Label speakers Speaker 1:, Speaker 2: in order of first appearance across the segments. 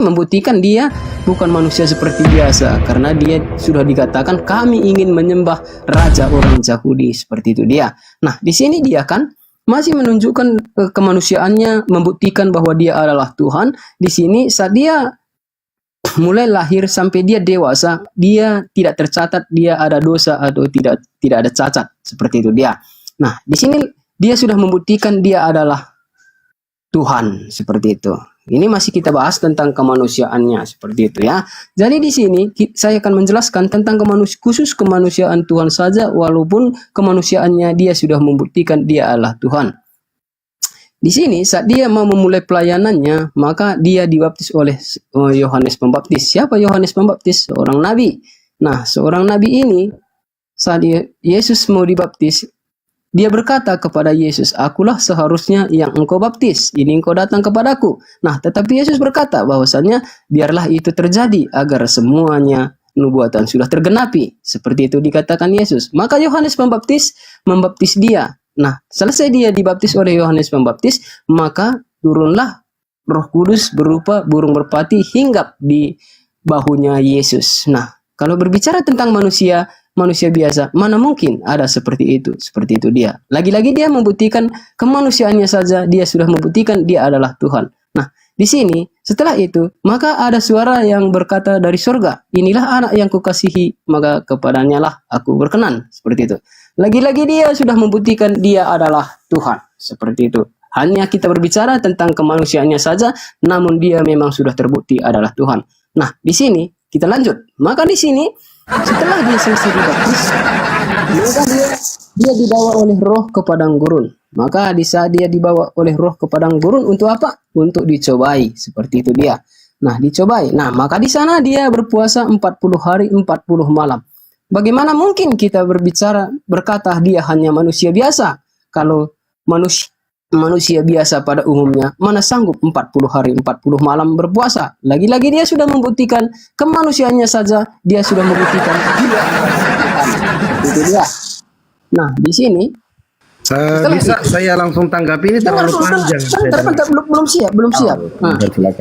Speaker 1: membuktikan dia bukan manusia seperti biasa, karena dia sudah dikatakan kami ingin menyembah raja orang Yahudi, seperti itu dia. Nah, di sini dia kan masih menunjukkan kemanusiaannya, membuktikan bahwa dia adalah Tuhan. Di sini saat dia mulai lahir sampai dia dewasa, dia tidak tercatat dia ada dosa atau tidak ada cacat, seperti itu dia. Nah, di sini dia sudah membuktikan dia adalah Tuhan, seperti itu. Ini masih kita bahas tentang kemanusiaannya, seperti itu ya. Jadi di sini saya akan menjelaskan tentang khusus kemanusiaan Tuhan saja, walaupun kemanusiaannya dia sudah membuktikan dia adalah Tuhan. Di sini saat dia mau memulai pelayanannya, maka dia dibaptis oleh Yohanes Pembaptis. Siapa Yohanes Pembaptis? Seorang nabi. Nah, seorang nabi ini saat Yesus mau dibaptis, dia berkata kepada Yesus, akulah seharusnya yang engkau baptis, ini engkau datang kepadaku. Nah, tetapi Yesus berkata bahwasannya biarlah itu terjadi agar semuanya nubuatan sudah tergenapi. Seperti itu dikatakan Yesus. Maka Yohanes Pembaptis membaptis dia. Nah, selesai dia dibaptis oleh Yohanes Pembaptis, maka turunlah Roh Kudus berupa burung merpati hinggap di bahunya Yesus. Nah, kalau berbicara tentang manusia biasa, mana mungkin ada seperti itu dia. Lagi-lagi dia membuktikan kemanusiaannya saja, dia sudah membuktikan dia adalah Tuhan. Nah, di sini setelah itu maka ada suara yang berkata dari surga, inilah anak yang kukasihi, maka kepadanya lah aku berkenan, seperti itu. Lagi-lagi dia sudah membuktikan dia adalah Tuhan, seperti itu. Hanya kita berbicara tentang kemanusiaannya saja, namun dia memang sudah terbukti adalah Tuhan. Nah, di sini kita lanjut. Maka di sini setelah dia selesai dibaptis, maka dia dibawa oleh Roh ke padang gurun. Maka di saat dia dibawa oleh Roh ke padang gurun untuk apa? Untuk dicobai, seperti itu dia. Nah, dicobai. Nah, maka di sana dia berpuasa 40 hari 40 malam. Bagaimana mungkin kita berkata dia hanya manusia biasa, kalau manusia biasa pada umumnya mana sanggup 40 hari 40 malam berpuasa. Lagi-lagi dia sudah membuktikan kemanusiaannya saja, dia sudah membuktikan dia. Itu dia. Nah, di sini
Speaker 2: bisa saya langsung tanggapi, ini terlalu panjang.
Speaker 1: Belum siap. Nah,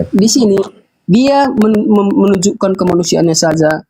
Speaker 1: di sini dia menunjukkan kemanusiaannya saja,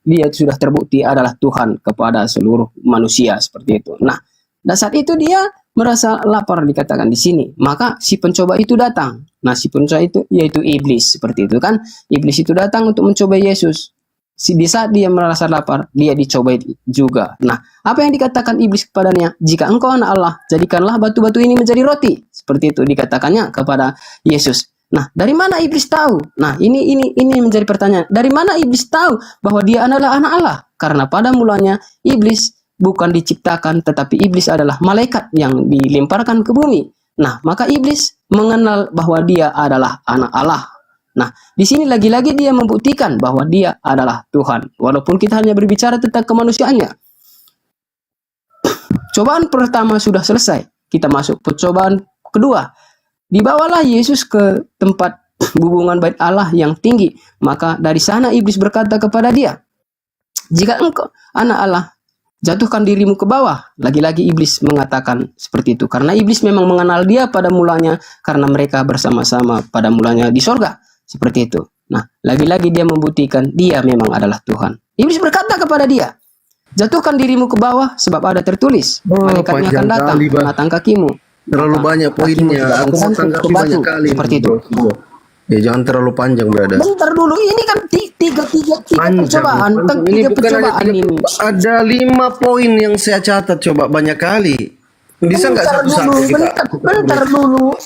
Speaker 1: dia sudah terbukti adalah Tuhan kepada seluruh manusia, seperti itu. Nah, dan saat itu dia merasa lapar, dikatakan di sini. Maka si pencoba itu datang. Nah, si pencoba itu yaitu iblis, seperti itu kan. Iblis itu datang untuk mencoba Yesus. Di saat dia merasa lapar, dia dicobai juga. Nah, apa yang dikatakan iblis kepadanya? Jika engkau anak Allah, jadikanlah batu-batu ini menjadi roti. Seperti itu dikatakannya kepada Yesus. Nah, dari mana iblis tahu? Nah, ini menjadi pertanyaan. Dari mana iblis tahu bahwa dia adalah anak Allah? Karena pada mulanya iblis bukan diciptakan, tetapi iblis adalah malaikat yang dilemparkan ke bumi. Nah, maka iblis mengenal bahwa dia adalah anak Allah. Nah, di sini lagi-lagi dia membuktikan bahwa dia adalah Tuhan. Walaupun kita hanya berbicara tentang kemanusiaannya. Cobaan pertama sudah selesai. Kita masuk percobaan kedua. Dibawalah Yesus ke tempat hubungan bait Allah yang tinggi. Maka dari sana iblis berkata kepada dia, jika engkau anak Allah, jatuhkan dirimu ke bawah. Lagi-lagi iblis mengatakan seperti itu. Karena iblis memang mengenal dia pada mulanya, karena mereka bersama-sama pada mulanya di sorga. Seperti itu. Nah, lagi-lagi dia membuktikan dia memang adalah Tuhan. Iblis berkata kepada dia, jatuhkan dirimu ke bawah, sebab ada tertulis, malaikatnya akan datang menatang kakimu.
Speaker 2: Terlalu banyak poinnya. Aku mau tanggapi banyak kali.
Speaker 1: Seperti itu.
Speaker 2: Ya, jangan terlalu panjang, brother.
Speaker 1: Bentar dulu, ini kan tiga percobaan.
Speaker 2: Ini bukan ini. Ada 5 poin yang saya catat, coba banyak kali. Bisa nggak satu-satu kita?
Speaker 1: Bentar dulu.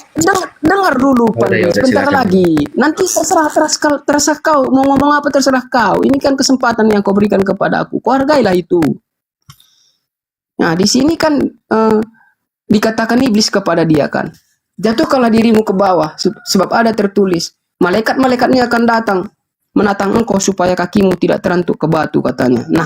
Speaker 1: Dengar dulu, Pak. Bentar lagi. Nanti terserah kau. Mau ngomong apa terserah kau. Ini kan kesempatan yang kau berikan kepada aku. Kau hargailah itu. Nah, di sini kan dikatakan iblis kepada dia kan, jatuhkanlah dirimu ke bawah, sebab ada tertulis, malaikat-malaikatnya akan datang menatang engkau supaya kakimu tidak terantuk ke batu, katanya. Nah,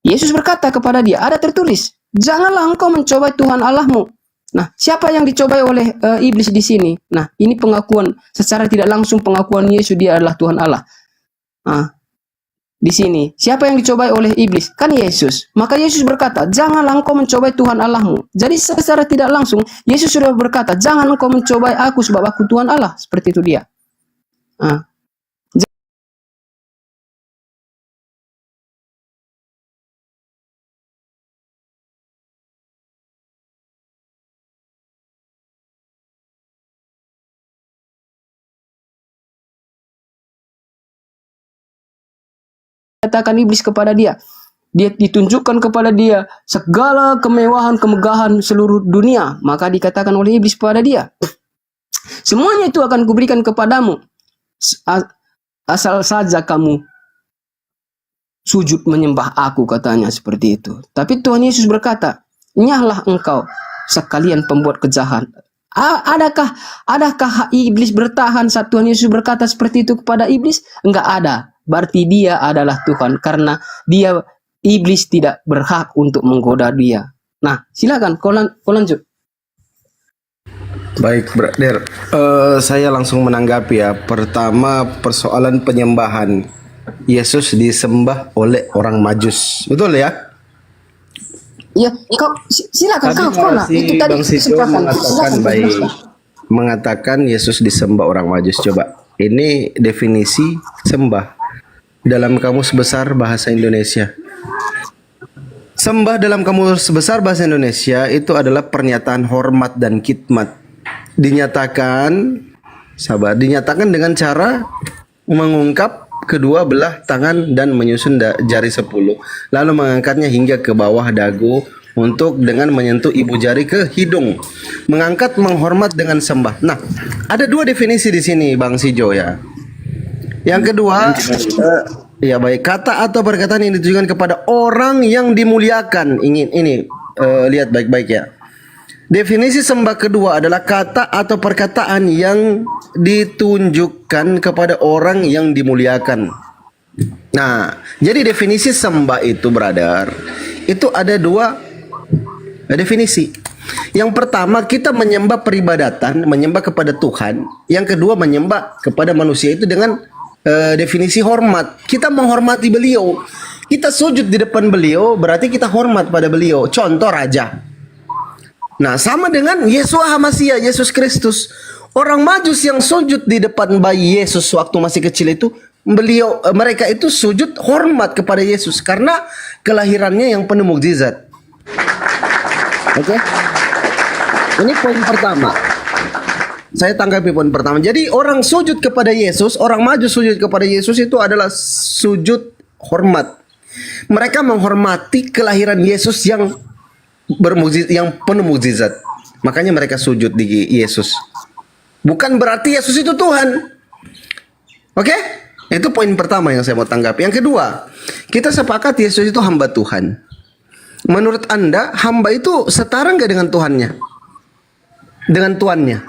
Speaker 1: Yesus berkata kepada dia, ada tertulis, janganlah engkau mencobai Tuhan Allahmu. Nah, siapa yang dicobai oleh iblis di sini? Nah, ini pengakuan secara tidak langsung, pengakuan Yesus dia adalah Tuhan Allah. Nah, di sini, siapa yang dicobai oleh iblis? Kan Yesus. Maka Yesus berkata, janganlah engkau mencobai Tuhan Allahmu. Jadi secara tidak langsung, Yesus sudah berkata, jangan engkau mencobai aku sebab aku Tuhan Allah. Seperti itu dia. Nah, katakan iblis kepada dia. Dia ditunjukkan kepada dia segala kemewahan, kemegahan seluruh dunia. Maka dikatakan oleh iblis kepada dia, semuanya itu akan kuberikan kepadamu, asal saja kamu sujud menyembah aku, katanya seperti itu. Tapi Tuhan Yesus berkata, nyahlah engkau sekalian pembuat kejahatan. Adakah iblis bertahan saat Tuhan Yesus berkata seperti itu kepada iblis? Enggak ada. Berarti dia adalah Tuhan, karena iblis tidak berhak untuk menggoda dia. Nah, silakan kau lanjut.
Speaker 2: Baik, brother. Saya langsung menanggapi ya. Pertama, persoalan penyembahan. Yesus disembah oleh orang Majus. Betul ya?
Speaker 1: Ya, kau silakan kau lah. Itu tadi
Speaker 2: Bang Sijo mengatakan Yesus disembah orang Majus. Coba, ini definisi sembah dalam Kamus Besar Bahasa Indonesia. Sembah dalam Kamus Besar Bahasa Indonesia itu adalah pernyataan hormat dan khidmat. Dinyatakan dengan cara mengungkap kedua belah tangan dan menyusun jari 10, lalu mengangkatnya hingga ke bawah dagu untuk dengan menyentuh ibu jari ke hidung. Mengangkat, menghormat dengan sembah. Nah, ada dua definisi di sini, Bang Sijo ya. Yang kedua, ya baik, kata atau perkataan yang ditujukan kepada orang yang dimuliakan. Lihat baik-baik ya. Definisi sembah kedua adalah kata atau perkataan yang ditunjukkan kepada orang yang dimuliakan. Nah, jadi definisi sembah itu, brother, itu ada dua definisi. Yang pertama, kita menyembah peribadatan, menyembah kepada Tuhan. Yang kedua, menyembah kepada manusia itu dengan definisi hormat. Kita menghormati beliau. Kita sujud di depan beliau, berarti kita hormat pada beliau. Contoh raja. Nah, sama dengan Yeshua HaMashiach, Yesus Kristus. Orang Majus yang sujud di depan bayi Yesus waktu masih kecil itu, mereka itu sujud hormat kepada Yesus karena kelahirannya yang penuh mukjizat. Oke? Ini poin pertama. Saya tanggapi poin pertama. Jadi orang sujud kepada Yesus, orang Majus sujud kepada Yesus itu adalah sujud hormat. Mereka menghormati kelahiran Yesus yang penuh mukjizat. Makanya mereka sujud di Yesus. Bukan berarti Yesus itu Tuhan. Oke? Itu poin pertama yang saya mau tanggapi. Yang kedua, kita sepakat Yesus itu hamba Tuhan. Menurut Anda, hamba itu setara nggak dengan Tuhannya? Dengan tuannya?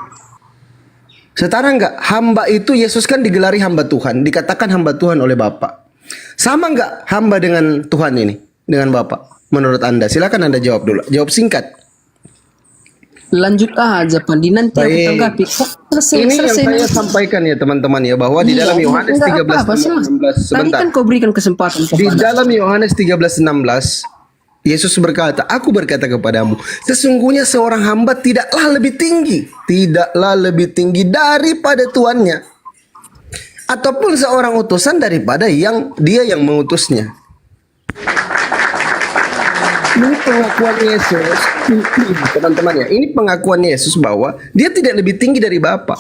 Speaker 2: Setara nggak? Hamba itu, Yesus kan digelari hamba Tuhan, dikatakan hamba Tuhan oleh Bapa. Sama nggak hamba dengan Tuhan ini? Dengan Bapa? Menurut Anda, silakan Anda jawab dulu. Jawab singkat.
Speaker 1: Lanjut aja, Pandi, nanti aku tanggapi.
Speaker 2: Ini yang saya sampaikan ya teman-teman ya, bahwa di dalam Yohanes 13:16
Speaker 1: tadi kan kau berikan kesempatan
Speaker 2: di dalam Yohanes 13:16 Yesus berkata, aku berkata kepadamu, sesungguhnya seorang hamba tidaklah lebih tinggi daripada tuannya, ataupun seorang utusan daripada dia yang mengutusnya. Ini pengakuan Yesus, teman-teman ya. Ini pengakuan Yesus bahwa dia tidak lebih tinggi dari Bapa,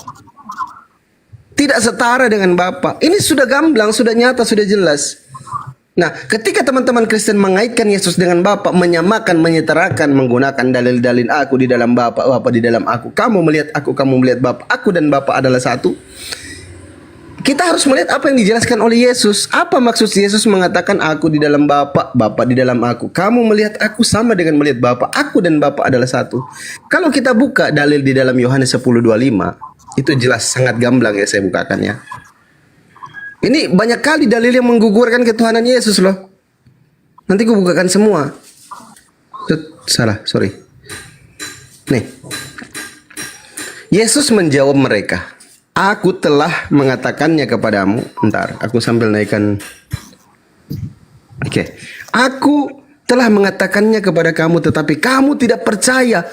Speaker 2: tidak setara dengan Bapa. Ini sudah gamblang, sudah nyata, sudah jelas. Nah, ketika teman-teman Kristen mengaitkan Yesus dengan Bapa, menyamakan, menyetarakan, menggunakan dalil-dalil aku di dalam Bapa, Bapa di dalam aku, kamu melihat aku, kamu melihat Bapa, aku dan Bapa adalah satu. Kita harus melihat apa yang dijelaskan oleh Yesus. Apa maksud Yesus mengatakan aku di dalam Bapa, Bapa di dalam aku. Kamu melihat aku sama dengan melihat Bapa. Aku dan Bapa adalah satu. Kalau kita buka dalil di dalam Yohanes 10:25, itu jelas, sangat gamblang ya, saya bukakan ya. Ini banyak kali dalil yang menggugurkan ketuhanan Yesus loh. Nanti aku bukakan semua. Sorry. Nih. Yesus menjawab mereka, aku telah mengatakannya kepadamu. Bentar, aku sambil naikkan. Oke. Aku telah mengatakannya kepada kamu, tetapi kamu tidak percaya.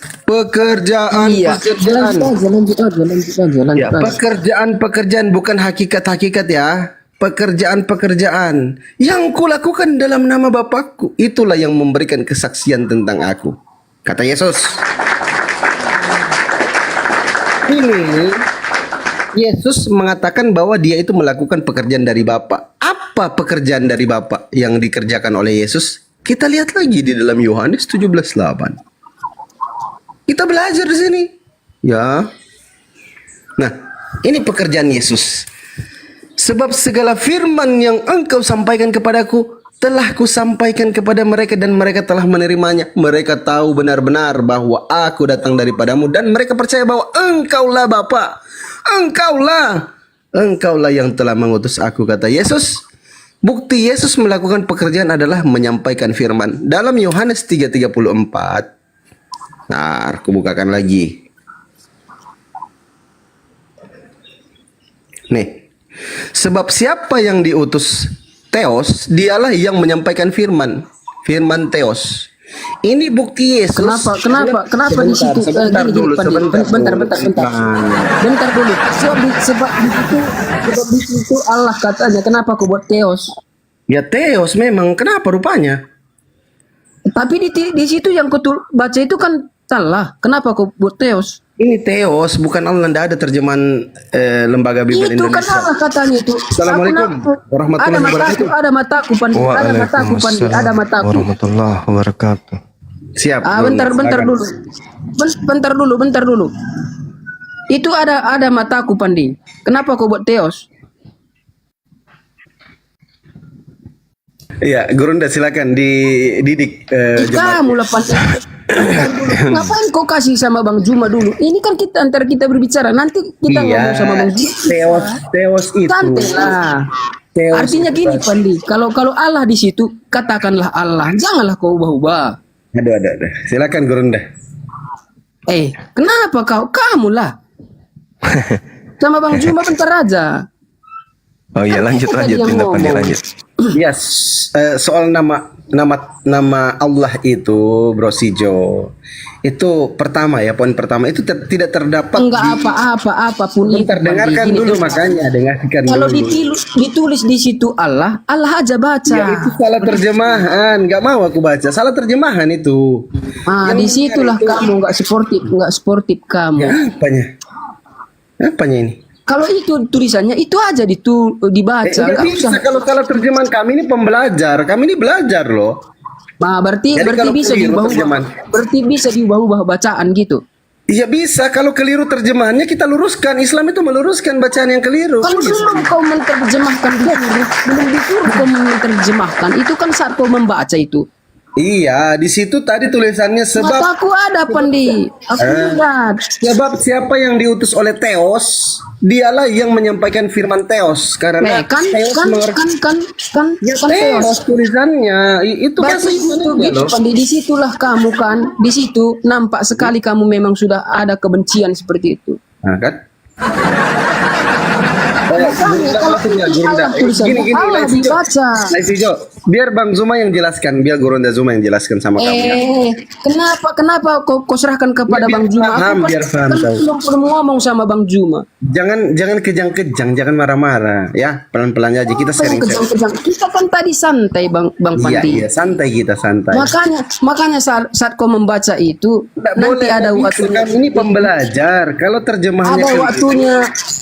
Speaker 2: Pekerjaan.
Speaker 1: Ya,
Speaker 2: Pekerjaan bukan hakikat ya. Pekerjaan yang kulakukan dalam nama Bapakku, itulah yang memberikan kesaksian tentang aku, kata Yesus. Ini Yesus mengatakan bahwa dia itu melakukan pekerjaan dari Bapa. Apa apa pekerjaan dari Bapa yang dikerjakan oleh Yesus? Kita lihat lagi di dalam Yohanes 17:8. Kita belajar di sini. Ya. Nah, ini pekerjaan Yesus. Sebab segala firman yang engkau sampaikan kepadaku telah kusampaikan kepada mereka dan mereka telah menerimanya. Mereka tahu benar-benar bahwa aku datang daripadamu dan mereka percaya bahwa engkaulah Bapa. Engkaulah yang telah mengutus aku, kata Yesus. Bukti Yesus melakukan pekerjaan adalah menyampaikan firman. Dalam Yohanes 3:34. Nah, aku bukakan lagi. Nih. Sebab siapa yang diutus Theos, dialah yang menyampaikan firman. Firman Theos. Ini bukti Yesus.
Speaker 1: Kenapa di situ?
Speaker 2: Sebentar dulu.
Speaker 1: Bentar dulu. Sebab di situ Allah katanya, kenapa kau buat Theos?
Speaker 2: Ya Theos memang. Kenapa rupanya?
Speaker 1: Tapi di situ yang kau baca itu kan salah. Kenapa kau buat Theos?
Speaker 2: Ini Theos, bukan Allah. Tidak ada terjemahan Lembaga Bimbel
Speaker 1: Itu kan
Speaker 2: Indonesia.
Speaker 1: Allah katanya itu.
Speaker 2: Assalamualaikum warahmatullahi wabarakatuh.
Speaker 1: Ada mataku pandi. Ada mataku.
Speaker 3: Warahmatullahi wabarakatuh.
Speaker 2: Siap.
Speaker 1: Bentar dulu. Itu ada mataku, Pandi. Kenapa kau buat Theos?
Speaker 2: Iya, Gurunda silakan dididik jemaat.
Speaker 1: Kamu lah, Pandi. Ngapain kau kasih sama Bang Juma dulu? Ini kan antara kita berbicara. Nanti kita ngomong sama Bang Juma.
Speaker 2: Theos itu.
Speaker 1: Santai lah.
Speaker 2: Theos
Speaker 1: Artinya gini, Pandi. Kalau Allah di situ, katakanlah Allah. Janganlah kau ubah-ubah.
Speaker 2: Aduh. Silakan Gurunda.
Speaker 1: Kenapa kamu lah? Sama Bang Juma bentar aja.
Speaker 3: Oh iya, lanjut Dinda Pandi, lanjut.
Speaker 2: Yes, soal nama Allah itu, Bro Sijo. Itu pertama ya, poin pertama itu tidak terdapat
Speaker 1: Enggak apapun itu.
Speaker 2: Bentar, dengarkan dulu makanya, dengarkan
Speaker 1: kalau
Speaker 2: dulu.
Speaker 1: ditulis di situ Allah aja baca.
Speaker 2: Ya itu salah terjemahan, nggak mau aku baca. Salah terjemahan itu.
Speaker 1: Di situlah kamu nggak sportif kamu.
Speaker 2: Ya, apanya ini?
Speaker 1: Kalau itu tulisannya itu aja dibaca.
Speaker 2: Nggak
Speaker 1: Nggak
Speaker 2: bisa
Speaker 1: usah.
Speaker 2: kalau terjemahan. Kami ini pembelajar, kami ini belajar loh.
Speaker 1: Berarti
Speaker 2: kalau
Speaker 1: bisa
Speaker 2: keliru
Speaker 1: diubah-ubah.
Speaker 2: terjemahan.
Speaker 1: Berarti bisa diubah-ubah bacaan gitu.
Speaker 2: Iya bisa, kalau keliru terjemahannya kita luruskan. Islam itu meluruskan bacaan yang keliru.
Speaker 1: Kan belum kau menerjemahkan belum disuruh kau menerjemahkan. Itu kan saat kau membaca itu.
Speaker 2: Iya, di situ tadi tulisannya sebab
Speaker 1: Mataku ada, Pandi. Aku lihat.
Speaker 2: sebab siapa yang diutus oleh Theos, dialah yang menyampaikan firman Theos. Karena
Speaker 1: Kan
Speaker 2: Theos
Speaker 1: Theos.
Speaker 2: Theos tulisannya itu bahasa
Speaker 1: Berarti itu
Speaker 2: Indonesia
Speaker 1: gitu,
Speaker 2: loh.
Speaker 1: Pandi. Di situlah kamu kan. Di situ nampak sekali kamu memang sudah ada kebencian seperti itu.
Speaker 2: Nah, kan? Gini,
Speaker 1: Allah dibaca.
Speaker 2: Lesijo, biar Bang Zuma yang jelaskan, biar Gurunda Zuma yang jelaskan sama kamu.
Speaker 1: Kenapa kau serahkan kepada
Speaker 2: Biar
Speaker 1: Bang Juma?
Speaker 2: paham, biar paham,
Speaker 1: Kan
Speaker 2: tahu.
Speaker 1: belum ngomong sama Bang Juma.
Speaker 2: Jangan kejang-kejang, jangan marah-marah, ya pelan-pelan aja kita sharing.
Speaker 1: Kejang-kejang. Kita kan tadi santai, Bang Pandi.
Speaker 2: Iya, santai kita santai.
Speaker 1: Makanya saat kau membaca itu nanti ada waktunya.
Speaker 2: Kami ini pembelajar. Kalau terjemahannya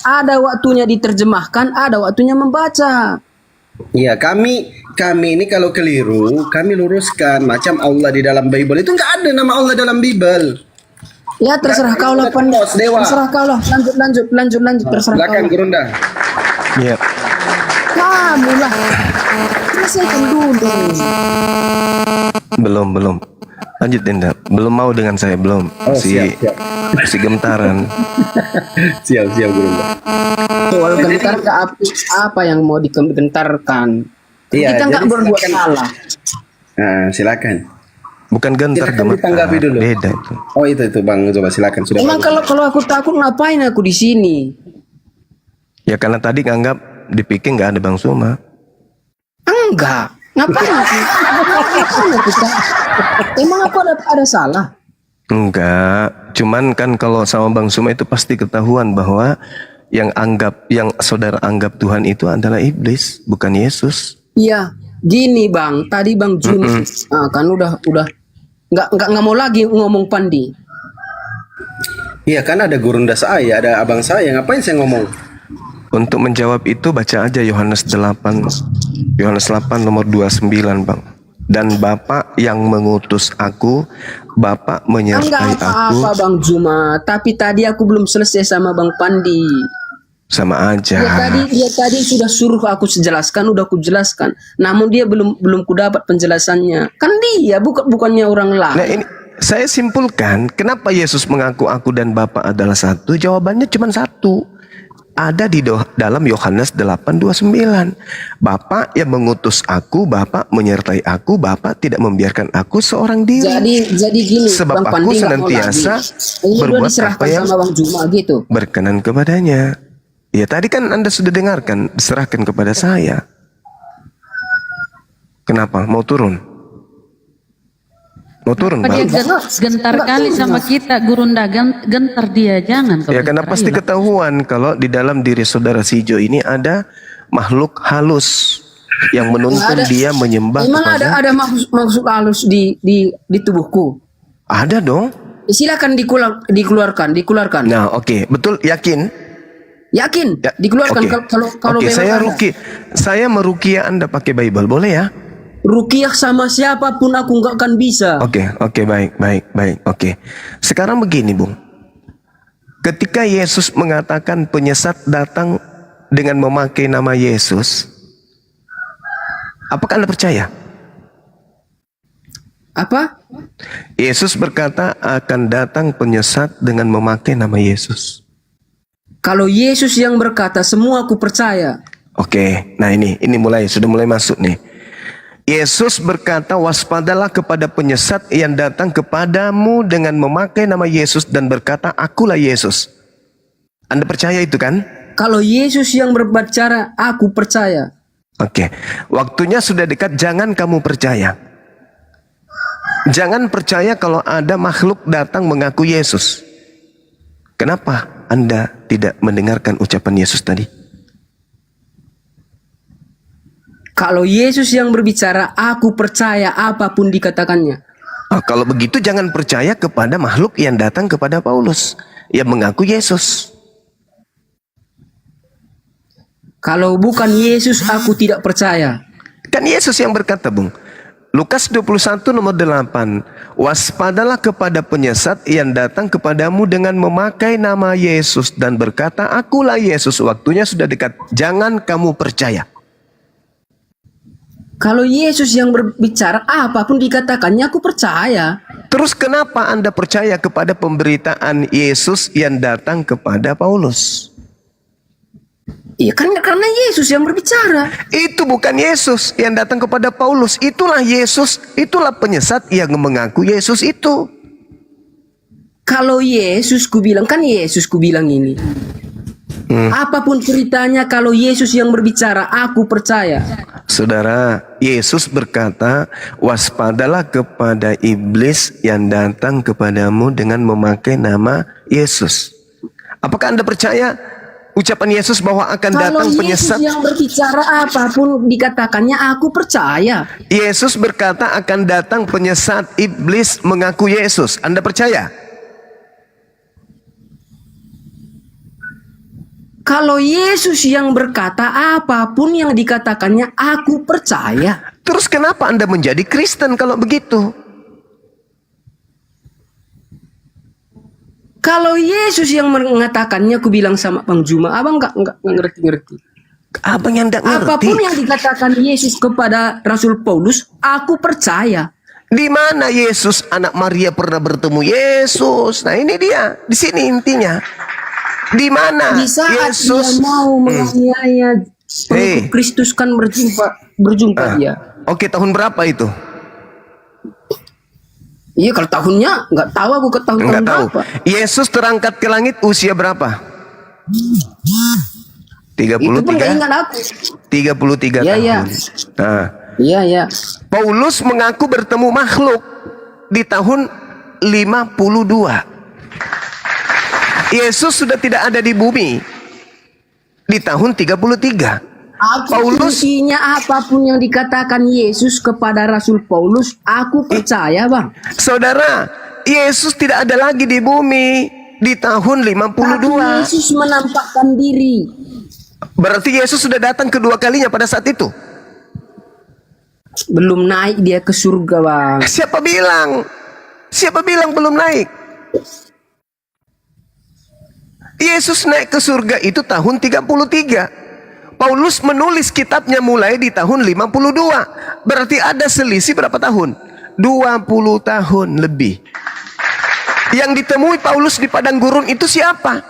Speaker 1: Ada waktunya diterjemahkan, ada waktunya membaca.
Speaker 2: Iya, kami ini kalau keliru, kami luruskan. Macam Allah di dalam Bible itu nggak ada nama Allah dalam Bible.
Speaker 1: Ya terserah kau lah, Pandi. Terserah kau lah. Lanjut. Terserah kau.
Speaker 2: Silakan Gurunda.
Speaker 3: Iya.
Speaker 1: Kamu lah. Selesaikan dulu.
Speaker 3: Belum. Lanjut Dinda. Belum mau dengan saya, belum.
Speaker 2: Siap.
Speaker 3: Si gemetaran.
Speaker 2: siap Gurunda.
Speaker 1: Soal gentar ke apa yang mau digentarkan?
Speaker 2: Iya,
Speaker 1: Kita nggak
Speaker 2: jadi
Speaker 1: berbuat
Speaker 2: silakan.
Speaker 1: salah.
Speaker 2: Nah, silakan.
Speaker 3: Bukan gentar,
Speaker 2: Silakan
Speaker 3: gemetar.
Speaker 2: ditanggapi dulu.
Speaker 3: Beda itu.
Speaker 2: Oh itu Bang, coba silakan sudah.
Speaker 1: Emang
Speaker 2: bagus.
Speaker 1: kalau aku takut ngapain aku di sini?
Speaker 3: Ya karena tadi nganggap dipikir nggak ada Bang Suma.
Speaker 1: Enggak. Ngapain aku? Emang aku ada salah?
Speaker 3: Enggak. Cuman kan kalau sama Bang Suma itu pasti ketahuan bahwa yang saudara anggap Tuhan itu adalah iblis, bukan Yesus.
Speaker 1: Iya. Gini Bang, tadi Bang Juma kan udah nggak mau lagi ngomong Pandi.
Speaker 2: Iya kan ada Gurunda saya, ada abang saya, ngapain saya ngomong?
Speaker 3: Untuk menjawab itu baca aja Yohanes 8 Yohanes 8 nomor 29 Bang. Dan Bapa yang mengutus aku, Bapa menyertai
Speaker 1: Enggak
Speaker 3: aku.
Speaker 1: apa-apa Bang Juma, tapi tadi aku belum selesai sama Bang Pandi.
Speaker 3: Sama aja.
Speaker 1: Dia tadi sudah suruh aku jelaskan, udah aku jelaskan. Namun dia belum ku dapat penjelasannya. Kan dia bukannya orang lain.
Speaker 3: Nah ini saya simpulkan, kenapa Yesus mengaku aku dan Bapa adalah satu? Jawabannya cuma satu. Ada di dalam Yohanes 8:29. Bapa yang mengutus aku, Bapa menyertai aku, Bapa tidak membiarkan aku seorang diri.
Speaker 1: Jadi gini,
Speaker 3: Sebab
Speaker 1: Bang
Speaker 3: aku
Speaker 1: Pandi nggak mau
Speaker 3: senantiasa
Speaker 1: lagi. Ini
Speaker 3: berbuat
Speaker 1: udah diserahkan
Speaker 3: apa yang
Speaker 1: sama Bang Juma gitu.
Speaker 3: berkenan kepadanya. Ya tadi kan Anda sudah dengarkan, diserahkan kepada saya. Kenapa? Mau turun? Mau turun
Speaker 4: Apa dia
Speaker 3: Bang?
Speaker 4: gentar kali sama kita, Gurunda, gentar dia, jangan.
Speaker 3: Ya karena pasti ketahuan kalau di dalam diri saudara Sijo ini ada makhluk halus yang menuntun dia menyembah
Speaker 1: Emang
Speaker 3: kepada.
Speaker 1: ada maksud halus di tubuhku?
Speaker 3: Ada dong.
Speaker 1: Silakan dikeluarkan.
Speaker 3: Nah oke, betul yakin?
Speaker 1: Yakin?
Speaker 3: Ya,
Speaker 1: Dikeluarkan
Speaker 3: oke.
Speaker 1: kalau
Speaker 3: Oke,
Speaker 1: memang ada.
Speaker 3: saya merukia Anda pakai Bible, boleh ya?
Speaker 1: Rukiah sama siapapun aku nggak akan bisa.
Speaker 3: Oke, baik. Oke. Sekarang begini, Bung. Ketika Yesus mengatakan penyesat datang dengan memakai nama Yesus, apakah Anda percaya?
Speaker 1: Apa?
Speaker 3: Yesus berkata akan datang penyesat dengan memakai nama Yesus.
Speaker 1: Kalau Yesus yang berkata semua aku percaya.
Speaker 3: Oke, nah ini sudah mulai masuk nih. Yesus berkata, waspadalah kepada penyesat yang datang kepadamu dengan memakai nama Yesus dan berkata, akulah Yesus. Anda percaya itu kan?
Speaker 1: Kalau Yesus yang berbicara, aku percaya.
Speaker 3: Oke, waktunya sudah dekat, jangan kamu percaya. Jangan percaya kalau ada makhluk datang mengaku Yesus. Kenapa Anda tidak mendengarkan ucapan Yesus tadi?
Speaker 1: Kalau Yesus yang berbicara, aku percaya apapun dikatakannya.
Speaker 3: Oh, kalau begitu jangan percaya kepada makhluk yang datang kepada Paulus yang mengaku Yesus.
Speaker 1: Kalau bukan Yesus, aku tidak percaya.
Speaker 3: Kan Yesus yang berkata, Bung. Lukas 21 nomor 8. Waspadalah kepada penyesat yang datang kepadamu dengan memakai nama Yesus dan berkata, akulah Yesus, waktunya sudah dekat. Jangan kamu percaya.
Speaker 1: Kalau Yesus yang berbicara, apapun dikatakannya, aku percaya.
Speaker 3: Terus kenapa Anda percaya kepada pemberitaan Yesus yang datang kepada Paulus?
Speaker 1: Iya kan karena Yesus yang berbicara.
Speaker 3: Itu bukan Yesus yang datang kepada Paulus. Itulah Yesus, itulah penyesat yang mengaku Yesus itu.
Speaker 1: Kalau Yesus ku bilang, kan Yesus ku bilang ini. Apapun ceritanya, kalau Yesus yang berbicara, aku percaya.
Speaker 3: Saudara, Yesus berkata, waspadalah kepada iblis yang datang kepadamu dengan memakai nama Yesus. Apakah Anda percaya ucapan Yesus bahwa akan datang penyesat?
Speaker 1: Kalau Yesus yang berbicara, apapun dikatakannya, aku percaya.
Speaker 3: Yesus berkata akan datang penyesat, iblis mengaku Yesus. Anda percaya?
Speaker 1: Kalau Yesus yang berkata, apapun yang dikatakannya, aku percaya.
Speaker 3: Terus kenapa Anda menjadi Kristen kalau begitu?
Speaker 1: Kalau Yesus yang mengatakannya, aku bilang sama Bang Juma, abang nggak ngerti.
Speaker 3: Abang yang tidak ngerti.
Speaker 1: Apapun yang dikatakan Yesus kepada Rasul Paulus, aku percaya.
Speaker 3: Di mana Yesus, anak Maria pernah bertemu Yesus? Nah ini dia, di sini intinya. Di mana
Speaker 1: Di saat
Speaker 3: Yesus
Speaker 1: dia mau menganiaya pengikut Kristus kan berjumpa dia.
Speaker 3: Oke, tahun berapa itu?
Speaker 1: Iya kalau tahunnya nggak tahu aku ke tahun
Speaker 3: Enggak tahu.
Speaker 1: berapa.
Speaker 3: Yesus terangkat ke langit usia berapa? 33.
Speaker 1: Itu pun nggak ingat aku.
Speaker 3: 33
Speaker 1: Iya,
Speaker 3: tahun.
Speaker 1: iya.
Speaker 3: Nah,
Speaker 1: Iya.
Speaker 3: Paulus mengaku bertemu makhluk di tahun 52. Yesus sudah tidak ada di bumi di tahun 33.
Speaker 1: Intinya apapun yang dikatakan Yesus kepada Rasul Paulus, aku percaya, Bang.
Speaker 3: Saudara, Yesus tidak ada lagi di bumi di tahun 52.
Speaker 1: Tapi Yesus menampakkan diri.
Speaker 3: Berarti Yesus sudah datang kedua kalinya pada saat itu.
Speaker 1: Belum naik dia ke surga, Bang.
Speaker 3: Siapa bilang? Siapa bilang belum naik? Yesus naik ke surga itu tahun 33. Paulus menulis kitabnya mulai di tahun 52. Berarti ada selisih berapa tahun? 20 tahun lebih. Yang ditemui Paulus di padang gurun itu siapa?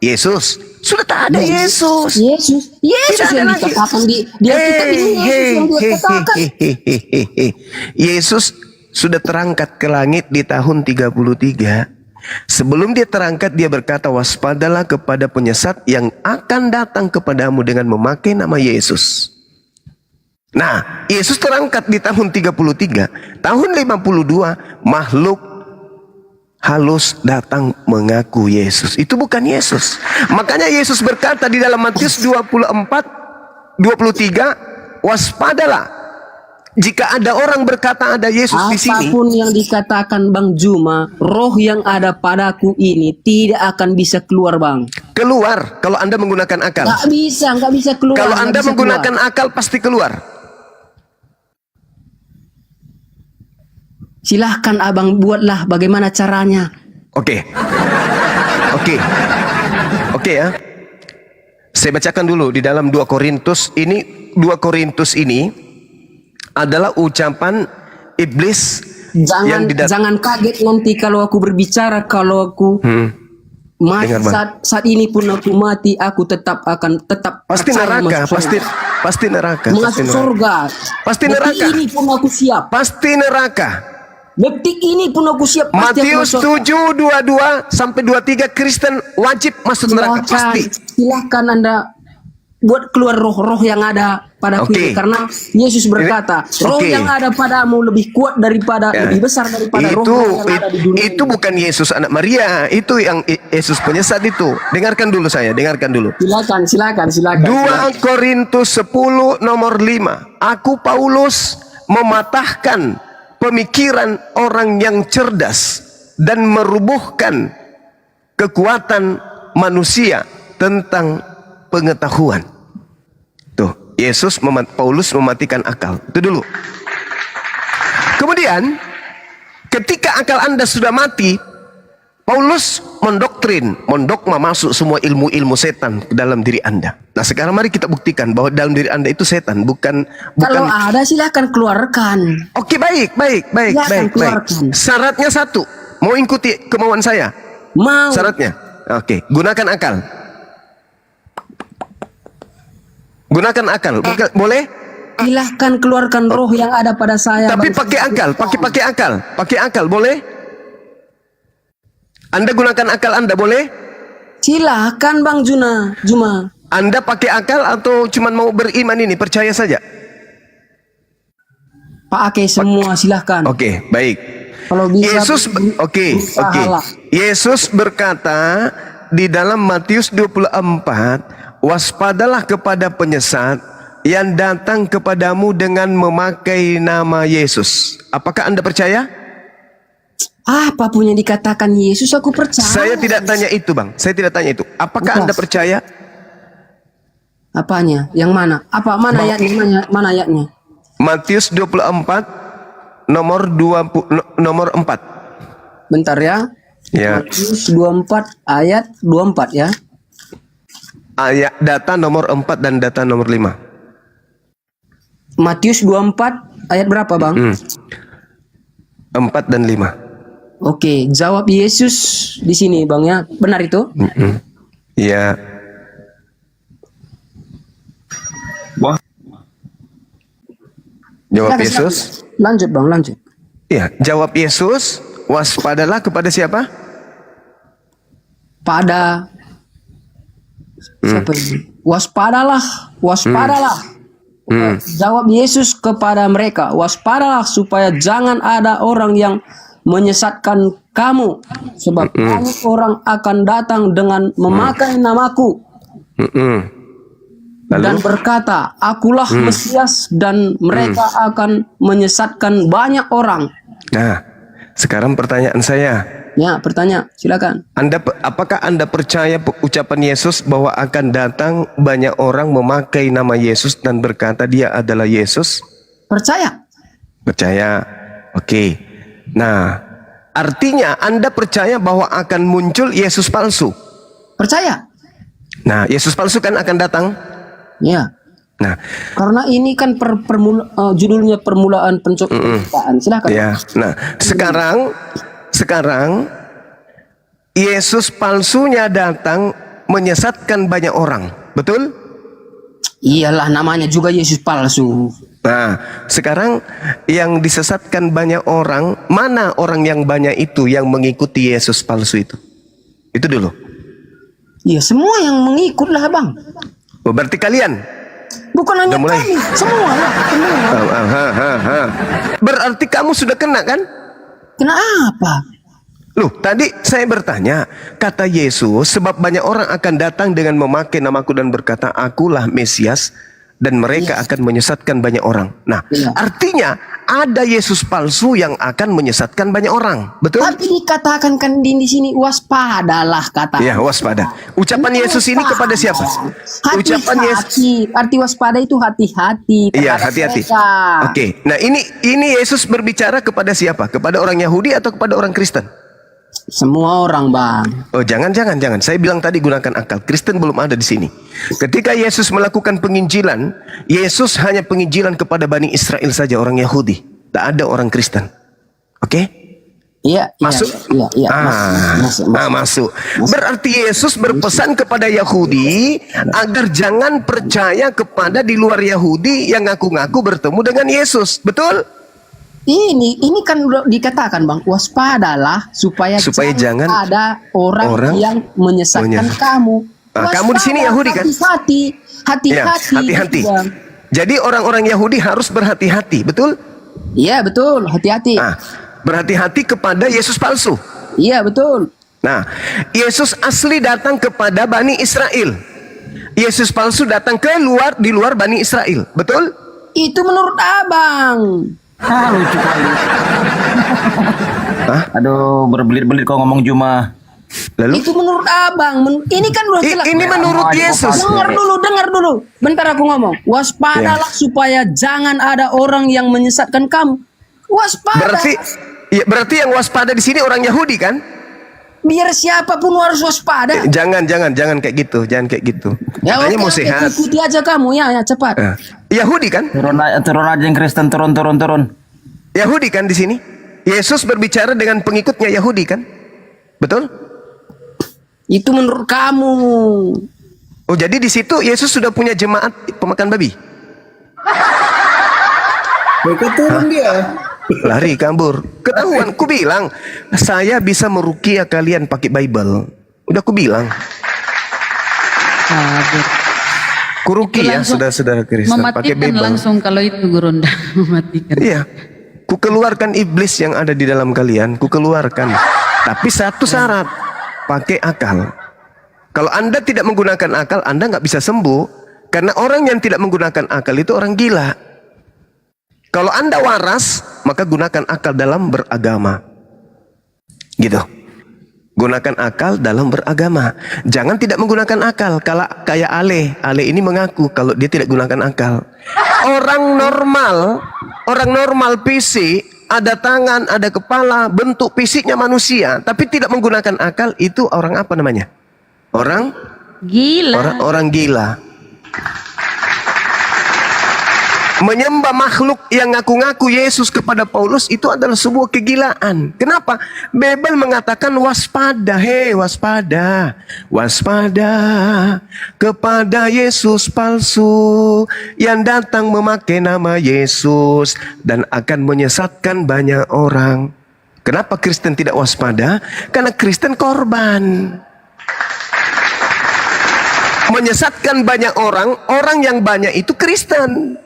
Speaker 3: Yesus. Sudah tak ada Yesus.
Speaker 1: Yesus
Speaker 3: Tidak ada
Speaker 1: yang
Speaker 3: lagi.
Speaker 1: dikatakan di Alkitab ini, Yesus yang dia katakan.
Speaker 3: Yesus sudah terangkat ke langit di tahun 33. Sebelum dia terangkat, dia berkata, waspadalah kepada penyesat yang akan datang kepadamu dengan memakai nama Yesus. Nah, Yesus terangkat di tahun 33. Tahun 52, makhluk halus datang mengaku Yesus. Itu bukan Yesus. Makanya Yesus berkata di dalam Matius 24:23, waspadalah jika ada orang berkata ada Yesus di sini.
Speaker 1: Apapun yang dikatakan Bang Juma, roh yang ada padaku ini tidak akan bisa keluar, Bang.
Speaker 3: Keluar kalau Anda menggunakan akal.
Speaker 1: Nggak bisa keluar.
Speaker 3: Kalau
Speaker 1: nggak
Speaker 3: Anda
Speaker 1: bisa
Speaker 3: menggunakan
Speaker 1: keluar.
Speaker 3: akal pasti keluar.
Speaker 1: Silahkan abang buatlah bagaimana caranya.
Speaker 3: Oke. Oke ya. Saya bacakan dulu di dalam 2 Korintus ini. 2 Korintus ini adalah ucapan iblis yang
Speaker 1: Jangan kaget nanti kalau aku berbicara, kalau aku mati
Speaker 3: Dengar, Bang.
Speaker 1: saat ini pun aku mati, aku tetap
Speaker 3: pasti
Speaker 1: percaya
Speaker 3: neraka,
Speaker 1: masuk surga.
Speaker 3: pasti neraka,
Speaker 1: Masuk surga.
Speaker 3: Pasti
Speaker 1: Detik
Speaker 3: neraka.
Speaker 1: ini pun aku siap.
Speaker 3: Pasti neraka.
Speaker 1: Detik ini pun aku siap. Pasti aku
Speaker 3: Matius
Speaker 1: masuk.
Speaker 3: 7:22 sampai 23 Kristen wajib masuk neraka pasti.
Speaker 1: Silahkan Anda buat keluar roh-roh yang ada padaku
Speaker 3: Oke.
Speaker 1: ini. Karena Yesus berkata, roh
Speaker 3: Oke.
Speaker 1: yang ada padamu lebih kuat daripada,
Speaker 3: Ya.
Speaker 1: lebih besar daripada roh yang ada di dunia
Speaker 3: itu
Speaker 1: ini.
Speaker 3: bukan Yesus anak Maria, itu yang Yesus penyesat itu. Dengarkan dulu saya, dengarkan dulu.
Speaker 1: Silakan.
Speaker 3: 2 Korintus 10 nomor 5. Aku Paulus mematahkan pemikiran orang yang cerdas dan merubuhkan kekuatan manusia tentang pengetahuan. Tuh, Paulus mematikan akal. Itu dulu. Kemudian, ketika akal Anda sudah mati, Paulus mendokma masuk semua ilmu-ilmu setan ke dalam diri Anda. Nah, sekarang mari kita buktikan bahwa dalam diri Anda itu setan, bukan.
Speaker 1: Kalau ada silahkan keluarkan.
Speaker 3: Oke, baik.
Speaker 1: keluarkan.
Speaker 3: Syaratnya satu, mau ikuti kemauan saya.
Speaker 1: Mau.
Speaker 3: Syaratnya, oke, gunakan akal. Gunakan akal, boleh?
Speaker 1: Silahkan keluarkan roh yang ada pada saya.
Speaker 3: Tapi
Speaker 1: Bang.
Speaker 3: pakai akal, pakai akal, boleh? Anda gunakan akal Anda, boleh?
Speaker 1: Silahkan Bang Juma.
Speaker 3: Anda pakai akal atau cuman mau beriman ini, percaya saja?
Speaker 1: Pakai semua silahkan.
Speaker 3: Oke, baik.
Speaker 1: Kalau bisa
Speaker 3: Oke. Yesus berkata di dalam Matius 24, waspadalah kepada penyesat yang datang kepadamu dengan memakai nama Yesus. Apakah Anda percaya?
Speaker 1: Apapun yang dikatakan Yesus aku percaya.
Speaker 3: Saya tidak tanya itu, Bang. Saya tidak tanya itu. Apakah Anda percaya?
Speaker 1: Apanya? Yang mana? Mana ayatnya?
Speaker 3: Matius 24 nomor 4.
Speaker 1: Bentar ya.
Speaker 3: Ya.
Speaker 1: Matius 24 ayat 24 ya.
Speaker 3: Ayat data nomor 4 dan data nomor 5.
Speaker 1: Matius 24 ayat berapa, Bang?
Speaker 3: 4 dan 5.
Speaker 1: Oke, jawab Yesus di sini, Bang ya. Benar itu?
Speaker 3: Ya. Jawab
Speaker 1: Silakan,
Speaker 3: Yesus.
Speaker 1: silakan. Lanjut, Bang, lanjut.
Speaker 3: Ya, jawab Yesus, waspadalah kepada siapa?
Speaker 1: Pada siapa ini? Waspadalah. Jawab Yesus kepada mereka, waspadalah supaya jangan ada orang yang menyesatkan kamu, sebab banyak orang akan datang dengan memakai namaku dan berkata, akulah Mesias, dan mereka akan menyesatkan banyak orang.
Speaker 3: Nah, sekarang pertanyaan saya.
Speaker 1: Ya, bertanya, silakan.
Speaker 3: Apakah Anda percaya ucapan Yesus bahwa akan datang banyak orang memakai nama Yesus dan berkata dia adalah Yesus?
Speaker 1: Percaya.
Speaker 3: Percaya. Oke. Nah, artinya Anda percaya bahwa akan muncul Yesus palsu.
Speaker 1: Percaya.
Speaker 3: Nah, Yesus palsu kan akan datang.
Speaker 1: Ya.
Speaker 3: Nah,
Speaker 1: Karena ini kan judulnya permulaan penciptaan. Silakan.
Speaker 3: ya. Nah, sekarang Yesus palsunya datang menyesatkan banyak orang. Betul?
Speaker 1: Iyalah, namanya juga Yesus palsu.
Speaker 3: Nah, sekarang yang disesatkan banyak orang, mana orang yang banyak itu yang mengikuti Yesus palsu itu? Itu dulu.
Speaker 1: Iya, semua yang mengikut lah, Bang.
Speaker 3: Oh, berarti kalian?
Speaker 1: Bukan hanya
Speaker 3: Udah mulai?
Speaker 1: kami, semua lah. Semua.
Speaker 3: Berarti kamu sudah kena kan?
Speaker 1: Kenapa?
Speaker 3: Loh, tadi saya bertanya, kata Yesus, sebab banyak orang akan datang dengan memakai namaku dan berkata, akulah Mesias, dan mereka akan menyesatkan banyak orang. Nah,
Speaker 1: Iya.
Speaker 3: artinya ada Yesus palsu yang akan menyesatkan banyak orang. Betul?
Speaker 1: Tapi dikatakan kan di sini waspadalah kata.
Speaker 3: Ya, waspada. Ucapan Yesus ini kepada siapa? Ucapan Yesus.
Speaker 1: Hati-hati. Arti waspada itu hati-hati.
Speaker 3: Iya,
Speaker 1: terhadap
Speaker 3: hati-hati.
Speaker 1: mereka.
Speaker 3: Oke. Nah, ini Yesus berbicara kepada siapa? Kepada orang Yahudi atau kepada orang Kristen?
Speaker 1: Semua orang, Bang.
Speaker 3: Oh, jangan. Saya bilang tadi gunakan akal. Kristen belum ada di sini. Ketika Yesus melakukan penginjilan, Yesus hanya penginjilan kepada Bani Israel saja, orang Yahudi. Tak ada orang Kristen. Oke?
Speaker 1: Iya,
Speaker 3: Masuk?
Speaker 1: Iya.
Speaker 3: Masuk. Berarti Yesus berpesan kepada Yahudi agar jangan percaya kepada di luar Yahudi yang ngaku-ngaku bertemu dengan Yesus. Betul?
Speaker 1: Ini kan udah dikatakan, Bang, waspadalah supaya jangan ada orang yang menyesatkan kamu.
Speaker 3: Nah, kamu di sini Yahudi kan?
Speaker 1: Hati-hati.
Speaker 3: Ya, hati-hati.
Speaker 1: Bang.
Speaker 3: Jadi orang-orang Yahudi harus berhati-hati, betul?
Speaker 1: Iya, betul, hati-hati.
Speaker 3: Nah, berhati-hati kepada Yesus palsu.
Speaker 1: Iya, betul.
Speaker 3: Nah, Yesus asli datang kepada Bani Israel. Yesus palsu datang di luar Bani Israel, betul?
Speaker 1: Itu menurut Abang.
Speaker 5: Lucu kali.
Speaker 3: Hah?
Speaker 5: Aduh, berbelit-belit kau ngomong Juma.
Speaker 3: Lalu?
Speaker 1: Itu menurut Abang. Ini kan udah jelas.
Speaker 3: Ini menurut Yesus.
Speaker 1: Dengar dulu. Bentar aku ngomong. Waspadalah supaya jangan ada orang yang menyesatkan kamu. Waspada.
Speaker 3: Berarti yang waspada di sini orang Yahudi kan?
Speaker 1: Biar siapapun harus waspada.
Speaker 3: Jangan kayak gitu,
Speaker 1: Ya,
Speaker 3: Katanya
Speaker 1: oke,
Speaker 3: mau sehat.
Speaker 1: ikuti aja kamu ya cepat.
Speaker 3: Yahudi kan?
Speaker 5: Turun aja yang Kristen, turun.
Speaker 3: Yahudi kan di sini? Yesus berbicara dengan pengikutnya Yahudi kan? Betul?
Speaker 1: Itu menurut kamu.
Speaker 3: Oh, jadi di situ Yesus sudah punya jemaat pemakan babi?
Speaker 2: Mereka turun dia.
Speaker 3: Lari kabur. Ketahuan, ku bilang saya bisa meruqyah kalian pakai Bible. Udah ku bilang. Ku ruqyah saudara-saudara Kristen pakai
Speaker 4: Mematikan
Speaker 3: Bible.
Speaker 4: langsung kalau itu Gurunda. Mematikan.
Speaker 3: Iya. Ku keluarkan iblis yang ada di dalam kalian, ku keluarkan. Tapi satu syarat, pakai akal. Kalau Anda tidak menggunakan akal, Anda nggak bisa sembuh. Karena orang yang tidak menggunakan akal itu orang gila. Kalau Anda waras, maka gunakan akal dalam beragama. Gitu. Gunakan akal dalam beragama. Jangan tidak menggunakan akal. Kalau kayak Ale ini mengaku kalau dia tidak gunakan akal. Orang normal fisik, ada tangan, ada kepala, bentuk fisiknya manusia, tapi tidak menggunakan akal, itu orang apa namanya? Orang gila. Menyembah makhluk yang ngaku-ngaku Yesus kepada Paulus itu adalah sebuah kegilaan. Kenapa? Bible mengatakan waspada. Waspada kepada Yesus palsu yang datang memakai nama Yesus dan akan menyesatkan banyak orang. Kenapa Kristen tidak waspada? Karena Kristen korban. Menyesatkan banyak orang yang banyak itu Kristen.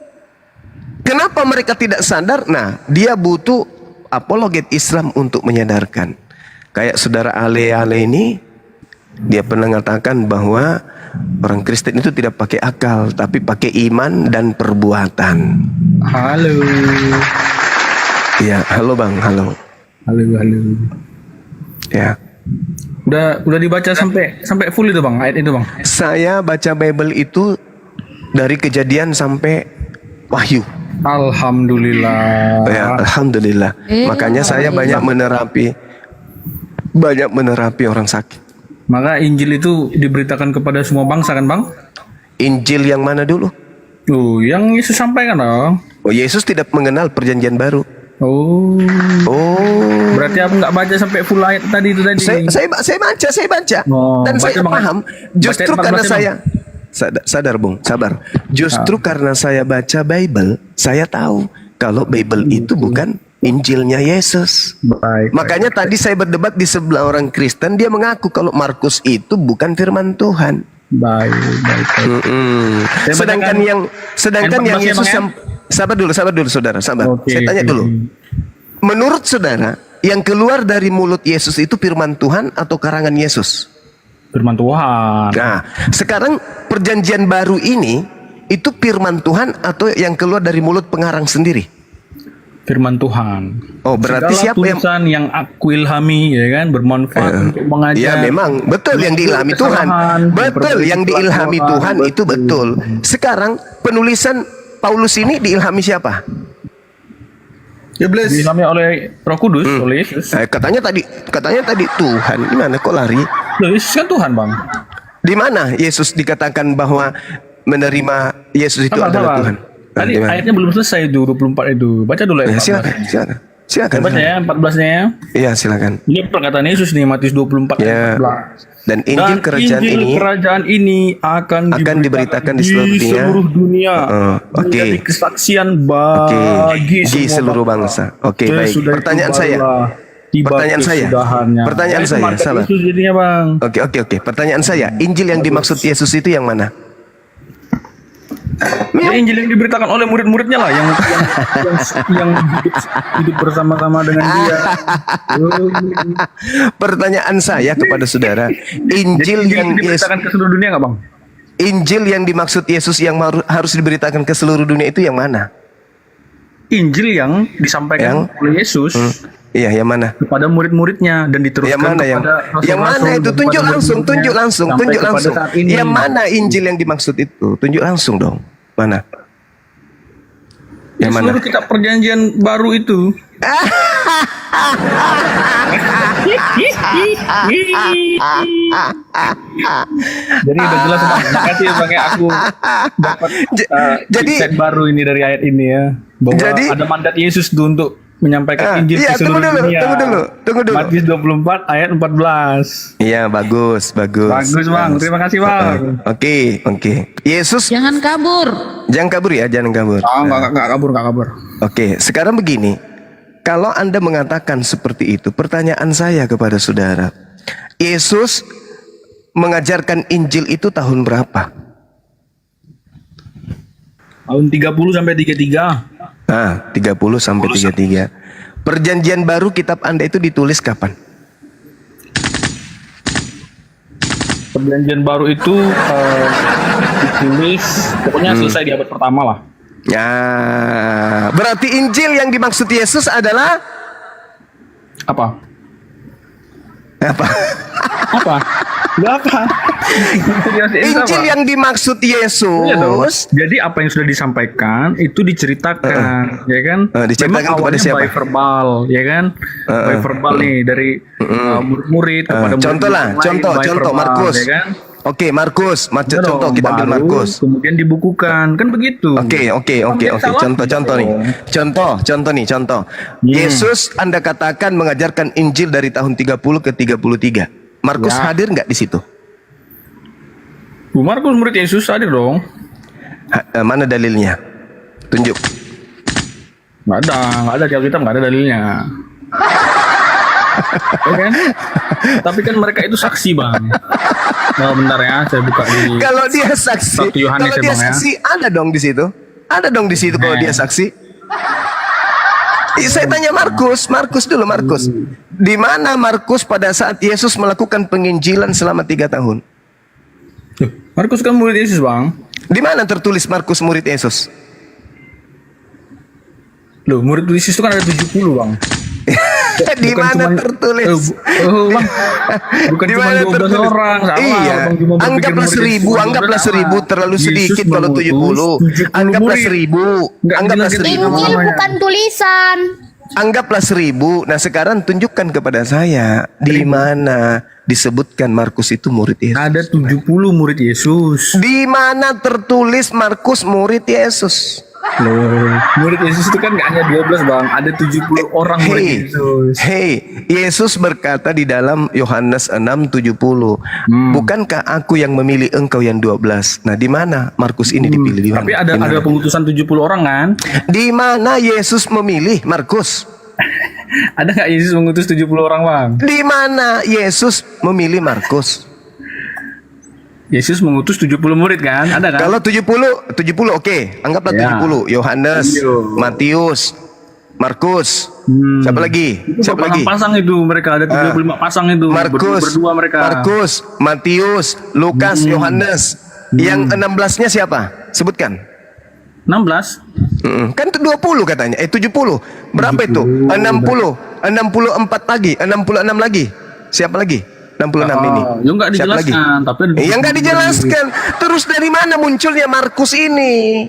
Speaker 3: Kenapa mereka tidak sadar? Nah, dia butuh apologet Islam untuk menyadarkan. Kayak saudara Ale ini, dia pernah mengatakan bahwa orang Kristen itu tidak pakai akal, tapi pakai iman dan perbuatan.
Speaker 6: Halo.
Speaker 3: Ya, halo Bang, halo.
Speaker 6: Halo.
Speaker 3: Ya.
Speaker 6: Udah dibaca sampai full itu Bang, ayat itu Bang.
Speaker 3: Saya baca Bible itu dari Kejadian sampai Wahyu.
Speaker 6: Alhamdulillah.
Speaker 3: Ya, alhamdulillah. Makanya saya banyak menerapi orang sakit.
Speaker 6: Maka Injil itu diberitakan kepada semua bangsa kan bang?
Speaker 3: Injil yang mana dulu?
Speaker 6: Tuh, yang Yesus sampaikan dong.
Speaker 3: Oh, Yesus tidak mengenal perjanjian baru.
Speaker 6: Oh,
Speaker 3: Oh,
Speaker 6: berarti aku nggak baca sampai full ayat tadi itu tadi.
Speaker 3: saya baca.
Speaker 6: Oh,
Speaker 3: Dan
Speaker 6: baca,
Speaker 3: saya
Speaker 6: Bang.
Speaker 3: paham. Justru
Speaker 6: Baca,
Speaker 3: karena
Speaker 6: baca,
Speaker 3: saya sadar, Bung, sabar. Justru karena saya baca Bible, saya tahu kalau Bible itu bukan Injilnya Yesus.
Speaker 6: Baik.
Speaker 3: Makanya tadi saya berdebat di sebelah orang Kristen, dia mengaku kalau Markus itu bukan firman Tuhan.
Speaker 6: Baik. Saya
Speaker 3: Sedangkan
Speaker 6: bacakan
Speaker 3: yang
Speaker 6: ayat 14
Speaker 3: Yesus
Speaker 6: ya, Bang,
Speaker 3: sabar dulu saudara, sabar.
Speaker 6: Oke,
Speaker 3: Saya tanya
Speaker 6: oke.
Speaker 3: dulu. Menurut saudara, yang keluar dari mulut Yesus itu firman Tuhan atau karangan Yesus?
Speaker 6: firman Tuhan.
Speaker 3: Nah, sekarang perjanjian baru ini itu firman Tuhan atau yang keluar dari mulut pengarang sendiri?
Speaker 6: Firman Tuhan.
Speaker 3: Oh, berarti
Speaker 6: Segala
Speaker 3: siapa yang
Speaker 6: tulisan yang aku ilhami ya kan bermanfaat untuk mengajar.
Speaker 3: Ya memang betul yang diilhami Tuhan. Betul yang diilhami Tuhan itu betul. Sekarang penulisan Paulus ini diilhami siapa?
Speaker 6: Diilhami oleh Roh Kudus, oleh Yesus.
Speaker 3: Katanya tadi Tuhan. Gimana kok lari?
Speaker 6: Loh, Yesus kan Tuhan, Bang.
Speaker 3: Di mana Yesus dikatakan bahwa menerima Yesus itu adalah Tuhan?
Speaker 6: Tadi
Speaker 3: Di mana?
Speaker 6: ayatnya belum selesai itu 24 itu. Baca dulu
Speaker 3: Ya,
Speaker 6: ayat 14.
Speaker 3: silakan.
Speaker 6: Baca ya 14-nya ya.
Speaker 3: Iya, silakan.
Speaker 6: Ini perkataan Yesus nih Matius 24
Speaker 3: Ya.
Speaker 6: ayat 14.
Speaker 3: Dan Injil kerajaan ini
Speaker 6: akan
Speaker 3: diberitakan di seluruh
Speaker 6: dunia.
Speaker 3: Oke.
Speaker 6: Menjadi kesaksian bagi
Speaker 3: seluruh bangsa. Oke, baik.
Speaker 6: Sesudah itu
Speaker 3: Pertanyaan saya.
Speaker 6: barulah tiba kesudahannya.
Speaker 3: Pertanyaan
Speaker 6: Itu
Speaker 3: saya,
Speaker 6: mantap
Speaker 3: sabar.
Speaker 6: Yesus jadinya, Bang.
Speaker 3: Oke. Pertanyaan saya, Injil yang dimaksud Yesus itu yang mana?
Speaker 6: Ya, Injil yang diberitakan oleh murid-muridnya lah yang hidup bersama-sama dengan dia.
Speaker 3: Pertanyaan saya kepada saudara, Injil
Speaker 6: Jadi,
Speaker 3: yang
Speaker 6: diberitakan ke seluruh dunia nggak, Bang?
Speaker 3: Injil yang dimaksud Yesus yang harus diberitakan ke seluruh dunia itu yang mana?
Speaker 6: Injil yang disampaikan oleh Yesus
Speaker 3: Iya, yang mana?
Speaker 6: kepada murid-muridnya dan diteruskan
Speaker 3: Yang mana yang mana itu? Tunjuk langsung. Yang mana Injil yang dimaksud itu? Tunjuk langsung dong. Mana? Yang mana?
Speaker 6: Seluruh kitab perjanjian baru itu. Jadi udah jelas, Bang. Makasih Bang ya, aku dapat
Speaker 3: jadi
Speaker 6: insight baru ini dari ayat ini ya. Bahwa ada mandat Yesus tuh untuk menyampaikan Injil ke seluruh dunia.
Speaker 3: Tunggu dulu.
Speaker 6: Matius 24 ayat 14.
Speaker 3: Iya, bagus.
Speaker 6: Bagus, Bang. Terima kasih, Bang.
Speaker 3: Oke. Yesus
Speaker 4: Jangan kabur.
Speaker 3: jangan kabur ya, jangan kabur.
Speaker 6: Enggak kabur.
Speaker 3: Oke, sekarang begini. Kalau Anda mengatakan seperti itu, pertanyaan saya kepada saudara, Yesus mengajarkan Injil itu tahun berapa?
Speaker 6: Tahun 30 sampai 33.
Speaker 3: 30 sampai 33. Perjanjian baru kitab Anda itu ditulis kapan?
Speaker 6: Perjanjian baru itu ditulis pokoknya selesai di abad pertama lah.
Speaker 3: Ya, berarti Injil yang dimaksud Yesus adalah
Speaker 6: Apa?
Speaker 3: apa?
Speaker 6: Enggak apa?
Speaker 3: Injil yang dimaksud Yesus.
Speaker 6: Iya dong. Jadi apa yang sudah disampaikan itu diceritakan, ya kan?
Speaker 3: Diceritakan
Speaker 6: Memang
Speaker 3: kepada
Speaker 6: awalnya
Speaker 3: siapa?
Speaker 6: by verbal, ya kan? By verbal nih dari murid-murid kepada
Speaker 3: Contoh
Speaker 6: verbal,
Speaker 3: Markus.
Speaker 6: ya kan?
Speaker 3: Oke, Markus.
Speaker 6: Iya
Speaker 3: Contoh
Speaker 6: dong,
Speaker 3: kita ambil
Speaker 6: baru
Speaker 3: Markus.
Speaker 6: Kemudian dibukukan, kan begitu.
Speaker 3: Oke. Contoh nih. Contoh. Yesus Anda katakan mengajarkan Injil dari tahun 30 ke 33. Markus
Speaker 6: Ya.
Speaker 3: hadir nggak di situ?
Speaker 6: Bu Markus murid Yesus hadir dong.
Speaker 3: Mana dalilnya? Tunjuk.
Speaker 6: Nggak ada di Alkitab, nggak ada dalilnya. Ya kan? Tapi kan mereka itu saksi, Bang. Oh, bentar ya, saya buka di.
Speaker 3: Kalau dia saksi,
Speaker 6: Satu Yohanes
Speaker 3: kalau
Speaker 6: ya,
Speaker 3: dia
Speaker 6: Bang, ya.
Speaker 3: saksi ada dong di situ. Ada dong di situ kalau dia saksi. Saya tanya Markus dulu. Di mana Markus pada saat Yesus melakukan penginjilan selama 3 tahun?
Speaker 6: Loh, Markus kan murid Yesus, Bang.
Speaker 3: Di mana tertulis Markus murid Yesus?
Speaker 6: Loh, murid Yesus itu kan ada 70, Bang.
Speaker 3: Di
Speaker 6: Bukan
Speaker 3: mana
Speaker 6: cuman-
Speaker 3: tertulis?
Speaker 6: Bang. Bukan
Speaker 3: Di
Speaker 6: cuma
Speaker 3: mana
Speaker 6: 12
Speaker 3: tertulis?
Speaker 6: orang. Salah,
Speaker 3: Iya.
Speaker 6: Bang Juma berpikir
Speaker 3: Anggaplah
Speaker 6: murid
Speaker 3: 1000,
Speaker 6: cuma
Speaker 3: anggaplah
Speaker 6: 12
Speaker 3: 1000
Speaker 6: salah.
Speaker 3: terlalu
Speaker 6: Yesus
Speaker 3: sedikit kalau
Speaker 6: mengutus
Speaker 3: 70.
Speaker 6: 70
Speaker 3: Anggaplah
Speaker 6: murid.
Speaker 3: 1000,
Speaker 6: Nggak
Speaker 3: anggaplah
Speaker 6: bilang
Speaker 3: 1000.
Speaker 6: gitu.
Speaker 7: Injil bukan tulisan.
Speaker 3: Anggaplah 1000. Nah sekarang tunjukkan kepada saya di mana disebutkan Markus itu murid Yesus.
Speaker 6: Ada 70 murid Yesus.
Speaker 3: Di mana tertulis Markus murid Yesus?
Speaker 6: Loh, murid Yesus itu kan nggak hanya 12 bang, ada 70 orang murid Yesus.
Speaker 3: Yesus berkata di dalam Yohanes 6:70, bukankah aku yang memilih engkau yang 12? Nah, di mana Markus ini dipilih? Di mana?
Speaker 6: Tapi
Speaker 3: Di mana?
Speaker 6: ada pengutusan 70 orang kan?
Speaker 3: Di mana Yesus memilih Markus?
Speaker 6: Ada nggak Yesus mengutus 70 orang bang?
Speaker 3: Di mana Yesus memilih Markus?
Speaker 6: Yesus mengutus 70 murid kan? Ada kan?
Speaker 3: Kalau 70 oke, anggaplah
Speaker 6: Ya.
Speaker 3: 70. Yohanes,
Speaker 6: Iya.
Speaker 3: Matius, Markus. Siapa lagi?
Speaker 6: Itu
Speaker 3: Siapa lagi?
Speaker 6: pasang itu mereka ada 35 pasang itu.
Speaker 3: Markus,
Speaker 6: Berdua mereka.
Speaker 3: Markus, Matius, Lukas, Yohanes. Yang 16-nya siapa? Sebutkan.
Speaker 6: 16.
Speaker 3: Kan itu 20 katanya. 70. Berapa itu? 60. 64 lagi, 66 lagi. Siapa lagi? 66 ini.
Speaker 6: Ya nggak
Speaker 3: Siapa lagi?
Speaker 6: dijelaskan, tapi ada
Speaker 3: Yang nggak
Speaker 6: 70
Speaker 3: dijelaskan. Terus dari mana munculnya Markus ini?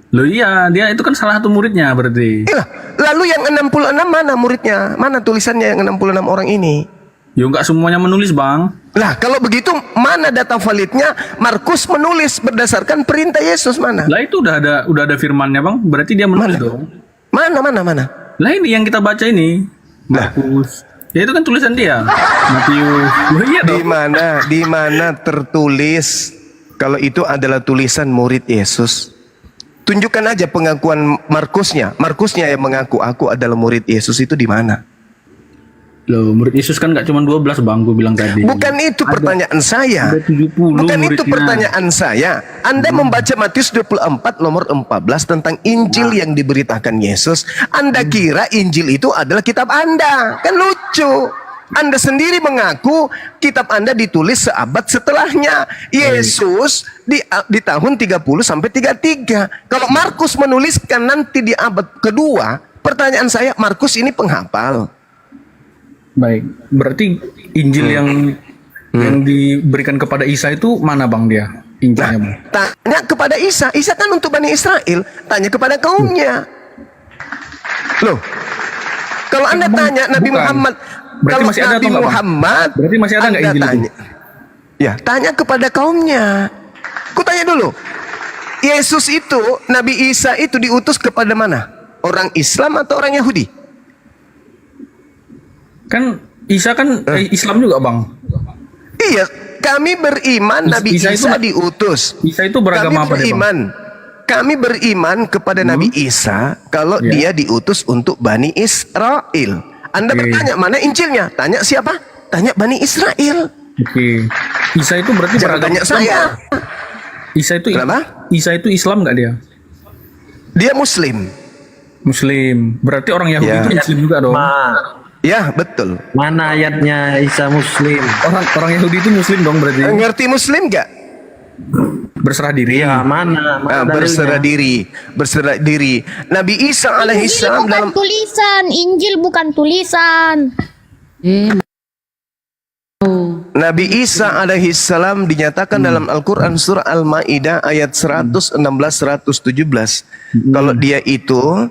Speaker 6: Loh iya, dia itu kan salah satu muridnya berarti.
Speaker 3: Iya, lalu yang 66 mana muridnya? Mana tulisannya yang 66 orang ini?
Speaker 6: Ya nggak semuanya menulis bang.
Speaker 3: Lah, kalau begitu mana data validnya? Markus menulis berdasarkan perintah Yesus mana?
Speaker 6: Lah itu udah ada firmannya bang. Berarti dia menulis dong.
Speaker 3: Mana?
Speaker 6: Lah ini yang kita baca ini. Markus. Ya itu kan tulisan dia. Matius. Loh iya
Speaker 3: Di
Speaker 6: dong.
Speaker 3: mana tertulis kalau itu adalah tulisan murid Yesus? Tunjukkan aja pengakuan Markusnya. Markusnya yang mengaku aku adalah murid Yesus itu di mana?
Speaker 6: Loh murid Yesus kan nggak cuma 12 bang. Gue bilang tadi.
Speaker 3: Bukan itu pertanyaan saya.
Speaker 6: Ada 70
Speaker 3: Bukan itu
Speaker 6: muridnya.
Speaker 3: pertanyaan saya. Anda membaca Matius 24 nomor 14 tentang Injil yang diberitakan Yesus. Anda kira Injil itu adalah kitab Anda. Kan lucu. Anda sendiri mengaku kitab Anda ditulis seabad setelahnya. Yesus di tahun 30 sampai 33. Kalau Markus menuliskan nanti di abad kedua, pertanyaan saya, Markus ini penghafal.
Speaker 6: Baik. Berarti Injil yang diberikan kepada Isa itu mana bang dia? Injilnya bang.
Speaker 3: Tanya kepada Isa. Isa kan untuk Bani Israel. Tanya kepada kaumnya. Loh, kalau Anda tanya Nabi
Speaker 6: bukan.
Speaker 3: Muhammad,
Speaker 6: Berarti
Speaker 3: kalau
Speaker 6: masih ada
Speaker 3: Nabi
Speaker 6: atau enggak, Bang?
Speaker 3: Muhammad,
Speaker 6: Berarti masih ada nggak
Speaker 3: Anda
Speaker 6: Injil itu?
Speaker 3: tanya. Ya, tanya kepada kaumnya. Ku tanya dulu. Yesus itu, Nabi Isa itu diutus kepada mana? Orang Islam atau orang Yahudi?
Speaker 6: Kan Isa kan Islam juga bang.
Speaker 3: Iya, kami beriman Nabi
Speaker 6: Isa
Speaker 3: Isa,
Speaker 6: itu-
Speaker 3: diutus.
Speaker 6: Isa itu beragama apa dia, Bang?
Speaker 3: Kami beriman kepada Nabi Isa kalau dia diutus untuk Bani Israel. Anda
Speaker 6: Oke.
Speaker 3: bertanya mana Injilnya? Tanya siapa? Tanya Bani Israel.
Speaker 6: Oke. Isa itu berarti
Speaker 3: Jangan
Speaker 6: beragama
Speaker 3: tanya
Speaker 6: Islam,
Speaker 3: saya.
Speaker 6: Pak?
Speaker 3: Kenapa?
Speaker 6: Isa itu Islam nggak dia?
Speaker 3: Dia Muslim.
Speaker 6: Muslim. Berarti orang Yahudi
Speaker 3: Ya.
Speaker 6: itu Muslim juga dong.
Speaker 3: Ya, betul.
Speaker 8: Mana ayatnya Isa Muslim?
Speaker 6: Orang Yahudi itu Muslim dong berarti.
Speaker 3: Ngerti Muslim nggak?
Speaker 6: Berserah diri.
Speaker 8: Ya, mana
Speaker 3: Berserah
Speaker 8: dalilnya?
Speaker 3: diri. Nabi Isa
Speaker 7: Injil
Speaker 3: alaihissalam
Speaker 7: bukan
Speaker 3: dalam
Speaker 7: tulisan. Injil bukan tulisan.
Speaker 3: Nabi Isa alaihissalam dinyatakan dalam Al-Quran surah Al-Ma'idah ayat 116-117. Kalau dia itu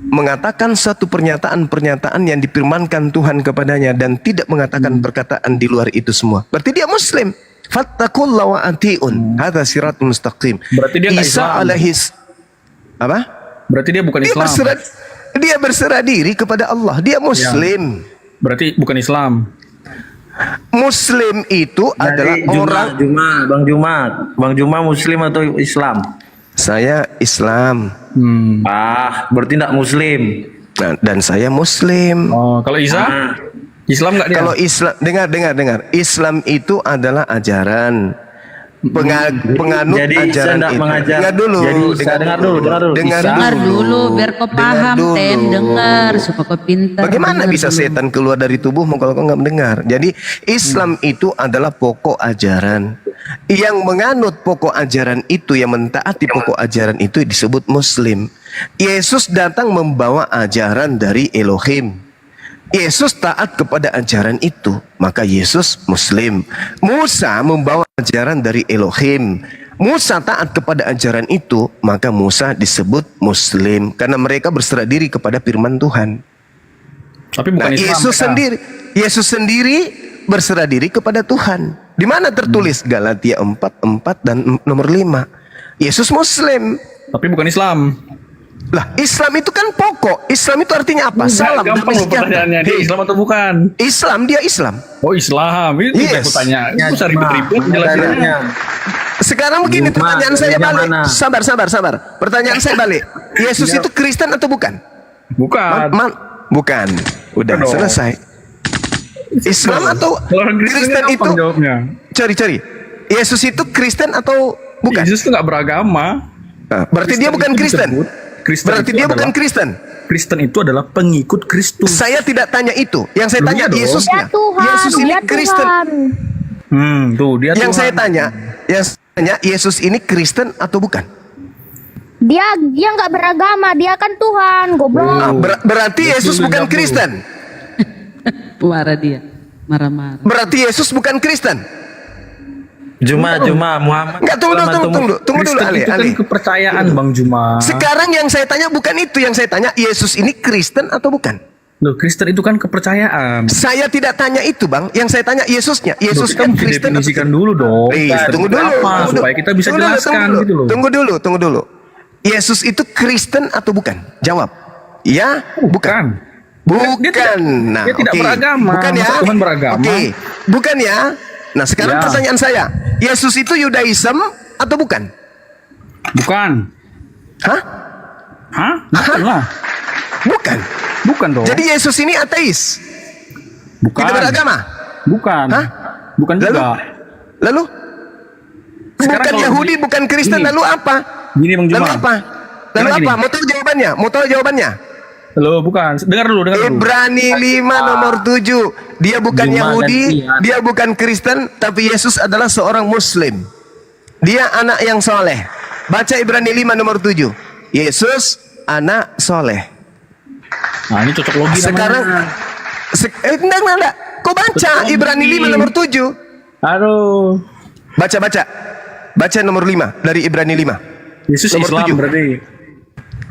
Speaker 3: mengatakan satu pernyataan-pernyataan yang difirmankan Tuhan kepadanya dan tidak mengatakan perkataan di luar itu semua. Berarti dia Muslim. Fattakullah wa ati'un. Hadza siratul mustaqim.
Speaker 6: Berarti dia nggak
Speaker 3: Isa
Speaker 6: Islam.
Speaker 3: Apa?
Speaker 6: Berarti dia bukan Islam.
Speaker 3: Dia berserah diri kepada Allah. Dia Muslim.
Speaker 6: Berarti bukan Islam.
Speaker 3: Muslim itu adalah orang.
Speaker 8: Bang Juma Muslim atau Islam?
Speaker 3: Saya Islam.
Speaker 8: Berarti tidak Muslim.
Speaker 3: Nah, dan saya Muslim.
Speaker 6: Oh, kalau Isa? Islam nggak dia?
Speaker 3: Kalau Islam, dengar. Islam itu adalah ajaran. penganut
Speaker 8: Jadi Isa
Speaker 3: ajaran
Speaker 8: nggak
Speaker 3: itu.
Speaker 8: mengajar.
Speaker 3: Dengar dulu,
Speaker 8: Jadi Isa dengar dulu.
Speaker 4: Dengar dulu biar kau paham,
Speaker 3: dulu.
Speaker 4: Ten. Dengar supaya kau pintar.
Speaker 3: Bagaimana
Speaker 4: Dengar
Speaker 3: bisa
Speaker 4: dulu.
Speaker 3: setan keluar dari tubuhmu kalau kau nggak mendengar? Jadi Islam itu adalah pokok ajaran. Yang menganut pokok ajaran itu, yang mentaati pokok ajaran itu disebut Muslim. Yesus datang membawa ajaran dari Elohim. Yesus taat kepada ajaran itu, maka Yesus Muslim. Musa membawa ajaran dari Elohim. Musa taat kepada ajaran itu, maka Musa disebut Muslim karena mereka berserah diri kepada firman Tuhan.
Speaker 6: Tapi bukan
Speaker 3: Nah,
Speaker 6: Islam. mereka.
Speaker 3: Yesus sendiri berserah diri kepada Tuhan. Di mana tertulis Galatia 4:4 dan nomor 5. Yesus Muslim.
Speaker 6: Tapi bukan Islam.
Speaker 3: Lah, Islam itu kan pokok. Islam itu artinya apa? Salam
Speaker 6: Gampang
Speaker 3: damai
Speaker 6: loh
Speaker 3: sejahtera.
Speaker 6: pertanyaannya. Dia Islam atau bukan?
Speaker 3: Islam, dia Islam.
Speaker 6: Oh Islam. Itu
Speaker 3: Yes.
Speaker 6: udah aku tanya. Itu usah ribet-ribet jelasinnya.
Speaker 3: Sekarang begini pertanyaan saya balik. Sabar. Pertanyaan saya balik. Yesus itu Kristen atau bukan?
Speaker 6: Bukan.
Speaker 3: Bukan. Udah
Speaker 6: Dong.
Speaker 3: selesai. Islam atau
Speaker 6: Kalau orang Kristen
Speaker 3: Kristen itu?
Speaker 6: gampang jawabnya.
Speaker 3: Cari. Yesus itu Kristen atau bukan?
Speaker 6: Yesus itu nggak beragama.
Speaker 3: Nah, berarti dia bukan
Speaker 6: itu
Speaker 3: Kristen.
Speaker 6: disebut- Kristen
Speaker 3: Berarti
Speaker 6: itu
Speaker 3: dia bukan
Speaker 6: adalah-
Speaker 3: Kristen.
Speaker 6: Kristen itu adalah pengikut Kristus.
Speaker 3: Saya tidak tanya itu. Yang saya
Speaker 6: Loh,
Speaker 3: tanya
Speaker 6: iya dong.
Speaker 3: Yesusnya.
Speaker 7: Dia Tuhan,
Speaker 3: Yesus ini
Speaker 7: dia
Speaker 3: Kristen.
Speaker 7: Tuhan.
Speaker 6: Tuh dia
Speaker 3: Yang
Speaker 6: Tuhan.
Speaker 3: saya tanya, Yesus ini Kristen atau bukan?
Speaker 7: Dia nggak beragama, dia kan Tuhan, goblok.
Speaker 3: Ah, berarti Yesus bukan Kristen.
Speaker 4: Marah dia. Marah-marah.
Speaker 3: Berarti Yesus bukan Kristen.
Speaker 8: Juma Muhammad.
Speaker 3: Enggak, tunggu dulu
Speaker 6: Kristen
Speaker 3: Ali.
Speaker 6: itu kan kepercayaan Bang Juma.
Speaker 3: Sekarang yang saya tanya bukan itu, yang saya tanya Yesus ini Kristen atau bukan?
Speaker 6: Loh, Kristen itu kan kepercayaan.
Speaker 3: Saya tidak tanya itu, Bang. Yang saya tanya Yesusnya.
Speaker 6: Loh,
Speaker 3: Yesus
Speaker 6: kita
Speaker 3: kan
Speaker 6: mesti
Speaker 3: Kristen atau
Speaker 6: definisikan dulu dong.
Speaker 3: Tunggu dulu.
Speaker 6: Apa, supaya kita bisa jelaskan gitu loh.
Speaker 3: Tunggu dulu. Yesus itu Kristen atau bukan? Jawab. Ya, bukan.
Speaker 6: Dia tidak
Speaker 3: oke.
Speaker 6: beragama.
Speaker 3: Bukan ya?
Speaker 6: Masa Tuhan beragama?
Speaker 3: Oke. Bukan ya? Nah, sekarang
Speaker 6: Ya.
Speaker 3: pertanyaan saya. Yesus itu Yudaism atau bukan?
Speaker 6: Bukan.
Speaker 3: Hah?
Speaker 6: Hah? Bukan lah.
Speaker 3: Bukan.
Speaker 6: Bukan dong.
Speaker 3: Jadi Yesus ini ateis.
Speaker 6: bukan.
Speaker 3: Tidak beragama.
Speaker 6: Bukan.
Speaker 3: Hah?
Speaker 6: Bukan
Speaker 3: Lalu?
Speaker 6: juga.
Speaker 3: Lalu?
Speaker 6: Sekarang
Speaker 3: Bukan
Speaker 6: kalau
Speaker 3: Yahudi, bukan Kristen.
Speaker 6: Gini.
Speaker 3: Lalu apa?
Speaker 6: Gini Bang Juma.
Speaker 3: Lalu apa? Lalu
Speaker 6: Sekarang
Speaker 3: apa?
Speaker 6: gini.
Speaker 3: Mau tahu jawabannya?
Speaker 6: Loh, bukan. Dengar dulu.
Speaker 3: Ibrani 5 nomor 7. Dia bukan
Speaker 5: Juma
Speaker 3: Yahudi,
Speaker 5: dan Ian.
Speaker 3: dia bukan Kristen, tapi Yesus adalah seorang Muslim. Dia anak yang soleh. Baca Ibrani 5 nomor 7. Yesus anak soleh.
Speaker 6: Nah, ini cocok logi
Speaker 3: Sekarang
Speaker 6: namanya.
Speaker 3: enggak. Kau baca
Speaker 6: Betul.
Speaker 3: Ibrani 5 nomor 7.
Speaker 6: Aduh.
Speaker 3: Baca. Baca nomor 5 dari Ibrani 5.
Speaker 6: Yesus
Speaker 3: Nomor
Speaker 6: Islam
Speaker 3: 7.
Speaker 6: berarti.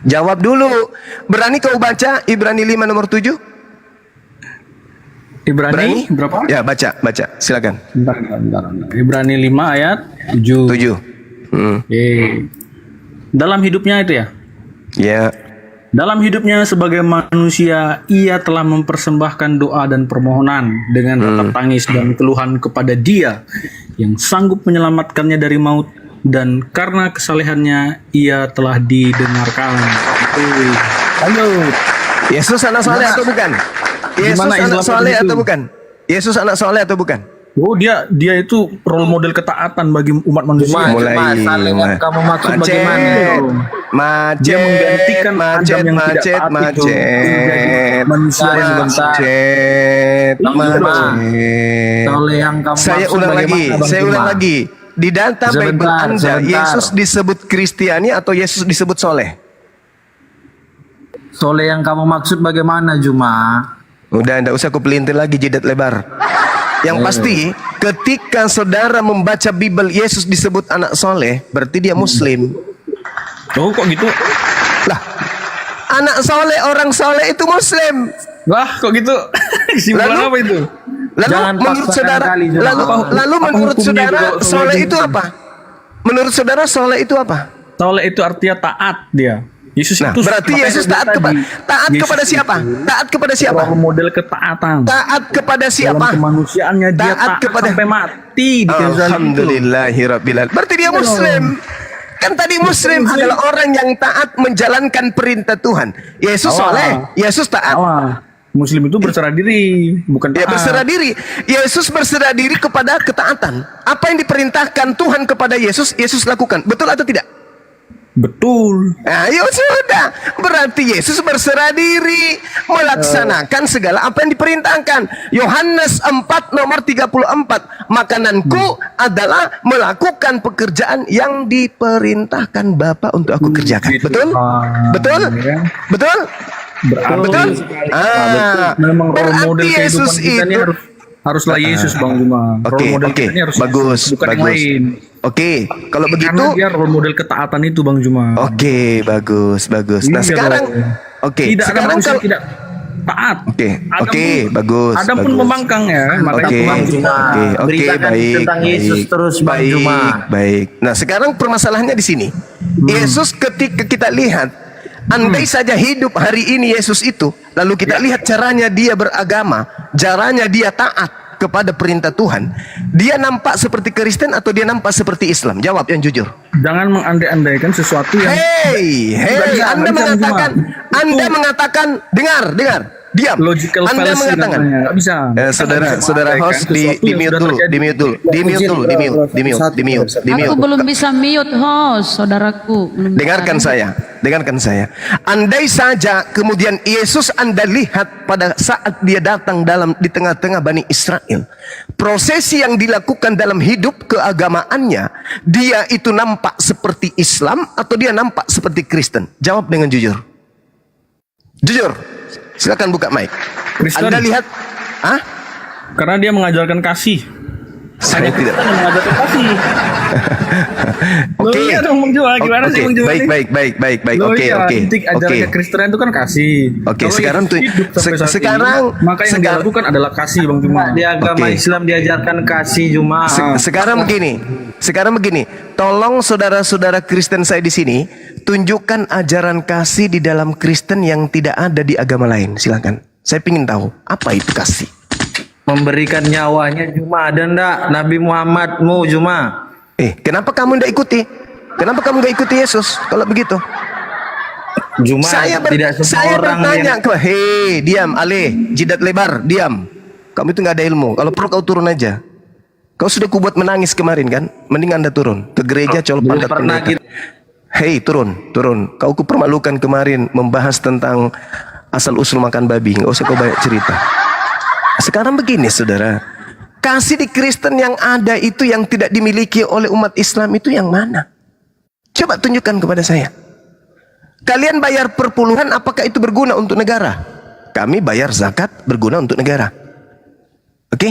Speaker 3: Jawab dulu. Berani kau baca Ibrani 5 nomor 7?
Speaker 6: Ibrani berapa?
Speaker 3: Ya, baca. Silakan.
Speaker 6: Bentar. Ibrani 5 ayat 7.
Speaker 3: 7.
Speaker 6: Dalam hidupnya itu ya.
Speaker 3: Ya.
Speaker 6: Dalam hidupnya sebagai manusia, ia telah mempersembahkan doa dan permohonan dengan ratap tangis dan keluhan kepada Dia yang sanggup menyelamatkannya dari maut, dan karena kesalehannya ia telah didengarkan. Lanjut.
Speaker 3: Yesus anak soleh atau bukan? Yesus
Speaker 6: Gimana
Speaker 3: anak
Speaker 6: Islam
Speaker 3: soleh
Speaker 6: itu?
Speaker 3: atau bukan? Yesus anak soleh atau bukan?
Speaker 6: Oh, dia itu role model ketaatan bagi umat manusia.
Speaker 5: Cuma saling yang kamu maksud bagaimana?
Speaker 6: Dia menggantikan Adam yang tidak taat itu menjadi manusia yang sebentar.
Speaker 5: Soleh yang kamu
Speaker 3: Saya
Speaker 5: maksud
Speaker 3: ulang
Speaker 5: bagaimana, Bang Juma?
Speaker 3: lagi. Di data Bible
Speaker 5: Sebentar,
Speaker 3: Anda,
Speaker 5: sebentar.
Speaker 3: Yesus disebut Kristiani atau Yesus disebut soleh?
Speaker 5: Soleh yang kamu maksud bagaimana, Juma?
Speaker 3: Udah, enggak usah aku pelintir lagi jidat lebar. Yang pasti, ketika saudara membaca Bible Yesus disebut anak soleh, berarti dia Muslim.
Speaker 6: Oh, kok gitu?
Speaker 3: Lah, anak soleh, orang soleh itu Muslim.
Speaker 6: Lah, kok gitu? Kesimpulan
Speaker 3: Lalu?
Speaker 6: apa itu?
Speaker 3: Lalu
Speaker 5: Jangan
Speaker 3: menurut
Speaker 5: paksakan
Speaker 3: saudara,
Speaker 5: kali, Juma.
Speaker 3: lalu
Speaker 6: Apa
Speaker 3: menurut
Speaker 6: hukumnya
Speaker 3: saudara
Speaker 6: kalau soleh
Speaker 3: soleh itu
Speaker 6: itu?
Speaker 3: apa? Menurut saudara soleh itu apa?
Speaker 6: Soleh itu artinya taat dia. Yesus
Speaker 3: Nah,
Speaker 6: itu
Speaker 3: berarti
Speaker 6: makanya
Speaker 3: Yesus
Speaker 6: dia
Speaker 3: taat
Speaker 6: tadi, Yesus
Speaker 3: kepada siapa?
Speaker 6: itu
Speaker 3: Taat kepada siapa?
Speaker 6: role model ketaatan.
Speaker 3: Taat kepada
Speaker 6: Dalam
Speaker 3: siapa?
Speaker 6: kemanusiaannya dia
Speaker 3: Taat
Speaker 6: taat
Speaker 3: kepada-
Speaker 6: sampai mati di kayu salib itu.
Speaker 3: Alhamdulillahirabbil. Berarti dia Muslim. Kan tadi Muslim adalah orang yang taat menjalankan perintah Tuhan. Yesus
Speaker 6: Awal.
Speaker 3: soleh, Yesus taat.
Speaker 6: Awal. Muslim itu berserah diri, bukan
Speaker 3: Ya,
Speaker 6: taat.
Speaker 3: berserah diri. Yesus berserah diri kepada ketaatan. Apa yang diperintahkan Tuhan kepada Yesus, Yesus lakukan. Betul atau tidak?
Speaker 6: Betul.
Speaker 3: Nah, ya sudah. Berarti Yesus berserah diri melaksanakan segala apa yang diperintahkan. Yohanes 4 nomor 34. Makananku adalah melakukan pekerjaan yang diperintahkan Bapa untuk aku kerjakan. Betul? Betul? Betul? Betul?
Speaker 6: Memang role
Speaker 3: Berarti
Speaker 6: model
Speaker 3: Yesus
Speaker 6: kehidupan kita ini
Speaker 3: itu
Speaker 6: haruslah Yesus Bang Juma.
Speaker 3: Oke,
Speaker 6: Role model
Speaker 3: oke,
Speaker 6: kita ini harus
Speaker 3: bagus,
Speaker 6: Yesus, bukan yang
Speaker 3: bagus.
Speaker 6: lain.
Speaker 3: Oke, kalau begitu,
Speaker 6: Karena dia role model ketaatan itu Bang Juma.
Speaker 3: oke, bagus, bagus. Nah,
Speaker 6: Iya
Speaker 3: sekarang,
Speaker 6: dong.
Speaker 3: oke,
Speaker 6: Tidak ada
Speaker 3: sekarang
Speaker 6: manusia
Speaker 3: kalau,
Speaker 6: yang tidak taat.
Speaker 3: oke,
Speaker 6: Adam
Speaker 3: oke,
Speaker 6: pun-
Speaker 3: bagus,
Speaker 6: Adam pun
Speaker 3: bagus.
Speaker 6: membangkang ya. Makanya
Speaker 3: Oke,
Speaker 8: Bang Juma.
Speaker 3: oke, oke,
Speaker 8: Beritakan
Speaker 3: baik,
Speaker 8: tentang Yesus
Speaker 3: baik,
Speaker 8: terus, Bang
Speaker 3: baik,
Speaker 8: Juma.
Speaker 3: baik. Nah, sekarang permasalahannya di sini. Yesus ketika kita lihat, andai saja hidup hari ini Yesus itu, lalu kita lihat caranya dia beragama, caranya dia taat kepada perintah Tuhan, dia nampak seperti Kristen atau dia nampak seperti Islam? Jawab yang jujur.
Speaker 6: jangan mengandai-andaikan sesuatu yang
Speaker 3: Hei,
Speaker 6: bisa,
Speaker 3: Anda
Speaker 6: nggak bisa,
Speaker 3: mengatakan,
Speaker 6: Bang.
Speaker 3: Anda mengatakan, dengar, diam.
Speaker 6: logical
Speaker 3: Anda
Speaker 6: fallacy
Speaker 3: mengatakan,
Speaker 6: namanya. Nggak bisa.
Speaker 3: saudara,
Speaker 6: Nggak bisa
Speaker 3: saudara
Speaker 6: mengandaikan
Speaker 3: host di
Speaker 6: sesuatu yang
Speaker 3: mute
Speaker 6: sudah
Speaker 3: dulu,
Speaker 6: terjadi.
Speaker 3: di mute dulu, di mute dulu, di mute, di mute, di mute, di
Speaker 4: Aku
Speaker 3: mute.
Speaker 4: belum bisa mute host, saudaraku. Belum
Speaker 3: Dengarkan
Speaker 4: bisa.
Speaker 3: saya, dengarkan saya. Andai saja kemudian Yesus Anda lihat pada saat dia datang di tengah-tengah Bani Israel, prosesi yang dilakukan dalam hidup keagamaannya, dia itu nampak seperti Islam atau dia nampak seperti Kristen? Jawab dengan jujur. Jujur. Silakan buka mic.
Speaker 6: Kristen.
Speaker 3: Anda lihat,
Speaker 6: Karena dia mengajarkan kasih.
Speaker 3: saya tidak.
Speaker 6: Dia mengajarkan kasih.
Speaker 3: Oke.
Speaker 6: Loh, iya dong Bang Juma, gimana
Speaker 3: Oke,
Speaker 6: sih Bang Juma
Speaker 3: baik,
Speaker 6: ini?
Speaker 3: baik, baik, baik, baik.
Speaker 6: Loh,
Speaker 3: Oke,
Speaker 6: iya,
Speaker 3: oke,
Speaker 6: titik
Speaker 3: oke.
Speaker 6: ajaran Kristen itu kan kasih.
Speaker 3: Oke,
Speaker 6: Kalau
Speaker 3: sekarang
Speaker 6: Yesus
Speaker 3: tuh-
Speaker 6: hidup sampai saat
Speaker 3: sekarang-
Speaker 6: ini, maka yang
Speaker 3: sekarang-
Speaker 6: dilakukan adalah kasih Bang Juma.
Speaker 8: Di agama
Speaker 3: Oke.
Speaker 8: Islam diajarkan kasih Juma.
Speaker 3: Sekarang begini, tolong saudara-saudara Kristen saya di sini, tunjukkan ajaran kasih di dalam Kristen yang tidak ada di agama lain. Silakan. Saya ingin tahu apa itu kasih.
Speaker 8: Memberikan nyawanya Juma. Ada ndak Nabi Muhammadmu Juma?
Speaker 3: Kenapa kamu tidak ikuti? Kenapa kamu nggak ikuti Yesus? Kalau begitu,
Speaker 8: Juma tidak semua
Speaker 3: saya
Speaker 8: orang
Speaker 3: bertanya
Speaker 8: yang
Speaker 3: hei, diam, Ale, jidat lebar, diam. Kamu itu nggak ada ilmu. Kalau perlu kau turun aja. Kau sudah kubuat menangis kemarin kan? Mending Anda turun ke gereja colok
Speaker 8: belum
Speaker 3: pantat
Speaker 8: pernah
Speaker 3: pendeta.
Speaker 8: gitu.
Speaker 3: Hei, turun. Kau kupermalukan kemarin membahas tentang asal usul makan babi. Nggak usah kau banyak cerita. Sekarang begini, saudara. Kasih di Kristen yang ada itu yang tidak dimiliki oleh umat Islam itu yang mana? Coba tunjukkan kepada saya. Kalian bayar perpuluhan, apakah itu berguna untuk negara? Kami bayar zakat, berguna untuk negara. Oke?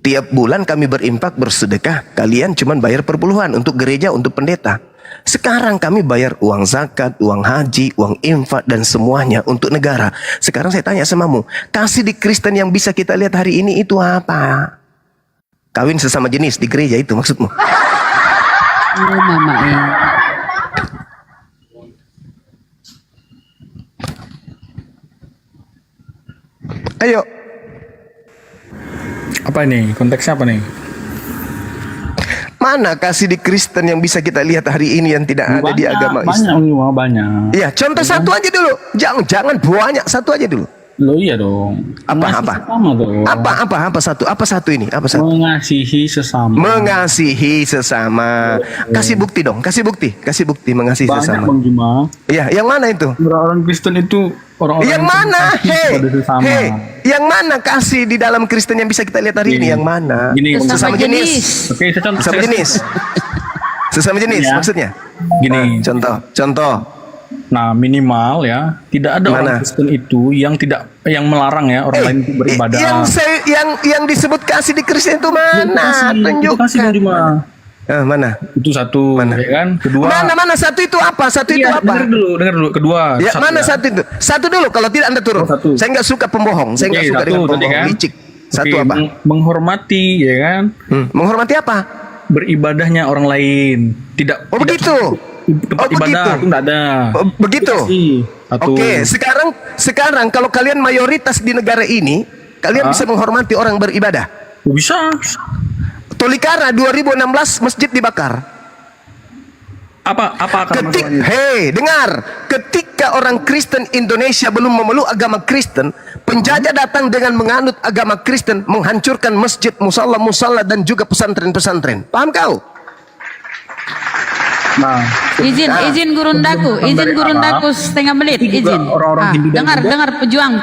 Speaker 3: Tiap bulan kami berimpak, bersedekah. Kalian cuma bayar perpuluhan untuk gereja, untuk pendeta. Sekarang kami bayar uang zakat, uang haji, uang infak, dan semuanya untuk negara. Sekarang saya tanya samamu, kasih di Kristen yang bisa kita lihat hari ini itu apa? Kawin sesama jenis di gereja itu maksudmu?
Speaker 4: Oh, mama
Speaker 3: Ayo.
Speaker 6: Apa ini? Konteksnya apa nih?
Speaker 3: Mana kasih di Kristen yang bisa kita lihat hari ini yang tidak ada di agama Islam?
Speaker 6: Banyak.
Speaker 3: Iya, contoh satu aja dulu. Jangan banyak, satu aja dulu.
Speaker 6: Loh iya dong.
Speaker 3: Apa?
Speaker 6: Sama dong.
Speaker 3: Apa satu? Apa satu ini? Apa satu?
Speaker 6: Mengasihi sesama.
Speaker 3: Mengasihi sesama. Kasih bukti dong, kasih bukti mengasihi
Speaker 6: Banyak
Speaker 3: sesama.
Speaker 6: Bang Juma.
Speaker 3: Iya, yang mana itu?
Speaker 6: Orang Kristen itu orang-orang
Speaker 3: Yang mana?
Speaker 6: kasih kepada sesama.
Speaker 3: Yang mana kasih di dalam Kristen yang bisa kita lihat hari ini? Yang mana?
Speaker 6: Gini,
Speaker 3: Sesama jenis.
Speaker 6: Oke, saya contoh.
Speaker 3: Sesama jenis. Sesama jenis
Speaker 6: Ya.
Speaker 3: maksudnya.
Speaker 6: Gini.
Speaker 3: Contoh.
Speaker 6: Nah, minimal ya, tidak ada
Speaker 3: Mana?
Speaker 6: orang Kristen itu yang melarang ya orang lain itu beribadah.
Speaker 3: Yang disebut kasih di Kristen itu mana?
Speaker 6: Itu kasih Bang Juma.
Speaker 3: Mana?
Speaker 6: Itu satu,
Speaker 3: Mana?
Speaker 6: ya kan? Kedua.
Speaker 3: Mana satu itu apa? Satu itu
Speaker 6: Iya,
Speaker 3: apa?
Speaker 6: dengar dulu. Kedua.
Speaker 3: Ya, mana satu itu? Satu dulu, kalau tidak Anda turun.
Speaker 6: Oh, satu.
Speaker 3: Saya nggak suka pembohong. Saya nggak
Speaker 6: Oke,
Speaker 3: suka
Speaker 6: satu
Speaker 3: dengan
Speaker 6: tadi
Speaker 3: pembohong
Speaker 6: kan.
Speaker 3: licik. Satu
Speaker 6: Oke,
Speaker 3: apa?
Speaker 6: Menghormati, ya kan?
Speaker 3: Menghormati apa?
Speaker 6: Beribadahnya orang lain. Tidak.
Speaker 3: Oh,
Speaker 6: tidak-
Speaker 3: begitu.
Speaker 6: Tempat
Speaker 3: Oh,
Speaker 6: ibadah
Speaker 3: begitu.
Speaker 6: itu enggak ada.
Speaker 3: Oh, begitu.
Speaker 6: Itu kasih. Satu.
Speaker 3: Oke, sekarang kalau kalian mayoritas di negara ini, kalian bisa menghormati orang beribadah.
Speaker 6: Bisa.
Speaker 3: Tolikara 2016 masjid dibakar.
Speaker 6: Apa akar masalahnya?
Speaker 3: Hei, dengar. Ketika orang Kristen Indonesia belum memeluk agama Kristen, penjajah datang dengan menganut agama Kristen, menghancurkan masjid, musalla dan juga pesantren-pesantren. Paham kau?
Speaker 6: Nah,
Speaker 4: Izin gurundaku setengah menit,
Speaker 6: Itu juga
Speaker 4: izin.
Speaker 6: orang-orang Hindu dan
Speaker 4: Dengar pejuang.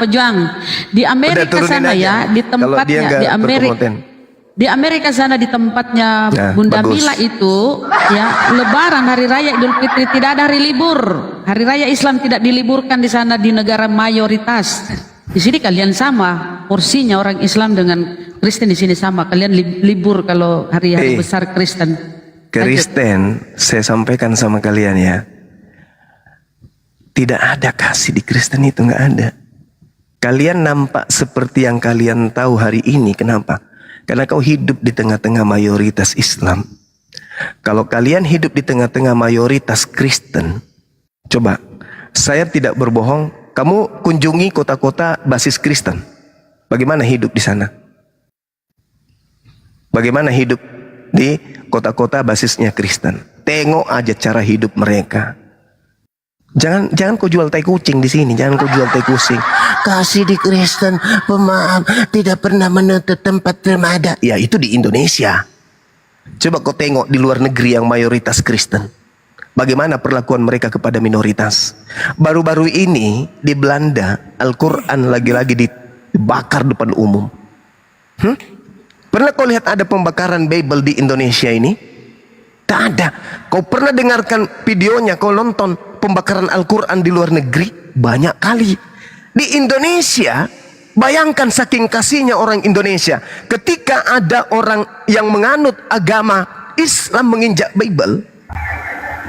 Speaker 4: Di Amerika
Speaker 3: turunin
Speaker 4: sana
Speaker 3: aja.
Speaker 4: ya, di
Speaker 3: Kalau dia
Speaker 4: tempatnya
Speaker 3: nggak
Speaker 4: di Amerika.
Speaker 3: berkompeten.
Speaker 4: Di Amerika sana di tempatnya
Speaker 3: Nah,
Speaker 4: Bunda
Speaker 3: bagus.
Speaker 4: Mila itu ya, Lebaran hari raya Idul Fitri tidak ada hari libur. Hari raya Islam tidak diliburkan di sana di negara mayoritas. Di sini kalian sama porsinya, orang Islam dengan Kristen di sini sama. Kalian libur kalau hari-hari besar Kristen.
Speaker 3: Kristen, saya sampaikan sama kalian ya, tidak ada kasih di Kristen itu, nggak ada. Kalian nampak seperti yang kalian tahu hari ini. Kenapa? Karena kau hidup di tengah-tengah mayoritas Islam. Kalau kalian hidup di tengah-tengah mayoritas Kristen, coba, saya tidak berbohong, kamu kunjungi kota-kota basis Kristen. Bagaimana hidup di sana? Bagaimana hidup di kota-kota basisnya Kristen? Tengok aja cara hidup mereka. Jangan kau jual tai kucing di sini, jangan kau jual tai kucing. Kasih di Kristen, pemaaf, tidak pernah menuntut tempat termada. Ya itu di Indonesia. Coba kau tengok di luar negeri yang mayoritas Kristen. Bagaimana perlakuan mereka kepada minoritas. Baru-baru ini di Belanda, Al-Quran lagi-lagi dibakar depan umum. Pernah kau lihat ada pembakaran Bible di Indonesia ini? Tak ada. Kau pernah dengarkan videonya, kau nonton pembakaran Al-Quran di luar negeri? Banyak kali. Di Indonesia, bayangkan saking kasihnya orang Indonesia, ketika ada orang yang menganut agama Islam menginjak Bible,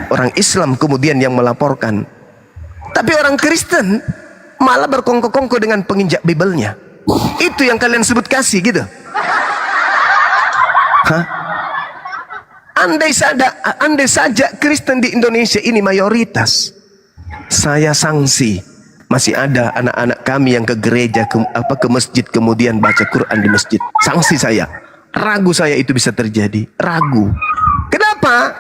Speaker 3: orang Islam kemudian yang melaporkan. Tapi orang Kristen malah berkongko-kongko dengan penginjak Bible-nya. Itu yang kalian sebut kasih gitu. Hah? Andai saja Kristen di Indonesia ini mayoritas, saya sanksi masih ada anak-anak kami yang ke gereja, ke masjid kemudian baca Quran di masjid. Sanksi saya. Ragu saya itu bisa terjadi. Ragu. Kenapa?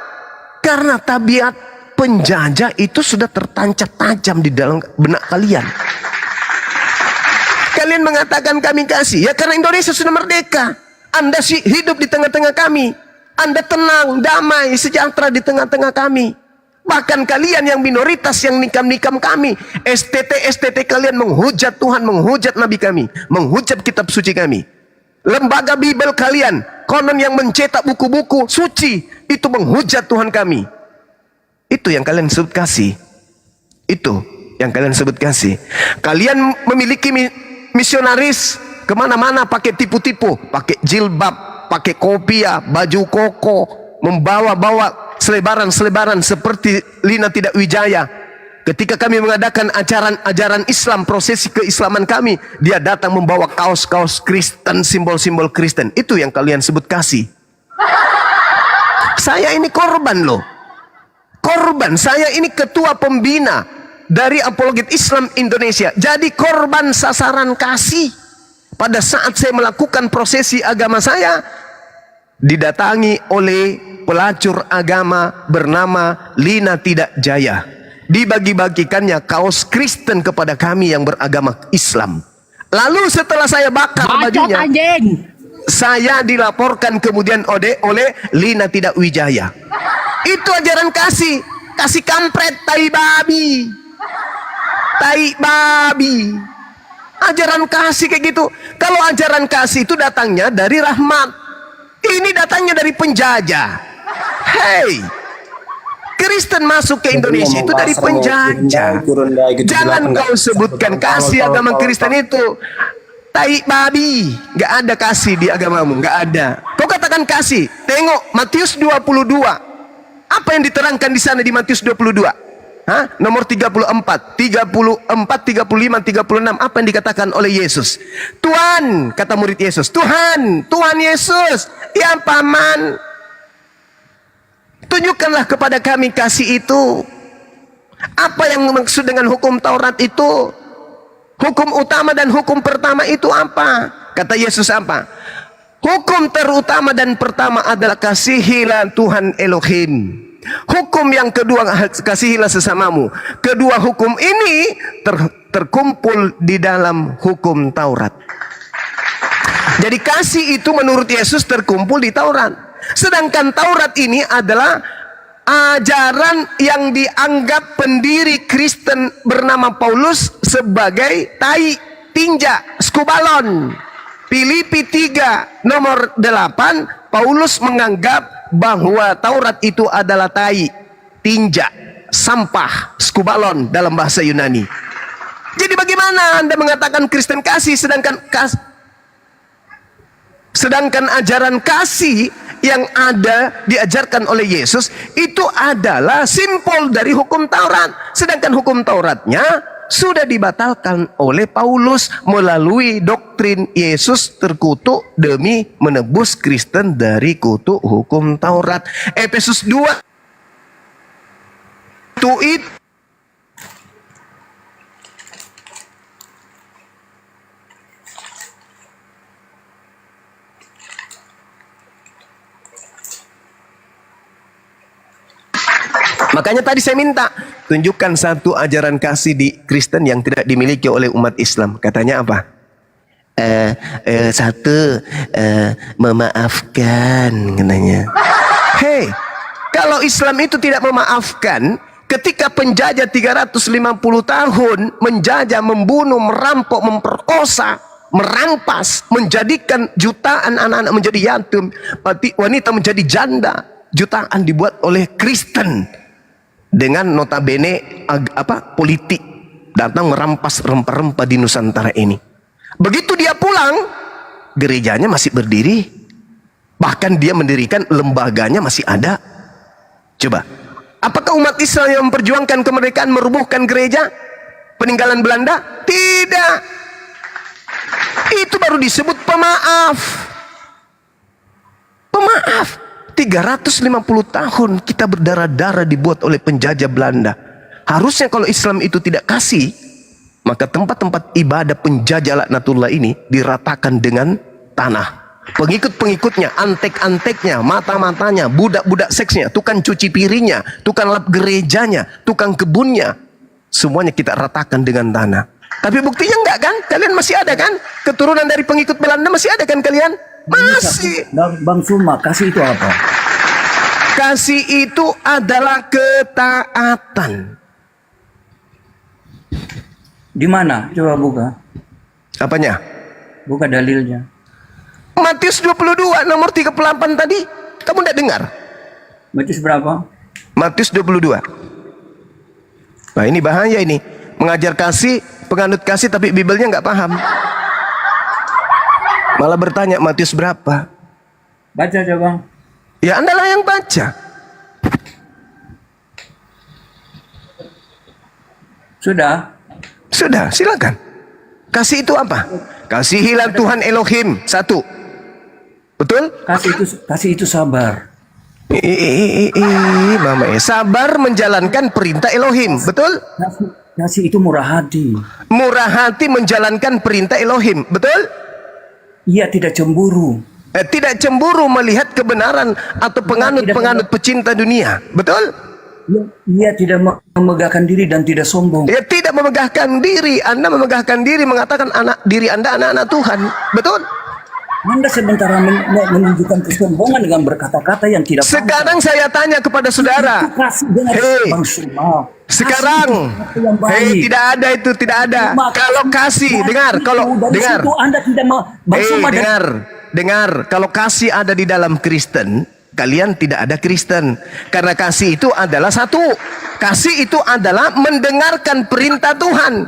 Speaker 3: Karena tabiat penjajah itu sudah tertancap tajam di dalam benak kalian. Kalian mengatakan kami kasih, ya karena Indonesia sudah merdeka. Anda sih hidup di tengah-tengah kami. Anda tenang, damai, sejahtera di tengah-tengah kami. Bahkan kalian yang minoritas yang nikam-nikam kami, STT kalian menghujat Tuhan, menghujat Nabi kami, menghujat kitab suci kami. Lembaga Bible kalian, konon yang mencetak buku-buku suci, itu menghujat Tuhan kami. Itu yang kalian sebut kasih. Itu yang kalian sebut kasih. Kalian memiliki misionaris kemana-mana pakai tipu-tipu, pakai jilbab, pakai kopiah, baju koko, membawa-bawa selebaran-selebaran seperti Lina Tidak Wijaya. Ketika kami mengadakan ajaran Islam, prosesi keislaman kami, dia datang membawa kaos-kaos Kristen, simbol-simbol Kristen. Itu yang kalian sebut kasih. Saya ini korban loh. Korban, saya ini ketua pembina dari Apologet Islam Indonesia. Jadi korban sasaran kasih. Pada saat saya melakukan prosesi agama saya, didatangi oleh pelacur agama bernama Lina Tidak Jaya. Dibagi-bagikannya kaos Kristen kepada kami yang beragama Islam. Lalu setelah saya bakar bajunya, saya dilaporkan kemudian oleh Lina Tidak Wijaya. Itu ajaran kasih. Kasih kampret, tai babi. Tai babi. Ajaran kasih kayak gitu. Kalau ajaran kasih itu datangnya dari rahmat, ini datangnya dari penjajah. Hei, Kristen masuk ke Indonesia itu dari penjajah. Jangan kau sebutkan kasih agama Kristen itu tai babi. Gak ada kasih di agamamu, gak ada. Kau katakan kasih. Tengok Matius 22. Apa yang diterangkan di sana di Matius 22? Nomor 34, 35, 36. Apa yang dikatakan oleh Yesus? Tuhan, kata murid Yesus, Tuhan Yesus, ya paman, tunjukkanlah kepada kami kasih itu. Apa yang maksud dengan hukum Taurat itu? Hukum utama dan hukum pertama itu apa? Kata Yesus apa? Hukum terutama dan pertama adalah kasihilah Tuhan Elohim. Hukum yang kedua, kasihilah sesamamu. Kedua hukum ini terkumpul di dalam hukum Taurat. Jadi kasih itu menurut Yesus terkumpul di Taurat. Sedangkan Taurat ini adalah ajaran yang dianggap pendiri Kristen bernama Paulus sebagai tai, tinja, skubalon. Filipi 3 nomor 8, Paulus menganggap bahwa Taurat itu adalah tai, tinja, sampah, skubalon dalam bahasa Yunani. Jadi bagaimana Anda mengatakan Kristen kasih sedangkan ajaran kasih yang ada diajarkan oleh Yesus itu adalah simbol dari hukum Taurat. Sedangkan hukum Tauratnya sudah dibatalkan oleh Paulus melalui doktrin Yesus terkutuk demi menebus Kristen dari kutuk hukum Taurat. Efesus 2 itu makanya tadi saya minta tunjukkan satu ajaran kasih di Kristen yang tidak dimiliki oleh umat Islam. Katanya apa? Memaafkan katanya. Hei, kalau Islam itu tidak memaafkan, ketika penjajah 350 tahun menjajah, membunuh, merampok, memperkosa, merampas, menjadikan jutaan anak-anak menjadi yatim, wanita menjadi janda, jutaan dibuat oleh Kristen. Dengan notabene politik datang merampas rempah-rempah di Nusantara ini. Begitu dia pulang, gerejanya masih berdiri, bahkan dia mendirikan lembaganya masih ada. Coba, apakah umat Islam yang memperjuangkan kemerdekaan merubuhkan gereja peninggalan Belanda? Tidak. Itu baru disebut pemaaf. Pemaaf. 350 tahun kita berdarah-darah dibuat oleh penjajah Belanda. Harusnya kalau Islam itu tidak kasih, maka tempat-tempat ibadah penjajah laknatullah ini diratakan dengan tanah. Pengikut-pengikutnya, antek-anteknya, mata-matanya, budak-budak seksnya, tukang cuci piringnya, tukang lap gerejanya, tukang kebunnya, semuanya kita ratakan dengan tanah. Tapi buktinya enggak kan? Kalian masih ada kan? Keturunan dari pengikut Belanda masih ada kan kalian? Masih.
Speaker 9: Bang Suma, kasih itu apa?
Speaker 3: Kasih itu adalah ketaatan.
Speaker 9: Di mana? Coba buka.
Speaker 3: Apanya?
Speaker 9: Buka dalilnya.
Speaker 3: Matius 22 nomor 38 tadi. Kamu tidak dengar?
Speaker 9: Matius berapa?
Speaker 3: Matius 22. Nah ini bahaya ini. Mengajar kasih, penganut kasih tapi Bibelnya nggak paham. Malah bertanya Matius berapa?
Speaker 9: Baca coba.
Speaker 3: Ya Anda lah yang baca.
Speaker 9: Sudah.
Speaker 3: Sudah, silakan. Kasih itu apa? Kasihilah Tuhan Elohim. Satu. Betul?
Speaker 9: Kasih itu sabar.
Speaker 3: Mama sabar menjalankan perintah Elohim. Betul?
Speaker 9: Kasih itu murah hati.
Speaker 3: Murah hati menjalankan perintah Elohim. Betul?
Speaker 9: Ia tidak cemburu.
Speaker 3: Tidak cemburu melihat kebenaran atau penganut-penganut pecinta dunia. Betul?
Speaker 9: Ia tidak memegahkan diri dan tidak sombong.
Speaker 3: Ia tidak memegahkan diri. Anda memegahkan diri, mengatakan diri Anda anak-anak Tuhan. Betul?
Speaker 9: Anda sementara menunjukkan kesombongan dengan berkata-kata yang tidak
Speaker 3: sekarang pantas. Saya tanya kepada saudara. Hei, sekarang, hei, tidak ada itu, tidak ada. Kalau kasih, dengar, kalau dengar.
Speaker 9: Anda tidak
Speaker 3: dengar, kalau kasih ada di dalam Kristen, kalian tidak ada Kristen. Karena kasih itu adalah satu. Kasih itu adalah mendengarkan perintah Tuhan.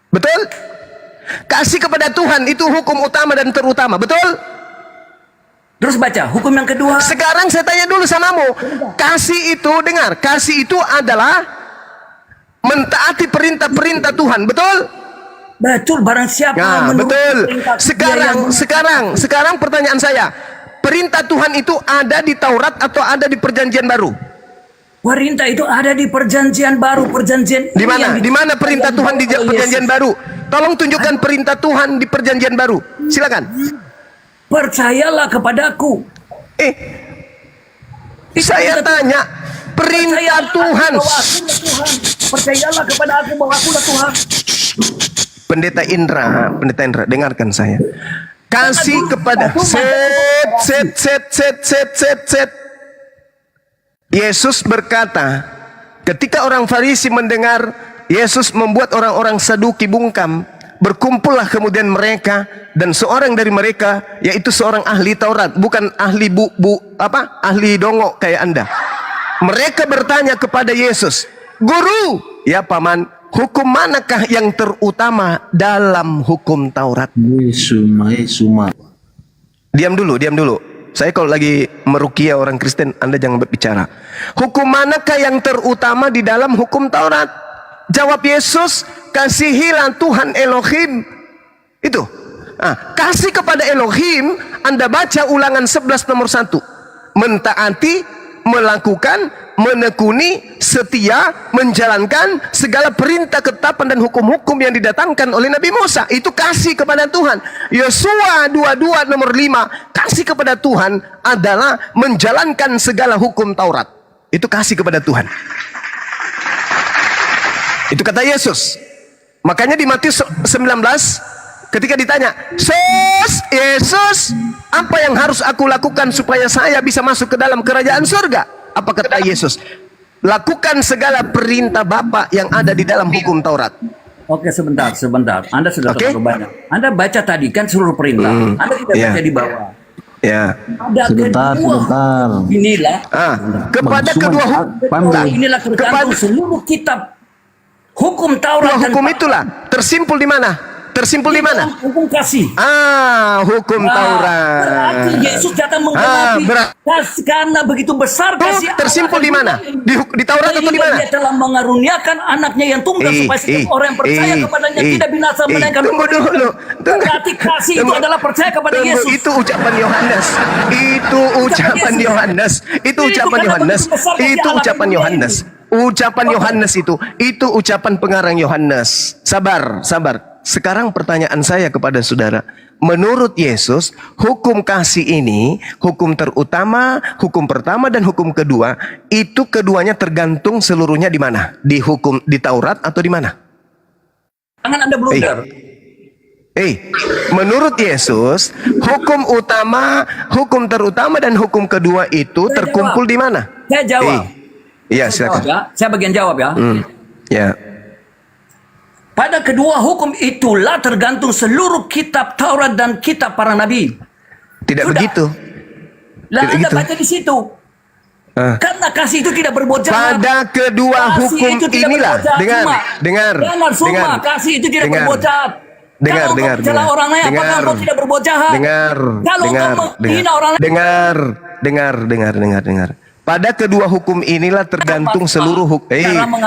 Speaker 3: Betul? Kasih kepada Tuhan itu hukum utama dan terutama. Betul?
Speaker 9: Terus baca hukum yang kedua.
Speaker 3: Sekarang saya tanya dulu samamu. Kasih itu, dengar, kasih itu adalah mentaati perintah-perintah Tuhan. Betul?
Speaker 9: Betul, barang siapa
Speaker 3: nah, betul. Sekarang pertanyaan saya, perintah Tuhan itu ada di Taurat atau ada di Perjanjian Baru?
Speaker 9: Perintah itu ada di Perjanjian Baru. Perjanjian
Speaker 3: di mana? Di mana perintah Tuhan di Perjanjian Baru? Tolong tunjukkan perintah Tuhan di Perjanjian Baru. Silakan.
Speaker 9: Percayalah kepadaku.
Speaker 3: Saya tanya, perintah Tuhan.
Speaker 9: Bahwa akulah Tuhan. Percayalah kepada aku bahwa akulah Tuhan.
Speaker 3: Pendeta Indra, dengarkan saya. Kasih kepada set. Yesus berkata, ketika orang Farisi mendengar Yesus membuat orang-orang Saduki bungkam, berkumpullah kemudian mereka, dan seorang dari mereka, yaitu seorang ahli Taurat, bukan ahli ahli dongok kayak Anda. Mereka bertanya kepada Yesus, "Guru, ya paman, hukum manakah yang terutama dalam hukum Taurat?" Diam dulu. Saya kalau lagi merukia orang Kristen, Anda jangan berbicara. Hukum manakah yang terutama di dalam hukum Taurat? Jawab Yesus, kasihilah Tuhan Elohim. Itu. Kasih kepada Elohim, Anda baca Ulangan 11 nomor 1. Mentaati, melakukan, menekuni, setia, menjalankan segala perintah, ketetapan dan hukum-hukum yang didatangkan oleh Nabi Musa. Itu kasih kepada Tuhan. Yosua 22 nomor 5, kasih kepada Tuhan adalah menjalankan segala hukum Taurat. Itu kasih kepada Tuhan. Itu kata Yesus. Makanya di Matius 19 ketika ditanya, Yesus, apa yang harus aku lakukan supaya saya bisa masuk ke dalam kerajaan surga? Apa kata Yesus? Lakukan segala perintah Bapa yang ada di dalam hukum Taurat.
Speaker 9: Oke, sebentar. Anda sudah terlalu banyak. Anda baca tadi kan seluruh perintah. Anda tidak baca di bawah.
Speaker 3: Ya.
Speaker 9: Ada sebentar. Inilah.
Speaker 3: Kepada kedua hukum.
Speaker 9: Inilah tergantung seluruh kitab hukum Taurat dan
Speaker 3: hukum itulah tersimpul di mana? Tersimpul di mana?
Speaker 9: Hukum kasih.
Speaker 3: Hukum Taurat.
Speaker 9: Berarti Yesus datang menggenapi karena begitu besar kasih.
Speaker 3: Tersimpul di mana? Di Taurat atau di mana?
Speaker 9: Dia telah mengaruniakan anaknya yang tunggal supaya setiap orang yang percaya kepadanya tidak binasa melainkan.
Speaker 3: Tunggu dulu.
Speaker 9: Berarti kasih itu adalah percaya kepada Yesus.
Speaker 3: Itu ucapan Yohanes. Itu ucapan pengarang Yohanes. Sabar. Sekarang pertanyaan saya kepada saudara, menurut Yesus, hukum kasih ini, hukum terutama, hukum pertama dan hukum kedua, itu keduanya tergantung seluruhnya di mana? Di Taurat atau di mana?
Speaker 9: Jangan Anda blunder.
Speaker 3: Menurut Yesus, hukum utama, hukum terutama dan hukum kedua itu terkumpul di mana?
Speaker 9: Saya jawab.
Speaker 3: Iya, silakan.
Speaker 9: Saya bagian jawab ya.
Speaker 3: Ya.
Speaker 9: Pada kedua hukum itulah tergantung seluruh kitab Taurat dan kitab para nabi.
Speaker 3: Tidak begitu.
Speaker 9: Anda baca di situ. Karena kasih itu tidak berbuat jahat.
Speaker 3: Pada kedua hukum inilah. Dengar.
Speaker 9: Kasih itu tidak berbuat jahat.
Speaker 3: Dengar.
Speaker 9: Orang lain, apakah engkau tidak berbuat jahat? Kalau engkau menghina orang lain.
Speaker 3: Dengar. Pada kedua hukum inilah tergantung seluruh hukum.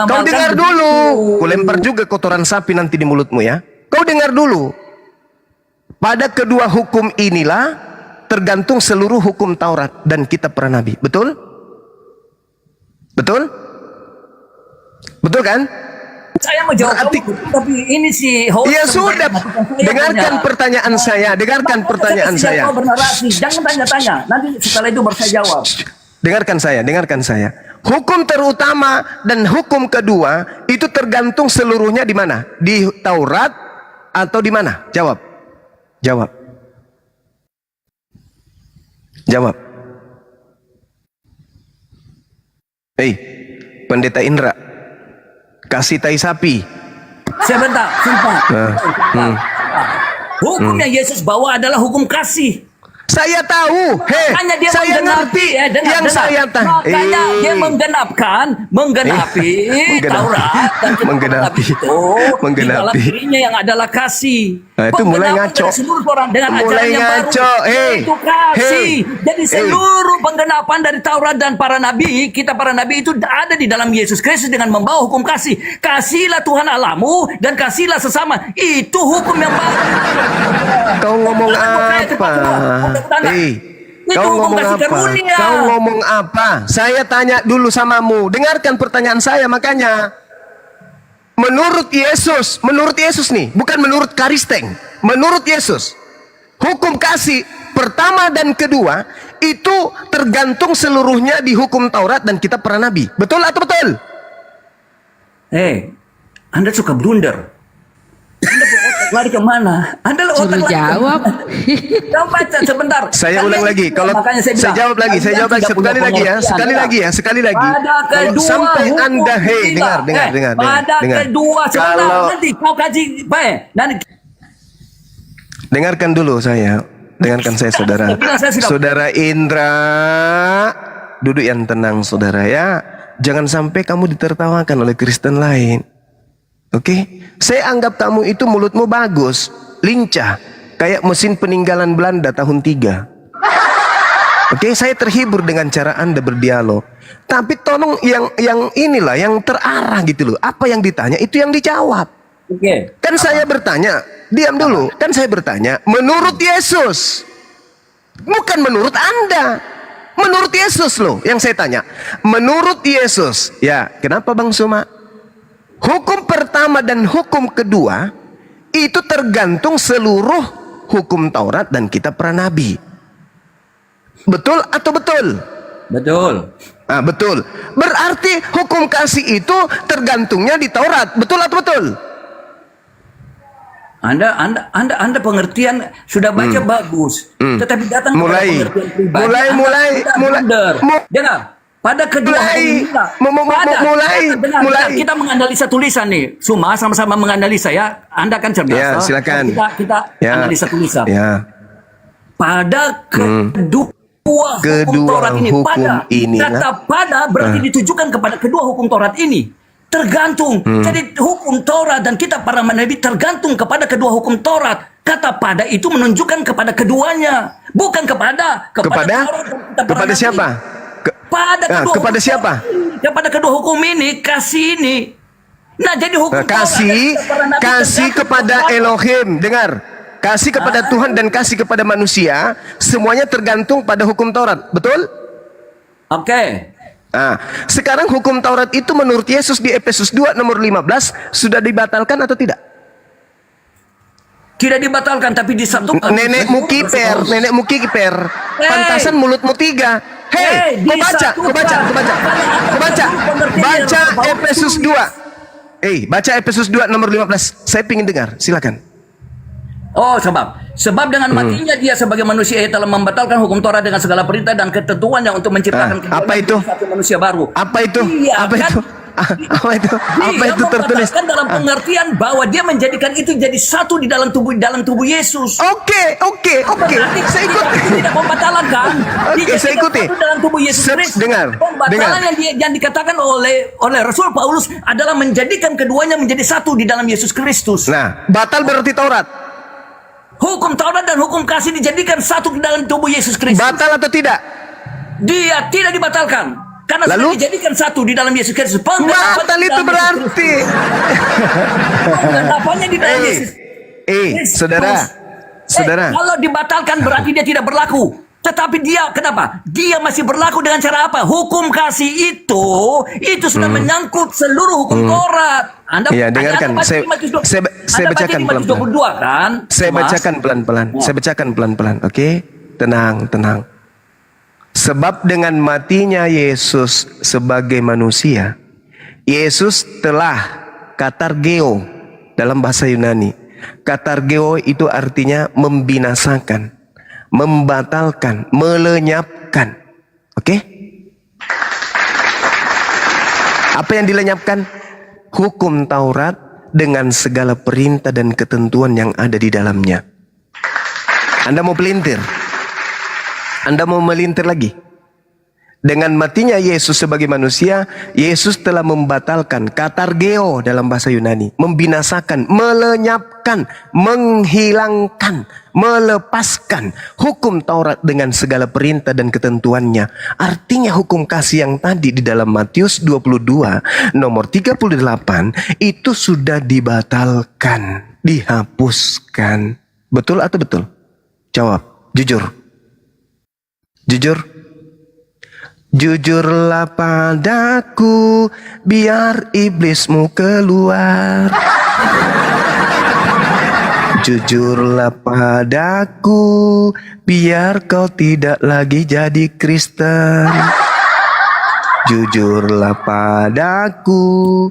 Speaker 3: Kau dengar dulu. Kau lempar juga kotoran sapi nanti di mulutmu ya. Kau dengar dulu. Pada kedua hukum inilah tergantung seluruh hukum Taurat dan kitab para nabi. Betul? Betul kan?
Speaker 9: Saya mau jawab tapi ini si host.
Speaker 3: Ya sudah. Dengarkan pertanyaan saya.
Speaker 9: Jangan tanya-tanya. Nanti setelah itu baru saya jawab.
Speaker 3: Dengarkan saya. Hukum terutama dan hukum kedua itu tergantung seluruhnya di mana? Di Taurat atau di mana? Jawab. Pendeta Indra, kasih tai sapi.
Speaker 9: Sebentar, sumpah. Hukum yang Yesus bawa adalah hukum kasih.
Speaker 3: Saya tahu, saya ngerti. Yang saya tahu,
Speaker 9: makanya dia menggenapi Taurat dan menggenapi di dalam dirinya yang adalah kasih.
Speaker 3: Itu mulai ngaco.
Speaker 9: Itu kasih. Jadi seluruh penggenapan dari Taurat dan para nabi, kita para nabi itu ada di dalam Yesus Kristus dengan membawa hukum kasih. Kasihlah Tuhan Allahmu dan kasihlah sesama. Itu hukum yang baru.
Speaker 3: Kau ngomong apa? Kau ngomong apa? Saya tanya dulu samamu. Dengarkan pertanyaan saya makanya. Menurut Yesus nih, bukan menurut Karisteng. Menurut Yesus, hukum kasih pertama dan kedua itu tergantung seluruhnya di hukum Taurat dan kitab para nabi. Betul atau betul?
Speaker 9: Anda suka blunder. Anda lari kemana? Anda otak
Speaker 4: Suruh
Speaker 9: lari
Speaker 4: jawab.
Speaker 9: Kamu baca sebentar.
Speaker 3: Saya ulang lagi. Kalau
Speaker 9: Makanya
Speaker 3: saya
Speaker 9: bilang,
Speaker 3: jawab lagi, saya jawab lagi
Speaker 9: tidak punya
Speaker 3: sekali lagi ya,
Speaker 9: pengertian,
Speaker 3: sekali lagi.
Speaker 9: Pada
Speaker 3: Kalau
Speaker 9: kedua
Speaker 3: sampai
Speaker 9: hukum
Speaker 3: Anda,
Speaker 9: kita.
Speaker 3: dengar.
Speaker 9: Pada kedua, sebentar,
Speaker 3: Kalau
Speaker 9: nanti kau kaji, nanti
Speaker 3: dengarkan dulu saya. Dengarkan saya, saudara.
Speaker 9: Saya bilang saya sudah-
Speaker 3: Saudara Indra, duduk yang tenang, saudara ya. Jangan sampai kamu ditertawakan oleh Kristen lain. Oke? Saya anggap kamu itu mulutmu bagus, lincah, kayak mesin peninggalan Belanda tahun 3. Oke, saya terhibur dengan cara Anda berdialog. Tapi tolong yang inilah yang terarah gitu loh. Apa yang ditanya itu yang dijawab.
Speaker 9: Oke.
Speaker 3: Kan saya bertanya, diam dulu. Kan saya bertanya, menurut Yesus. Bukan menurut Anda. Menurut Yesus loh yang saya tanya. Menurut Yesus. Ya, kenapa Bang Suma? Hukum pertama dan hukum kedua itu tergantung seluruh hukum Taurat dan kitab para nabi. Betul atau betul?
Speaker 9: Betul.
Speaker 3: Ah, betul. Berarti hukum kasih itu tergantungnya di Taurat. Betul atau betul?
Speaker 9: Anda pengertian sudah baca bagus, tetapi datang kepada pengertian pribadi.
Speaker 3: mulai.
Speaker 9: Dengar, pada kedua
Speaker 3: mulai.
Speaker 9: kita menganalisa tulisan nih, Suma sama-sama menganalisa ya. Anda kan cerdas.
Speaker 3: Ya, silakan.
Speaker 9: Kita analisa tulisan.
Speaker 3: Ya.
Speaker 9: Pada kedua hukum Taurat ini,
Speaker 3: hukum
Speaker 9: pada
Speaker 3: ini,
Speaker 9: kata pada berarti ditujukan kepada kedua hukum Taurat ini. Tergantung. Jadi hukum Taurat dan kitab para nabi tergantung kepada kedua hukum Taurat. Kata pada itu menunjukkan kepada keduanya, bukan kepada Taurat dan kitab para
Speaker 3: kepada
Speaker 9: nabi.
Speaker 3: siapa? Kepada siapa?
Speaker 9: Kepada kedua hukum ini, kasih ini. Nah, jadi hukum Taurat dan kitab para nabi
Speaker 3: kasih
Speaker 9: tergantung
Speaker 3: kepada Elohim. Dengar. Kasih kepada Tuhan dan kasih kepada manusia, semuanya tergantung pada hukum Taurat. Betul?
Speaker 9: Oke.
Speaker 3: Nah, sekarang hukum Taurat itu menurut Yesus di Efesus 2 nomor 15 sudah dibatalkan atau tidak?
Speaker 9: Tidak dibatalkan tapi disatukan.
Speaker 3: Nenekmu kiper. Pantasan mulutmu 3. Hei, kau baca. Baca Efesus 2. Baca Efesus 2 nomor 15. Saya ingin dengar, silakan.
Speaker 9: Oh, sebab dengan matinya dia sebagai manusia ia telah membatalkan hukum Taurat dengan segala perintah dan ketentuannya untuk menciptakan
Speaker 3: apa itu?
Speaker 9: satu manusia baru.
Speaker 3: Apa itu?
Speaker 9: Dia
Speaker 3: Apa itu? Apa itu? Apa itu tertulis?
Speaker 9: Dalam pengertian bahwa dia menjadikan itu jadi satu di dalam tubuh Yesus.
Speaker 3: Oke. Saya ikuti.
Speaker 9: Tidak pembatalan kan?
Speaker 3: Oke, saya ikuti.
Speaker 9: Dalam tubuh Yesus Kristus.
Speaker 3: Dengar.
Speaker 9: Pembatalan yang dikatakan oleh Rasul Paulus adalah menjadikan keduanya menjadi satu di dalam Yesus Kristus.
Speaker 3: Nah, batal berarti Taurat.
Speaker 9: Hukum Taurat dan hukum kasih dijadikan satu di dalam tubuh Yesus Kristus.
Speaker 3: Batal atau tidak?
Speaker 9: Dia tidak dibatalkan. Karena
Speaker 3: Lalu?
Speaker 9: sudah dijadikan satu di dalam Yesus Kristus.
Speaker 3: Batal itu berarti.
Speaker 9: Penggenapannya di dalam Yesus.
Speaker 3: Saudara.
Speaker 9: Kalau dibatalkan berarti dia tidak berlaku. Tetapi dia, kenapa? Dia masih berlaku dengan cara apa? Hukum kasih itu sudah menyangkut seluruh hukum Taurat. Anda
Speaker 3: dengarkan. Saya bacakan pelan-pelan.
Speaker 9: Kan?
Speaker 3: Saya bacakan pelan-pelan. Oke? Tenang. Sebab dengan matinya Yesus sebagai manusia, Yesus telah katargeo dalam bahasa Yunani. Katargeo itu artinya membinasakan, membatalkan, melenyapkan. Oke? Apa yang dilenyapkan? Hukum Taurat dengan segala perintah dan ketentuan yang ada di dalamnya. Anda mau pelintir? Anda mau melintir lagi? Dengan matinya Yesus sebagai manusia, Yesus telah membatalkan, katargeo dalam bahasa Yunani, membinasakan, melenyapkan, menghilangkan, melepaskan hukum Taurat dengan segala perintah dan ketentuannya. Artinya hukum kasih yang tadi di dalam Matius 22 nomor 38 itu sudah dibatalkan, dihapuskan. Betul atau betul? Jawab, jujur. Jujurlah padaku, biar iblismu keluar. Jujurlah padaku, biar kau tidak lagi jadi Kristen. Jujurlah padaku,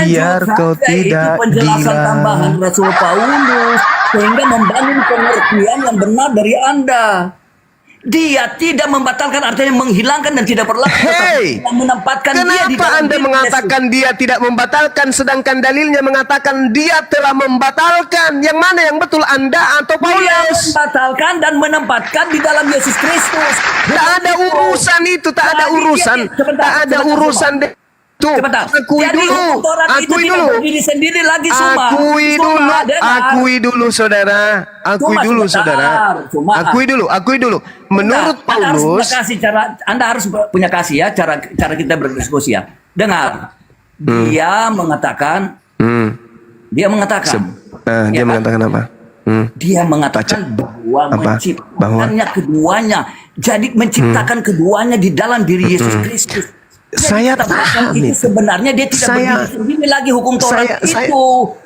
Speaker 3: biar kau tidak
Speaker 9: itu penjelasan tambahan
Speaker 3: gila.
Speaker 9: Rasul Paulus sehingga membangun pengertian yang benar dari Anda. Dia tidak membatalkan, artinya menghilangkan dan tidak berlaku,
Speaker 3: Hei,
Speaker 9: tetapi menempatkan dia di
Speaker 3: kenapa
Speaker 9: dalam
Speaker 3: Anda
Speaker 9: diri
Speaker 3: mengatakan dia tidak membatalkan sedangkan dalilnya mengatakan dia telah membatalkan? Yang mana yang betul, Anda atau
Speaker 9: Dia
Speaker 3: Paulus?
Speaker 9: membatalkan dan menempatkan di dalam Yesus Kristus.
Speaker 3: Tak ada urusan itu, tak ada
Speaker 9: Jadi
Speaker 3: urusan,
Speaker 9: sebentar,
Speaker 3: tak ada
Speaker 9: sebentar,
Speaker 3: urusan
Speaker 9: Suma.
Speaker 3: Tuh,
Speaker 9: Sebentar.
Speaker 3: akui
Speaker 9: Jadi
Speaker 3: dulu,
Speaker 9: hukum Taurat itu
Speaker 3: akui
Speaker 9: tidak
Speaker 3: dulu,
Speaker 9: berdiri sendiri lagi, Suma.
Speaker 3: akui
Speaker 9: Suma,
Speaker 3: dulu,
Speaker 9: dengar.
Speaker 3: akui dulu, saudara, akui
Speaker 9: Suma,
Speaker 3: dulu,
Speaker 9: sebentar.
Speaker 3: saudara,
Speaker 9: Suma.
Speaker 3: akui dulu. Menurut
Speaker 9: Anda harus
Speaker 3: Paulus,
Speaker 9: punya kasih Anda harus punya kasih ya cara kita berdiskusi ya. Dengar. Dia mengatakan dia mengatakan
Speaker 3: dia
Speaker 9: kan?
Speaker 3: mengatakan apa?
Speaker 9: Dia mengatakan bahwa
Speaker 3: Apa?
Speaker 9: menciptakannya keduanya. Jadi menciptakan keduanya di dalam diri Yesus Kristus. Jadi
Speaker 3: Saya
Speaker 9: kita katakan
Speaker 3: paham
Speaker 9: itu
Speaker 3: itu.
Speaker 9: sebenarnya dia tidak berdiri sendiri lagi hukum Taurat
Speaker 3: saya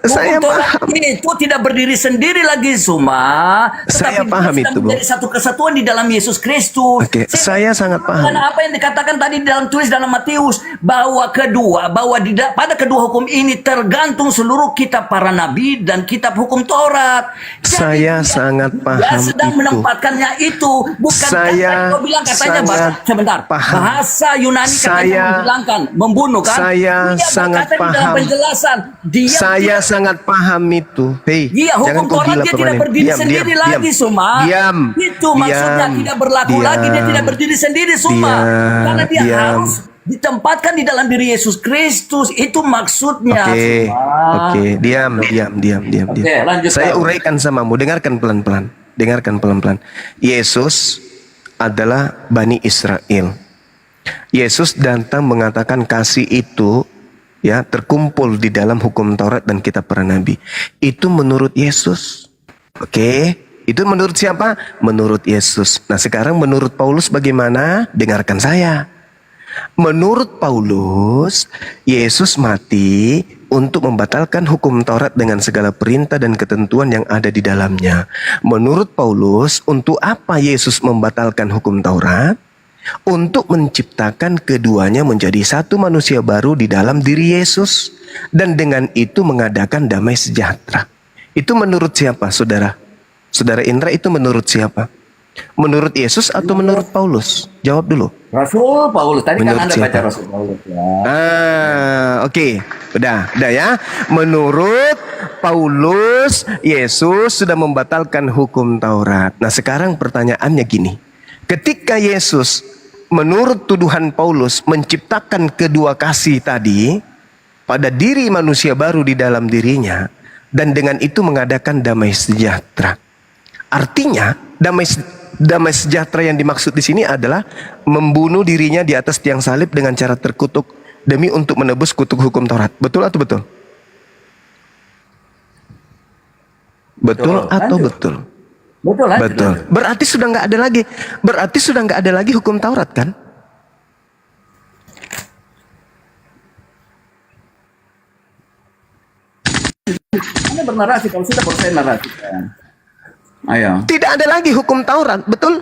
Speaker 9: Hukum Taurat
Speaker 3: paham.
Speaker 9: itu tidak berdiri sendiri lagi, Suma.
Speaker 3: Saya
Speaker 9: Tetapi
Speaker 3: paham
Speaker 9: dia
Speaker 3: itu,
Speaker 9: sedang
Speaker 3: Bu.
Speaker 9: menjadi satu kesatuan di dalam Yesus Kristus.
Speaker 3: Oke, saya sangat paham.
Speaker 9: Dan apa yang dikatakan tadi dalam tulis dalam Matius bahwa pada kedua hukum ini tergantung seluruh kitab para nabi dan kitab hukum Taurat. Jadi
Speaker 3: Saya sangat
Speaker 9: dia
Speaker 3: paham
Speaker 9: sedang
Speaker 3: itu.
Speaker 9: menempatkannya itu, bukan
Speaker 3: Saya
Speaker 9: kau bilang katanya
Speaker 3: sangat
Speaker 9: sebentar.
Speaker 3: paham.
Speaker 9: Bahasa Yunani katanya menghilangkan, membunuh kan?
Speaker 3: Saya
Speaker 9: Dia
Speaker 3: sangat
Speaker 9: berkata di dalam
Speaker 3: paham.
Speaker 9: penjelasan. Dia
Speaker 3: Saya sangat paham itu. Hei,
Speaker 9: Iya,
Speaker 3: jangan
Speaker 9: hukum
Speaker 3: kau
Speaker 9: Taurat
Speaker 3: gila
Speaker 9: dia tidak
Speaker 3: permanen.
Speaker 9: berdiri sendiri lagi, Suma.
Speaker 3: Diam.
Speaker 9: Itu maksudnya tidak berlaku lagi, dia tidak berdiri sendiri, Suma. Karena dia harus ditempatkan di dalam diri Yesus Kristus. Itu maksudnya,
Speaker 3: Oke,
Speaker 9: Suma.
Speaker 3: oke, diam.
Speaker 9: Oke, lanjutkan.
Speaker 3: Saya uraikan samamu, dengarkan pelan-pelan. Yesus adalah Bani Israel. Yesus datang mengatakan kasih itu ya terkumpul di dalam hukum Taurat dan kitab para nabi. Itu menurut Yesus. Oke, itu menurut siapa? Menurut Yesus. Nah, sekarang menurut Paulus bagaimana? Dengarkan saya. Menurut Paulus, Yesus mati untuk membatalkan hukum Taurat dengan segala perintah dan ketentuan yang ada di dalamnya. Menurut Paulus, untuk apa Yesus membatalkan hukum Taurat? Untuk menciptakan keduanya menjadi satu manusia baru di dalam diri Yesus. Dan dengan itu mengadakan damai sejahtera. Itu menurut siapa, saudara? Saudara Indra, itu menurut siapa? Menurut Yesus atau menurut Paulus? Jawab dulu.
Speaker 9: Rasul Paulus. Tadi
Speaker 3: Menurut
Speaker 9: kan Anda
Speaker 3: siapa?
Speaker 9: baca Rasul Paulus ya.
Speaker 3: Oke. Udah ya. Menurut Paulus, Yesus sudah membatalkan hukum Taurat. Nah, sekarang pertanyaannya gini. Ketika Yesus menurut tuduhan Paulus menciptakan kedua kasih tadi pada diri manusia baru di dalam dirinya dan dengan itu mengadakan damai sejahtera. Artinya damai sejahtera yang dimaksud di sini adalah membunuh dirinya di atas tiang salib dengan cara terkutuk demi untuk menebus kutuk hukum Taurat. Betul atau betul? Betul atau betul?
Speaker 9: Betul, lanjut,
Speaker 3: Betul.
Speaker 9: lanjut.
Speaker 3: Berarti sudah nggak ada lagi hukum Taurat kan?
Speaker 9: Anda bernarasi, kalau sudah selesai narasi. Ayo.
Speaker 3: Tidak ada lagi hukum Taurat, betul?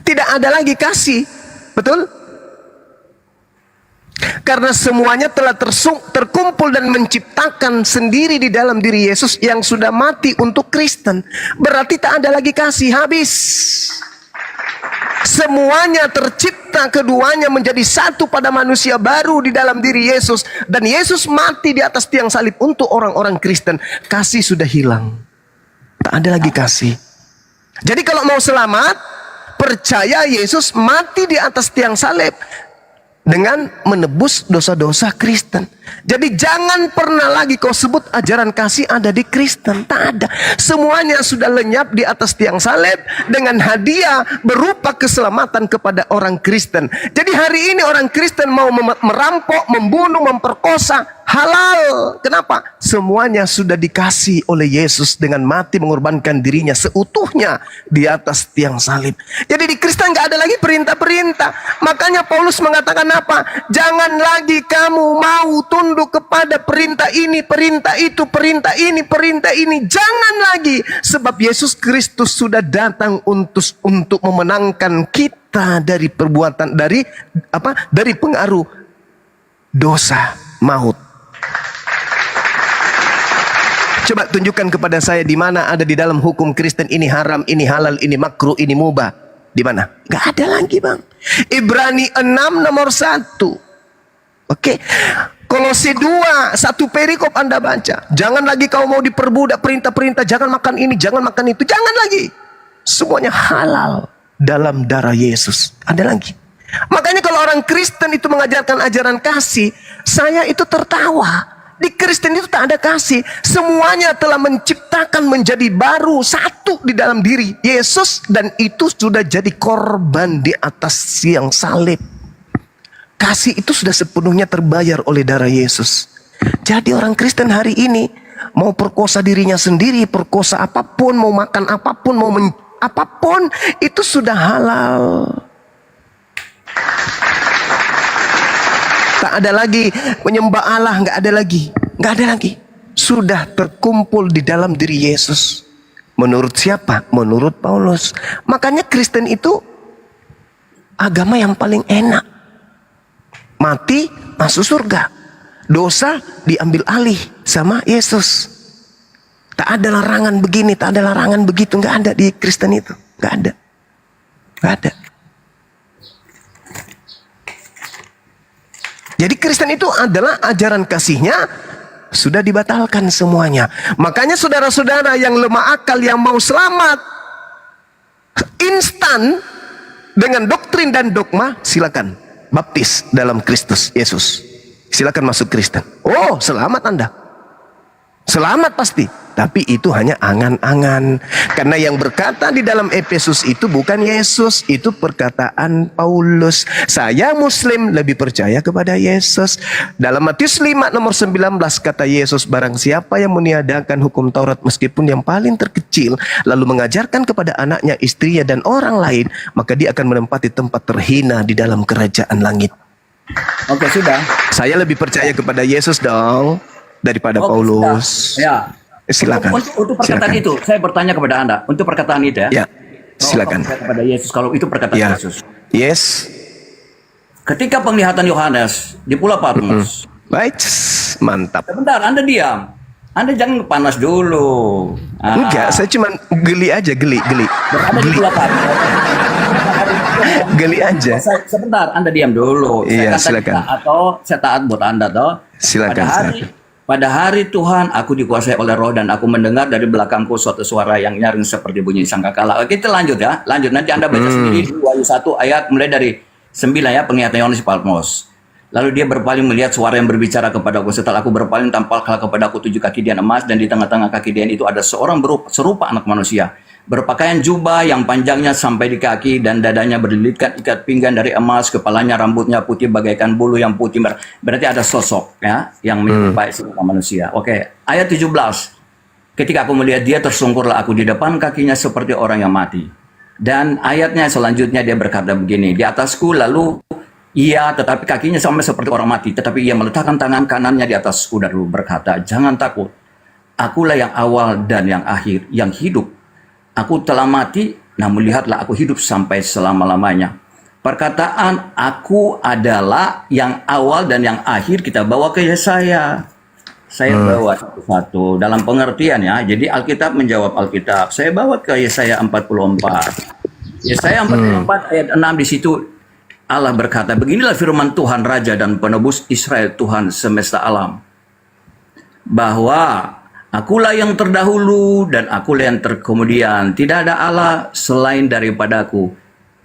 Speaker 3: Tidak ada lagi kasih, betul? Karena semuanya telah terkumpul dan menciptakan sendiri di dalam diri Yesus yang sudah mati untuk Kristen. Berarti tak ada lagi kasih, habis. Semuanya tercipta, keduanya menjadi satu pada manusia baru di dalam diri Yesus. Dan Yesus mati di atas tiang salib untuk orang-orang Kristen. Kasih sudah hilang. Tak ada lagi kasih. Jadi kalau mau selamat, percaya Yesus mati di atas tiang salib dengan menebus dosa-dosa Kristen. Jadi jangan pernah lagi kau sebut ajaran kasih ada di Kristen. Tak ada. Semuanya sudah lenyap di atas tiang salib dengan hadiah berupa keselamatan kepada orang Kristen. Jadi hari ini orang Kristen mau merampok, membunuh, memperkosa, halal. Kenapa? Semuanya sudah dikasih oleh Yesus dengan mati mengorbankan dirinya seutuhnya di atas tiang salib. Jadi di Kristen nggak ada lagi perintah-perintah. Makanya Paulus mengatakan apa? Jangan lagi kamu mau tunduk kepada perintah ini, perintah itu, perintah ini, perintah ini. Jangan lagi, sebab Yesus Kristus sudah datang untuk memenangkan kita dari perbuatan, dari pengaruh dosa, maut. Coba tunjukkan kepada saya di mana ada di dalam hukum Kristen ini haram, ini halal, ini makruh, ini mubah. Di mana? Gak ada lagi, Bang. Ibrani 6 nomor 1. Oke. Kolose 2, 1 perikop Anda baca. Jangan lagi kau mau diperbudak perintah-perintah, jangan makan ini, jangan makan itu. Jangan lagi. Semuanya halal dalam darah Yesus. Ada lagi. Makanya kalau orang Kristen itu mengajarkan ajaran kasih, saya itu tertawa. Di Kristen itu tak ada kasih. Semuanya telah menciptakan menjadi baru, satu di dalam diri Yesus, dan itu sudah jadi korban di atas siang salib. Kasih itu sudah sepenuhnya terbayar oleh darah Yesus. Jadi orang Kristen hari ini mau perkosa dirinya sendiri, perkosa apapun, mau makan apapun, apapun, itu sudah halal. Tak ada lagi menyembah Allah, nggak ada lagi, nggak ada lagi. Sudah terkumpul di dalam diri Yesus. Menurut siapa? Menurut Paulus. Makanya Kristen itu agama yang paling enak. Mati masuk surga, dosa diambil alih sama Yesus. Tak ada larangan begini, tak ada larangan begitu, nggak ada di Kristen itu, nggak ada, nggak ada. Jadi Kristen itu adalah ajaran kasihnya sudah dibatalkan semuanya. Makanya saudara-saudara yang lemah akal, yang mau selamat instan dengan doktrin dan dogma, silakan baptis dalam Kristus Yesus. Silakan masuk Kristen. Oh, selamat Anda. Selamat pasti. Tapi itu hanya angan-angan. Karena yang berkata di dalam Efesus itu bukan Yesus, itu perkataan Paulus. Saya Muslim lebih percaya kepada Yesus. Dalam Matius 5 nomor 19 kata Yesus, barang siapa yang meniadakan hukum Taurat meskipun yang paling terkecil, lalu mengajarkan kepada anaknya, istrinya, dan orang lain, maka dia akan menempati tempat terhina di dalam kerajaan langit.
Speaker 9: Oke, sudah.
Speaker 3: Saya lebih percaya kepada Yesus dong daripada Paulus.
Speaker 9: Sudah. Ya.
Speaker 3: Silakan.
Speaker 9: Untuk perkataan
Speaker 3: Silakan.
Speaker 9: itu, saya bertanya kepada Anda. Untuk perkataan itu ya.
Speaker 3: Ya, silakan.
Speaker 9: Kepada Yesus, kalau itu perkataan
Speaker 3: Ya.
Speaker 9: Yesus.
Speaker 3: Yes.
Speaker 9: Ketika penglihatan Yohanes di Pulau Patmos.
Speaker 3: Baik, mantap.
Speaker 9: Sebentar, Anda diam. Anda jangan panas dulu.
Speaker 3: Enggak, saya cuma geli aja, geli.
Speaker 9: Berada di Pulau Patmos.
Speaker 3: Geli aja.
Speaker 9: Sebentar, Anda diam dulu.
Speaker 3: Iya,
Speaker 9: saya
Speaker 3: silakan.
Speaker 9: atau saya taat buat Anda toh.
Speaker 3: Silakan.
Speaker 9: Pada hari Tuhan aku dikuasai oleh Roh dan aku mendengar dari belakangku suatu suara yang nyaring seperti bunyi sangkakala. Oke, kita lanjut ya. Lanjut, nanti Anda baca sendiri di Wahyu 1 ayat mulai dari 9 ya, penglihatan Yohanes di Patmos. Lalu dia berpaling melihat suara yang berbicara kepadaku. Setelah aku berpaling, tampaklah kepadaku 7 kaki dian emas, dan di tengah-tengah kaki dian itu ada seorang serupa anak manusia. Berpakaian jubah yang panjangnya sampai di kaki dan dadanya berlilitkan ikat pinggang dari emas, kepalanya rambutnya putih bagaikan bulu yang putih. Berarti ada sosok ya yang menyerupai seorang manusia. Oke, ayat 17. Ketika aku melihat dia, tersungkurlah aku di depan kakinya seperti orang yang mati. Dan ayatnya selanjutnya dia berkata begini, di atasku lalu ia, tetapi kakinya sama seperti orang mati, tetapi ia meletakkan tangan kanannya di atasku dan lalu berkata, jangan takut, akulah yang awal dan yang akhir, yang hidup. Aku telah mati, namun lihatlah aku hidup sampai selama-lamanya. Perkataan aku adalah yang awal dan yang akhir kita bawa ke Yesaya. Saya bawa satu-satu dalam pengertian ya. Jadi Alkitab menjawab Alkitab. Saya bawa ke Yesaya 44. Yesaya 44 ayat 6 di situ Allah berkata, beginilah firman Tuhan Raja dan Penebus Israel, Tuhan semesta alam. Bahwa akulah yang terdahulu dan akulah yang terkemudian. Tidak ada Allah selain daripadaku.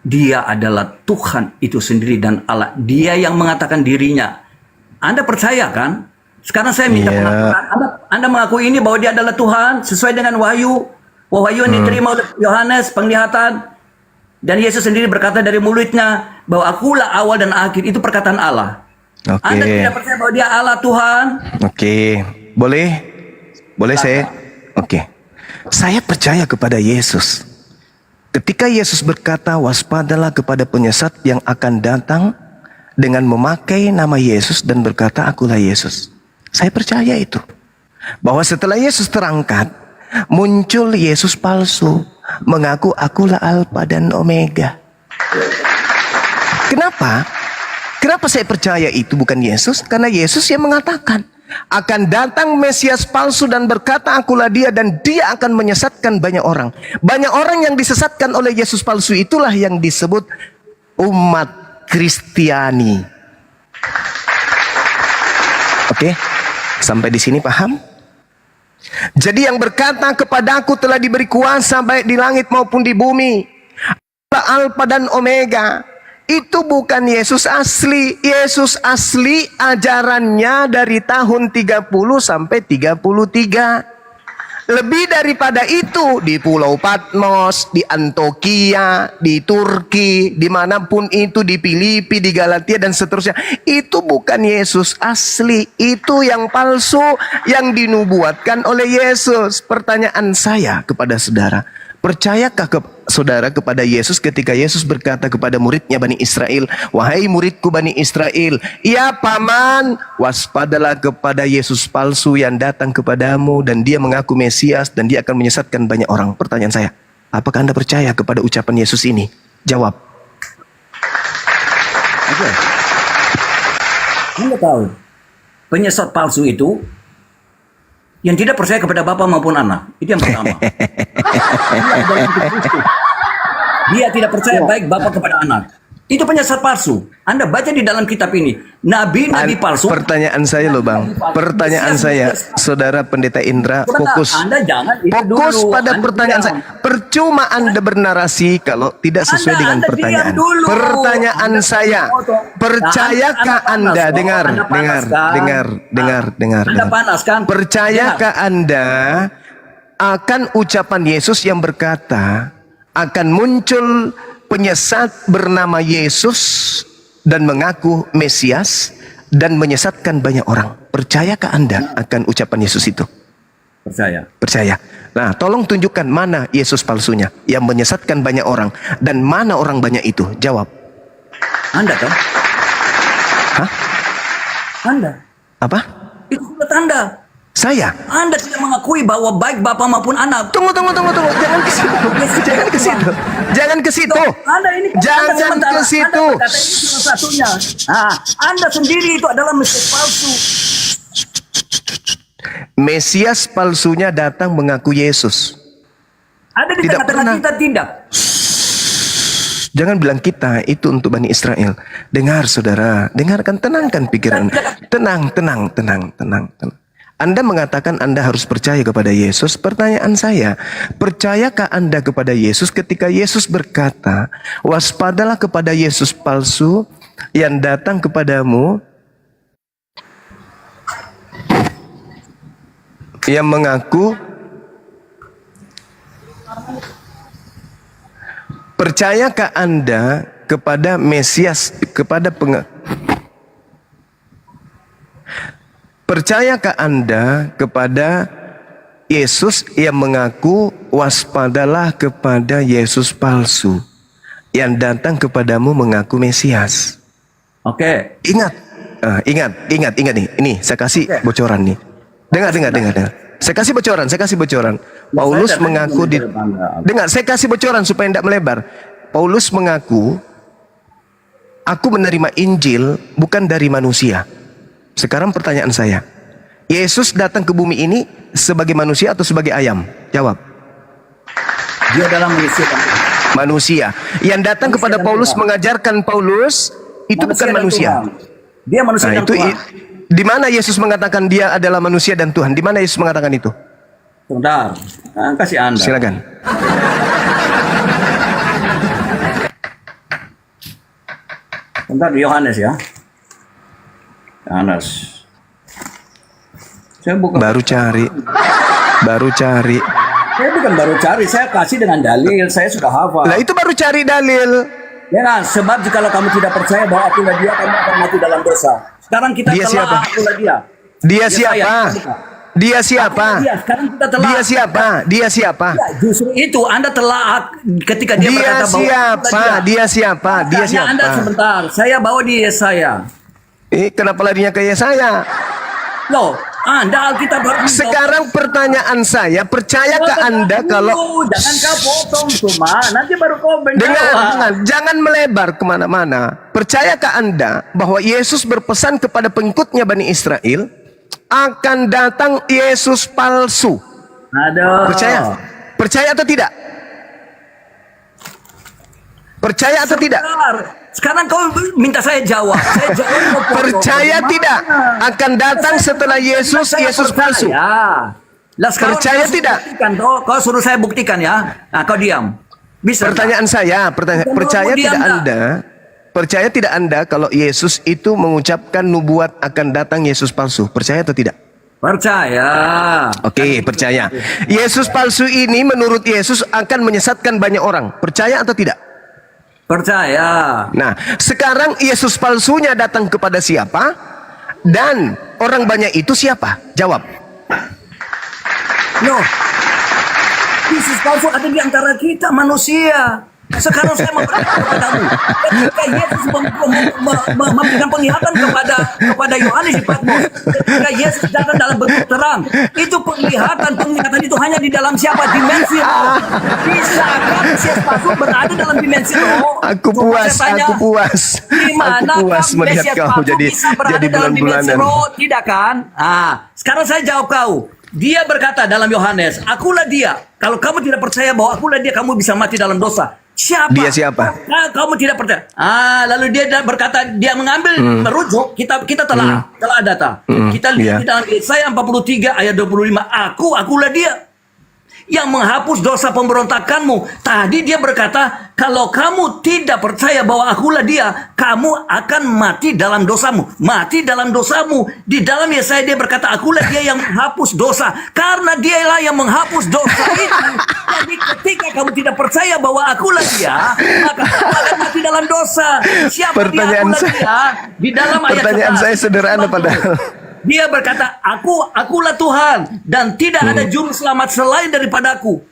Speaker 9: Dia adalah Tuhan itu sendiri dan Allah. Dia yang mengatakan dirinya. Anda percaya kan? Sekarang saya minta pengakuan. Anda mengakui ini bahwa dia adalah Tuhan sesuai dengan wahyu. Wahyu yang diterima oleh Yohanes penglihatan. Dan Yesus sendiri berkata dari mulutnya bahwa akulah awal dan akhir. Itu perkataan Allah. Anda tidak percaya bahwa dia Allah Tuhan?
Speaker 3: Oke. Boleh saya? Oke. Saya percaya kepada Yesus. Ketika Yesus berkata, waspadalah kepada penyesat yang akan datang dengan memakai nama Yesus dan berkata, akulah Yesus. Saya percaya itu. Bahwa setelah Yesus terangkat, muncul Yesus palsu, mengaku akulah Alfa dan Omega. Kenapa? Kenapa saya percaya itu bukan Yesus? Karena Yesus yang mengatakan, akan datang Mesias palsu dan berkata akulah dia, dan dia akan menyesatkan banyak orang. Banyak orang yang disesatkan oleh Yesus palsu itulah yang disebut umat Kristiani. Oke, sampai di sini paham? Jadi yang berkata kepadaku telah diberi kuasa baik di langit maupun di bumi, Alfa dan Omega, itu bukan Yesus asli. Yesus asli ajarannya dari tahun 30 sampai 33. Lebih daripada itu, di Pulau Patmos, di Antioquia, di Turki, dimanapun itu, di Filipi, di Galatia dan seterusnya, itu bukan Yesus asli. Itu yang palsu, yang dinubuatkan oleh Yesus. Pertanyaan saya kepada saudara, percayakah saudara kepada Yesus ketika Yesus berkata kepada muridnya Bani Israel, wahai muridku Bani Israel, ya paman, waspadalah kepada Yesus palsu yang datang kepadamu, dan dia mengaku Mesias, dan dia akan menyesatkan banyak orang. Pertanyaan saya, apakah Anda percaya kepada ucapan Yesus ini? Jawab.
Speaker 9: Oke. Anda tahu, penyesat palsu itu yang tidak percaya kepada Bapa maupun Anak. Itu yang pertama. Dia tidak percaya baik Bapa kepada Anak. Itu penyesat palsu. Anda baca di dalam kitab ini, nabi-nabi palsu.
Speaker 3: Pertanyaan saya loh Bang, pertanyaan saya, Saudara Pendeta Indra, fokus.
Speaker 9: Anda jangan itu
Speaker 3: fokus
Speaker 9: dulu.
Speaker 3: pada
Speaker 9: Anda
Speaker 3: pertanyaan
Speaker 9: jangan.
Speaker 3: saya. Percuma Anda bernarasi kalau tidak sesuai dengan
Speaker 9: Anda
Speaker 3: pertanyaan.
Speaker 9: diam dulu.
Speaker 3: Pertanyaan
Speaker 9: Anda
Speaker 3: saya, percayakah Anda, dengar,
Speaker 9: Anda panas kan?
Speaker 3: percayakah Anda akan ucapan Yesus yang berkata akan muncul penyesat bernama Yesus dan mengaku Mesias dan menyesatkan banyak orang? Percayakah Anda akan ucapan Yesus itu?
Speaker 9: Percaya.
Speaker 3: Percaya. Nah, tolong tunjukkan mana Yesus palsunya yang menyesatkan banyak orang, dan mana orang banyak itu? Jawab.
Speaker 9: Anda kan?
Speaker 3: Hah?
Speaker 9: Anda.
Speaker 3: Apa?
Speaker 9: Itu buat Anda.
Speaker 3: Saya?
Speaker 9: Anda tidak mengakui bahwa baik Bapa maupun Anak.
Speaker 3: Tunggu. Jangan ke situ. Jangan ke situ. Jangan ke situ.
Speaker 9: Anda ini
Speaker 3: Jangan
Speaker 9: sementara
Speaker 3: ke situ.
Speaker 9: Anda berkata itu salah satunya. Nah, Anda sendiri itu adalah Mesias palsu.
Speaker 3: Mesias palsunya datang mengaku Yesus.
Speaker 9: Ada di
Speaker 3: Tidak
Speaker 9: tengah-tengah
Speaker 3: pernah.
Speaker 9: kita tidak.
Speaker 3: Jangan bilang kita, itu untuk Bani Israel. Dengar saudara, dengarkan, tenangkan pikiran. Tenang. Anda mengatakan Anda harus percaya kepada Yesus. Pertanyaan saya, percayakah Anda kepada Yesus ketika Yesus berkata, waspadalah kepada Yesus palsu yang datang kepadamu, yang mengaku. Percayakah Anda kepada Mesias, percayakah Anda kepada Yesus yang mengaku waspadalah kepada Yesus palsu yang datang kepadamu mengaku Mesias?
Speaker 9: Oke.
Speaker 3: Ingat nih. Ini saya kasih bocoran nih. Dengar. Saya kasih bocoran. Paulus mengaku saya kasih bocoran supaya tidak melebar. Paulus mengaku, aku menerima Injil bukan dari manusia. Sekarang pertanyaan saya, Yesus datang ke bumi ini sebagai manusia atau sebagai ayam? Jawab.
Speaker 9: Dia adalah manusia.
Speaker 3: Manusia. Yang datang kepada Paulus mengajarkan Paulus itu bukan manusia.
Speaker 9: Dia manusia dan
Speaker 3: itu
Speaker 9: Tuhan.
Speaker 3: di mana Yesus mengatakan dia adalah manusia dan Tuhan? Di mana Yesus mengatakan itu?
Speaker 9: Sebentar. Kasih Anda.
Speaker 3: Silakan.
Speaker 9: Sebentar, Yohanes ya. Yohanes. Saya bukan
Speaker 3: Baru cari.
Speaker 9: Saya bukan baru cari, saya kasih dengan dalil, saya sudah hafal.
Speaker 3: Lah itu baru cari dalil.
Speaker 9: Ya kan, sebab jikalau kamu tidak percaya bahwa akulah dia, kamu akan mati dalam dosa. Sekarang kita
Speaker 3: Dia
Speaker 9: telah
Speaker 3: siapa?
Speaker 9: akulah dia.
Speaker 3: Dia
Speaker 9: Dia
Speaker 3: siapa?
Speaker 9: saya, bukan.
Speaker 3: Dia siapa?
Speaker 9: Dia, sekarang kita telah.
Speaker 3: Dia siapa? Dia siapa?
Speaker 9: Ya, justru itu Anda telah ketika dia,
Speaker 3: Dia
Speaker 9: berkata bahwa
Speaker 3: siapa? Dia siapa? Dia
Speaker 9: Makanya Anda
Speaker 3: siapa?
Speaker 9: sebentar, saya bawa di Yesaya.
Speaker 3: Kenapa larinya ke Yesaya?
Speaker 9: Loh, Anda Alkitab harus
Speaker 3: Sekarang pertanyaan saya, percayakah Anda kalau
Speaker 9: jangan kau potong cuma nanti baru kau menjawab.
Speaker 3: jangan melebar kemana-mana. Percayakah Anda bahwa Yesus berpesan kepada pengikutnya Bani Israel akan datang Yesus palsu?
Speaker 9: Aduh.
Speaker 3: Percaya? Percaya atau tidak? Percaya atau tidak?
Speaker 9: Sekarang kau minta saya jawab. Saya jawab kau potong.
Speaker 3: Percaya tidak akan datang setelah Yesus palsu?
Speaker 9: Ya. Lah sekarang
Speaker 3: Percaya
Speaker 9: kau suruh
Speaker 3: tidak?
Speaker 9: buktikan, kau suruh saya buktikan ya. Nah, kau diam. Bisa.
Speaker 3: Pertanyaan saya, percaya
Speaker 9: Kemudian
Speaker 3: tidak
Speaker 9: tak?
Speaker 3: Anda? Percaya tidak Anda kalau Yesus itu mengucapkan nubuat akan datang Yesus palsu? Percaya atau tidak?
Speaker 9: Percaya.
Speaker 3: Oke, percaya. Yesus palsu ini menurut Yesus akan menyesatkan banyak orang. Percaya atau tidak?
Speaker 9: Percaya.
Speaker 3: Nah, sekarang Yesus palsunya datang kepada siapa? Dan orang banyak itu siapa? Jawab.
Speaker 9: Loh, Yesus palsu ada di antara kita manusia. Sekarang saya memberitahu kepadamu, ketika Yesus memberikan penglihatan kepada Yohanes di Patmos, ketika Yesus datang dalam bentuk terang, itu penglihatan itu hanya di dalam siapa? Dimensi roh. Bisakah Yesus palsu berada dalam dimensi roh?
Speaker 3: Aku
Speaker 9: Coba
Speaker 3: puas,
Speaker 9: saya tanya,
Speaker 3: aku puas.
Speaker 9: di mana
Speaker 3: Aku puas melihat
Speaker 9: Mesias
Speaker 3: kau
Speaker 9: palsu
Speaker 3: jadi
Speaker 9: bisa berada dalam dimensi
Speaker 3: bulan-bulanan.
Speaker 9: roh? Tidak kan? Sekarang saya jawab kau. Dia berkata dalam Yohanes, akulah dia. Kalau kamu tidak percaya bahwa akulah dia, kamu bisa mati dalam dosa. Siapa?
Speaker 3: Dia siapa?
Speaker 9: Kamu tidak percaya. Lalu dia berkata, dia mengambil merujuk. Kita telah data. Kita lihat di dalam Yesaya 43 ayat 25. Akulah dia yang menghapus dosa pemberontakanmu. Tadi dia berkata, kalau kamu tidak percaya bahwa akulah dia, kamu akan mati dalam dosamu. Mati dalam dosamu. Di dalam Yesaya dia berkata, akulah dia yang menghapus dosa. Karena dialah yang menghapus dosa itu. Jadi ketika kamu tidak percaya bahwa akulah dia, maka kamu akan mati dalam dosa. Siapa dia akulah dia? Di dalam ayat
Speaker 3: Pertanyaan
Speaker 9: 11.
Speaker 3: saya sederhana padahal.
Speaker 9: Dia berkata, akulah Tuhan dan tidak ada juru selamat selain daripadaku.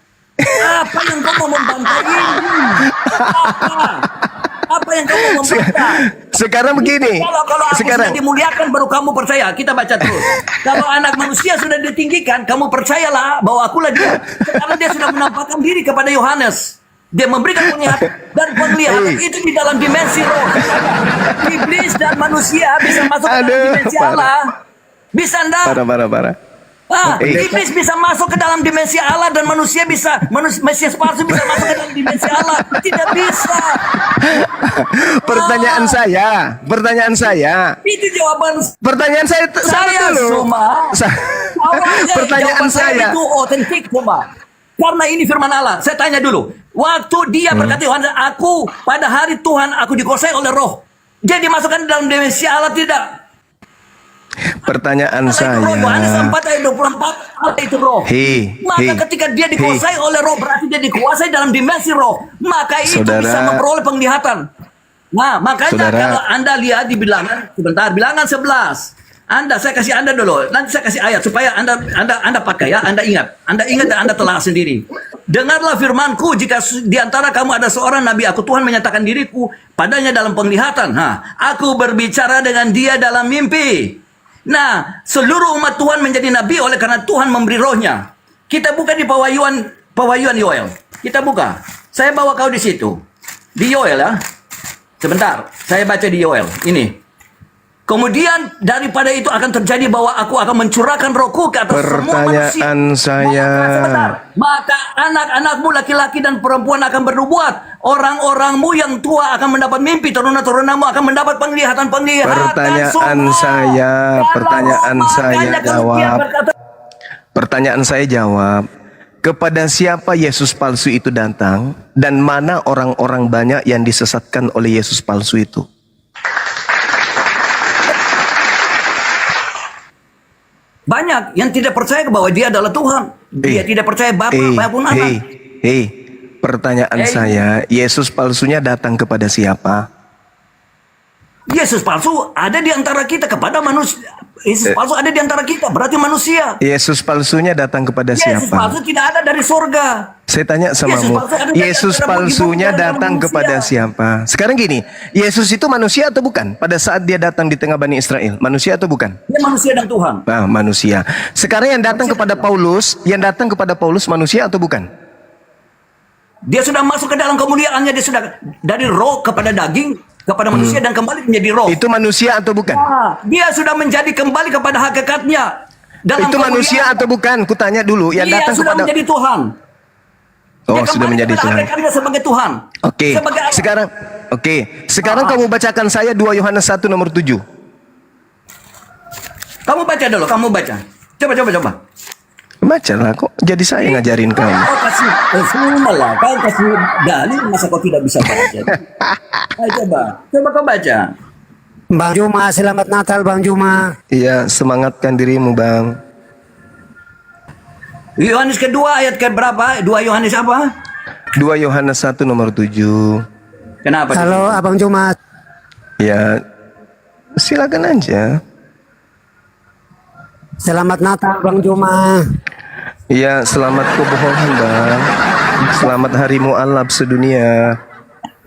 Speaker 9: Apa yang kau mau membantah ini? Apa yang kau mau membantah?
Speaker 3: Sekarang begini.
Speaker 9: Kalau aku
Speaker 3: Sekarang
Speaker 9: sudah dimuliakan baru kamu percaya. Kita baca terus. Kalau anak manusia sudah ditinggikan, kamu percayalah bahwa akulah dia. Sekarang dia sudah menampakkan diri kepada Yohanes. Dia memberikan penglihatan dan penglihatan itu di dalam dimensi roh. Iblis dan manusia bisa masuk ke dalam dimensi Allah. Bisa enggak?
Speaker 3: parah.
Speaker 9: Iblis bisa masuk ke dalam dimensi Allah dan manusia bisa, Mesias palsu bisa masuk ke dalam dimensi Allah. Tidak bisa.
Speaker 3: Pertanyaan saya.
Speaker 9: Itu jawaban
Speaker 3: Pertanyaan saya
Speaker 9: saya
Speaker 3: dulu.
Speaker 9: cuma.
Speaker 3: Pertanyaan saya.
Speaker 9: Itu otentik cuma. Karena ini firman Allah. Saya tanya dulu. Waktu dia berkata Yohanes, aku pada hari Tuhan aku dikuasai oleh roh. Dia dimasukkan dalam dimensi Allah tidak?
Speaker 3: Pertanyaan saya.
Speaker 9: Yohanes 4 ayat 24 Allah itu roh. Maka ketika dia dikuasai oleh roh berarti dia dikuasai dalam dimensi roh. Maka itu bisa memperoleh penglihatan. Nah, makanya kalau Anda lihat di bilangan bilangan 11. Saya kasih Anda dulu. Nanti saya kasih ayat supaya Anda pakai ya. Anda ingat dan Anda telah sendiri. Dengarlah firmanku, jika di antara kamu ada seorang nabi aku, Tuhan menyatakan diriku padanya dalam penglihatan. Aku berbicara dengan dia dalam mimpi. Nah, seluruh umat Tuhan menjadi nabi oleh karena Tuhan memberi rohnya. Kita buka di Pawahyuan Yoel. Kita buka. Saya bawa kau di situ. Di Yoel ya. Sebentar, saya baca di Yoel. Ini. Kemudian daripada itu akan terjadi bahwa aku akan mencurahkan rohku ke atas semua manusia.
Speaker 3: Pertanyaan saya.
Speaker 9: Maka anak-anakmu laki-laki dan perempuan akan bernubuat. Orang-orangmu yang tua akan mendapat mimpi. Turunan-turunanmu akan mendapat penglihatan-penglihatan.
Speaker 3: Pertanyaan saya jawab. Kepada siapa Yesus palsu itu datang? Dan mana orang-orang banyak yang disesatkan oleh Yesus palsu itu?
Speaker 9: Banyak yang tidak percaya bahwa dia adalah Tuhan. Dia tidak percaya Bapa maupun Anak.
Speaker 3: Pertanyaan saya, Yesus palsunya datang kepada siapa?
Speaker 9: Yesus palsu ada di antara kita kepada manusia. Yesus palsu ada di antara kita, berarti manusia.
Speaker 3: Yesus palsunya datang kepada
Speaker 9: Yesus
Speaker 3: siapa?
Speaker 9: palsu tidak ada dari sorga.
Speaker 3: Saya tanya samamu, Yesus palsunya datang kepada siapa? Sekarang gini, Yesus itu manusia atau bukan? Pada saat dia datang di tengah Bani Israel, manusia atau bukan?
Speaker 9: Dia manusia dan Tuhan.
Speaker 3: Ah, manusia. Sekarang yang datang kepada Paulus, manusia atau bukan?
Speaker 9: Dia sudah masuk ke dalam kemuliaannya, dia sudah dari roh kepada daging, kepada manusia dan kembali menjadi roh.
Speaker 3: Itu manusia atau bukan?
Speaker 9: Dia sudah menjadi kembali kepada hakikatnya. Dalam
Speaker 3: Itu manusia atau bukan? Kutanya dulu. Yang
Speaker 9: dia
Speaker 3: datang
Speaker 9: sudah
Speaker 3: kepada
Speaker 9: menjadi Tuhan.
Speaker 3: Oh,
Speaker 9: Dia
Speaker 3: sudah
Speaker 9: kembali
Speaker 3: menjadi
Speaker 9: kepada
Speaker 3: Tuhan.
Speaker 9: hakikatnya sebagai Tuhan.
Speaker 3: Oke.
Speaker 9: Sebagai Allah.
Speaker 3: Sekarang kamu bacakan saya 2 Yohanes 1 nomor 7.
Speaker 9: Kamu baca dulu, kamu baca. Coba.
Speaker 3: Bacalah, kok jadi saya ngajarin kamu.
Speaker 9: Kau kasih semua lah, kau kasih dalil, masa kau tidak bisa baca? Ayo coba kau baca.
Speaker 10: Bang Juma, selamat Natal Bang Juma.
Speaker 3: Iya, semangatkan dirimu, Bang.
Speaker 9: Yohanes kedua ayat ke berapa? 2 Yohanes apa?
Speaker 3: 2 Yohanes 1 nomor 7.
Speaker 9: Kenapa?
Speaker 10: Halo Abang Juma.
Speaker 3: Ya, silakan aja.
Speaker 10: Selamat Natal Bang Juma.
Speaker 3: Iya, selamat kebohongan, Bang. Selamat Hari Mu'alaf sedunia.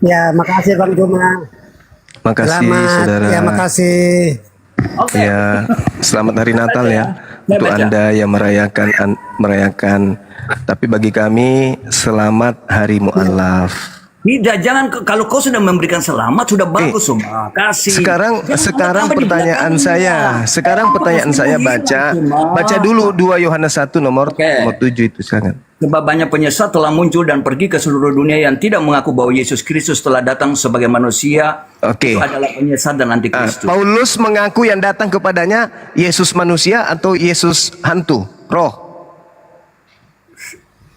Speaker 10: Ya, makasih Bang Juma.
Speaker 3: Makasih,
Speaker 10: Selamat,
Speaker 3: saudara.
Speaker 10: ya makasih.
Speaker 3: Ya, selamat Hari Natal ya. Untuk
Speaker 9: baca.
Speaker 3: Anda yang merayakan. Tapi bagi kami, selamat Hari Mu'alaf.
Speaker 9: Tidak, jangan kalau kau sudah memberikan selamat sudah bagus semua. Kasih.
Speaker 3: Sekarang
Speaker 9: Jangan
Speaker 3: pertanyaan
Speaker 9: di
Speaker 3: saya.
Speaker 9: belakangnya.
Speaker 3: Sekarang
Speaker 9: Kamu
Speaker 3: pertanyaan
Speaker 9: harus
Speaker 3: saya
Speaker 9: menghina,
Speaker 3: baca
Speaker 9: Cuma.
Speaker 3: dulu 2 Yohanes 1 nomor 7 itu silakan.
Speaker 9: Sebab banyak penyesat telah muncul dan pergi ke seluruh dunia yang tidak mengaku bahwa Yesus Kristus telah datang sebagai manusia.
Speaker 3: Oke.
Speaker 9: Itu adalah penyesat dan antikristus.
Speaker 3: Paulus mengaku yang datang kepadanya Yesus manusia atau Yesus hantu, roh.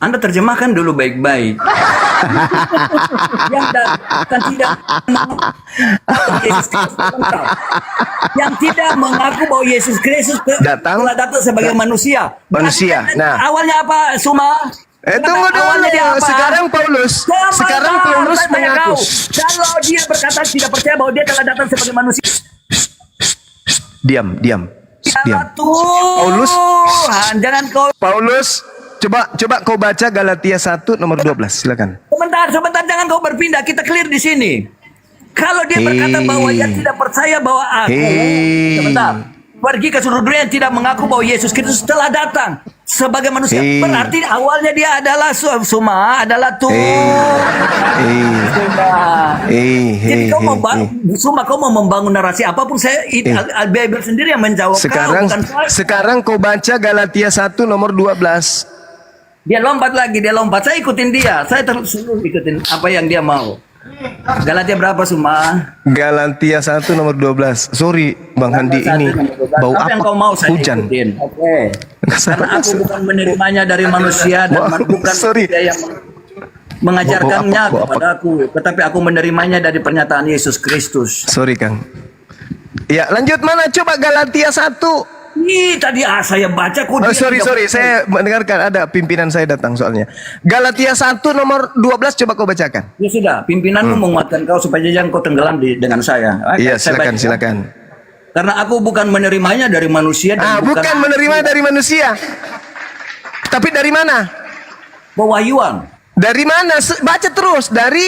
Speaker 9: Anda terjemahkan dulu baik-baik. Yang datang tidak Yesus Kristus lengkap. Yang tidak mengaku bahwa Yesus Kristus telah datang sebagai manusia.
Speaker 3: Manusia.
Speaker 9: Berarti
Speaker 3: Nah.
Speaker 9: awalnya apa, Suma?
Speaker 3: Tunggu
Speaker 9: Awalnya dia
Speaker 3: dulu.
Speaker 9: apa?
Speaker 3: Sekarang Paulus
Speaker 9: Saya tanya
Speaker 3: mengaku.
Speaker 9: kau, kalau dia berkata tidak percaya bahwa dia telah datang sebagai manusia.
Speaker 3: Diam.
Speaker 9: Tuhan, jangan kau.
Speaker 3: Paulus, coba kau baca Galatia 1 nomor 12, silakan.
Speaker 9: Sebentar, jangan kau berpindah. Kita clear di sini. Kalau dia berkata bahwa dia tidak percaya bahwa aku, sebentar, pergi ke seluruh dunia yang tidak mengaku bahwa Yesus Kristus telah datang sebagai manusia, berarti awalnya dia adalah adalah Tuhan. Jadi kau mau kau mau membangun narasi apapun, saya Bible sendiri yang menjawab.
Speaker 3: Sekarang kau baca Galatia 1 nomor 12.
Speaker 9: Dia lompat. Saya ikutin dia. Saya terus ikutin apa yang dia mau. Galatia berapa, Suma?
Speaker 3: Galatia 1 nomor 12. Sorry, Bang Handi, ini bau
Speaker 9: apa yang kau mau saya
Speaker 3: hujan.
Speaker 9: ikutin. Oke. Karena aku bukan menerimanya dari manusia dan bukan dia yang mengajarkannya kepadaku, tetapi aku menerimanya dari pernyataan Yesus Kristus.
Speaker 3: Sorry, Kang. Ya, lanjut mana? Coba Galatia 1.
Speaker 9: Ini tadi saya baca kok.
Speaker 3: Sorry, saya mendengarkan ada pimpinan saya datang soalnya. Galatia 1 nomor 12 coba kau bacakan.
Speaker 9: Ya sudah, pimpinanmu menguatkan kau supaya jangan kau tenggelam dengan saya.
Speaker 3: Iya,
Speaker 9: Saya
Speaker 3: silakan.
Speaker 9: Karena aku bukan menerimanya dari manusia dan
Speaker 3: bukan menerima dari manusia. Tapi dari mana?
Speaker 9: Pewahyuan.
Speaker 3: Dari mana? Baca terus. Dari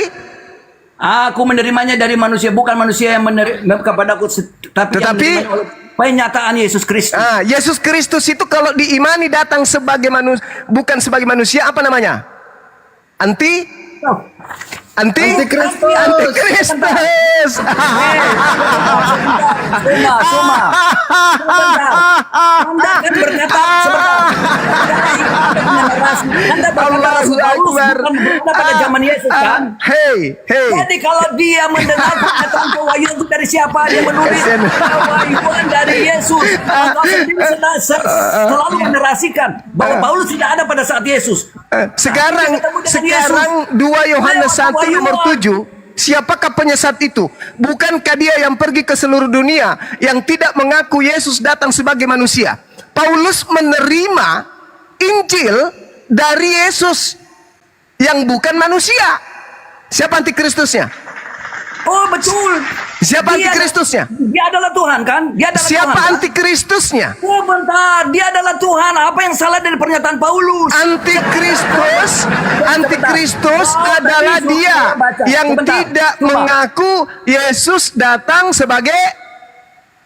Speaker 9: aku menerimanya dari manusia, bukan manusia yang menerima kepadaku, tapi yang menerimanya oleh penyataan Yesus Kristus.
Speaker 3: Yesus Kristus itu kalau diimani datang sebagai manusia, bukan sebagai manusia, apa namanya? Antikristus.
Speaker 9: Suma. Anda kan berkata pada zaman Yesus kan?
Speaker 3: Hey.
Speaker 9: Jadi kalau dia mendengar pernyataan pewahyuan itu dari siapa? Dia menulis pewahyuan dari Yesus. Maka sendiri selalu menerasikan bahwa Paulus tidak ada pada saat Yesus.
Speaker 3: Sekarang 2 Yohanes 1 nomor 7. Siapakah penyesat itu? Bukankah dia yang pergi ke seluruh dunia yang tidak mengaku Yesus datang sebagai manusia? Paulus menerima Injil dari Yesus yang bukan manusia. Siapa antikristusnya?
Speaker 9: Oh betul.
Speaker 3: Siapa antikristusnya?
Speaker 9: Dia adalah Tuhan kan? Dia adalah
Speaker 3: Siapa
Speaker 9: Tuhan, kan?
Speaker 3: antikristusnya?
Speaker 9: Oh bentar, dia adalah Tuhan. Apa yang salah dari pernyataan Paulus?
Speaker 3: Antikristus adalah dia yang tidak mengaku Yesus datang sebagai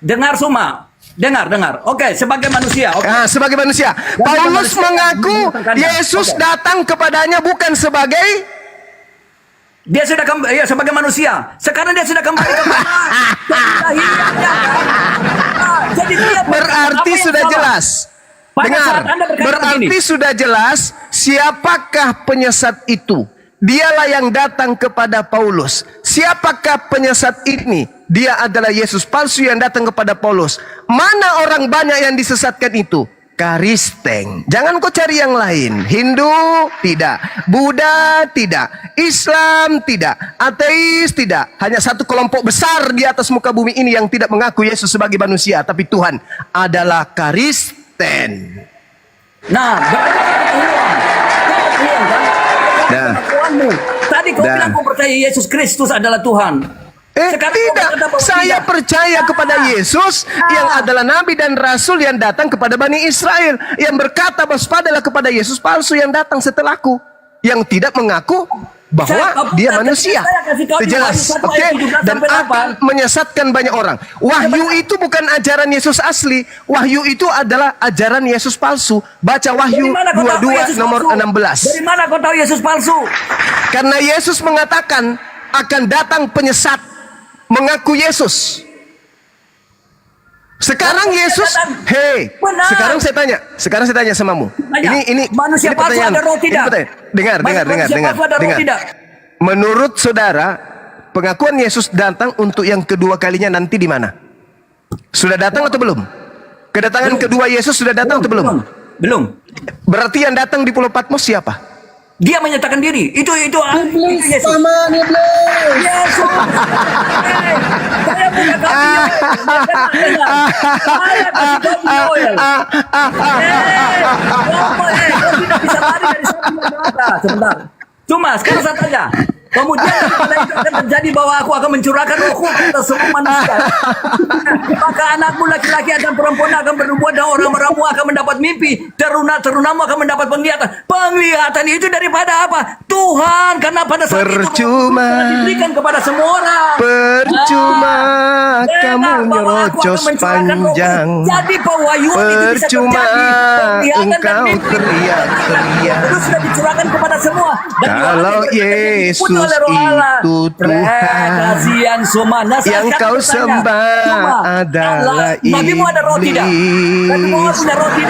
Speaker 9: Dengar Suma. Dengar. Oke, sebagai manusia. Oke.
Speaker 3: sebagai manusia. Paulus mengaku Yesus datang kepadanya bukan sebagai
Speaker 9: Dia sudah sebagai manusia. Sekarang dia sudah kembali ke mana? Jadi dia
Speaker 3: berarti sudah jelas. Dengar, berarti sudah jelas siapakah penyesat itu. Dialah yang datang kepada Paulus. Siapakah penyesat ini? Dia adalah Yesus palsu yang datang kepada Paulus. Mana orang banyak yang disesatkan itu? Karisteng. Jangan kau cari yang lain. Hindu tidak, Buddha tidak, Islam tidak, ateis tidak. Hanya satu kelompok besar di atas muka bumi ini yang tidak mengaku Yesus sebagai manusia, tapi Tuhan adalah Karisten.
Speaker 9: Nah, tadi kau bilang kau percaya Yesus Kristus adalah Tuhan.
Speaker 3: Tidak, saya percaya kepada Yesus yang adalah Nabi dan Rasul yang datang kepada Bani Israel, yang berkata waspadalah kepada Yesus palsu yang datang setelahku, yang tidak mengaku bahwa dia manusia. Jelas, oke? Dan akan menyesatkan banyak orang. Wahyu itu bukan ajaran Yesus asli. Wahyu itu adalah ajaran Yesus palsu. Baca Wahyu 22 nomor 16.
Speaker 9: Dari mana kau tahu Yesus palsu?
Speaker 3: Karena Yesus mengatakan akan datang penyesat mengaku Yesus. Sekarang Yesus, sekarang saya tanya samamu. Ini
Speaker 9: manusia palsu ada roh tidak?
Speaker 3: Dengar. Menurut saudara, pengakuan Yesus datang untuk yang kedua kalinya nanti di mana? Sudah datang atau belum? Kedatangan kedua Yesus sudah datang atau belum?
Speaker 9: Belum.
Speaker 3: Berarti yang datang di Pulau Patmos siapa?
Speaker 9: Dia menyatakan diri. Itu Yesus.
Speaker 3: Iblis.
Speaker 9: Yesus. Saya punya oil. Kau tidak bisa lari dari sana. Sebentar. Cuma sekarang saya tanya. Kemudian pada itu akan terjadi bahwa aku akan mencurahkan rohku kepada semua manusia. Maka anakmu laki-laki dan perempuan akan bernubuat dan orang-orangmu akan mendapat mimpi. Terunamu akan mendapat penglihatan. Penglihatan itu daripada apa? Tuhan. Karena pada saat itu diberikan kepada semua orang.
Speaker 3: Percuma kamu nyerocos panjang.
Speaker 9: Jadi pewahyuan itu bisa terjadi.
Speaker 3: Engkau teriak-teriak.
Speaker 9: Itu sudah dicurahkan kepada semua. Dan
Speaker 3: kalau Yesus itu Tuhan yang kau sembah adalah iblis.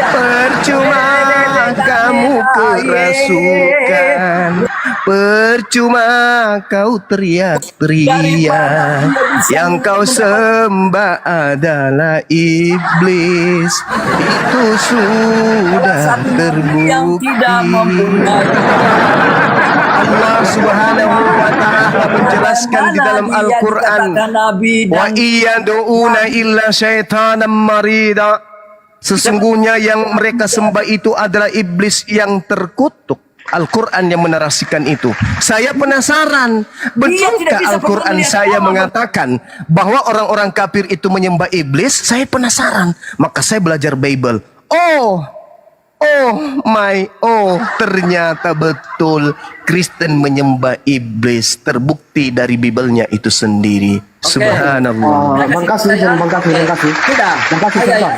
Speaker 3: Percuma kamu kerasukan, percuma kau teriak-teriak, yang kau sembah adalah iblis. Itu sudah terbukti. Allah Subhanahu wa taala menjelaskan di dalam Al-Qur'an, wa iyad'una illa syaitanan marida. Sesungguhnya yang mereka sembah itu adalah iblis yang terkutuk. Al-Quran yang menarasikan itu. Saya penasaran, betulkah Al-Quran saya mengatakan bahwa orang-orang kafir itu menyembah iblis? Saya penasaran, maka saya belajar Bible. Ternyata betul Kristen menyembah iblis, terbukti dari Biblenya itu sendiri. Subhanallah.
Speaker 10: Bang kasih.
Speaker 9: Tidak.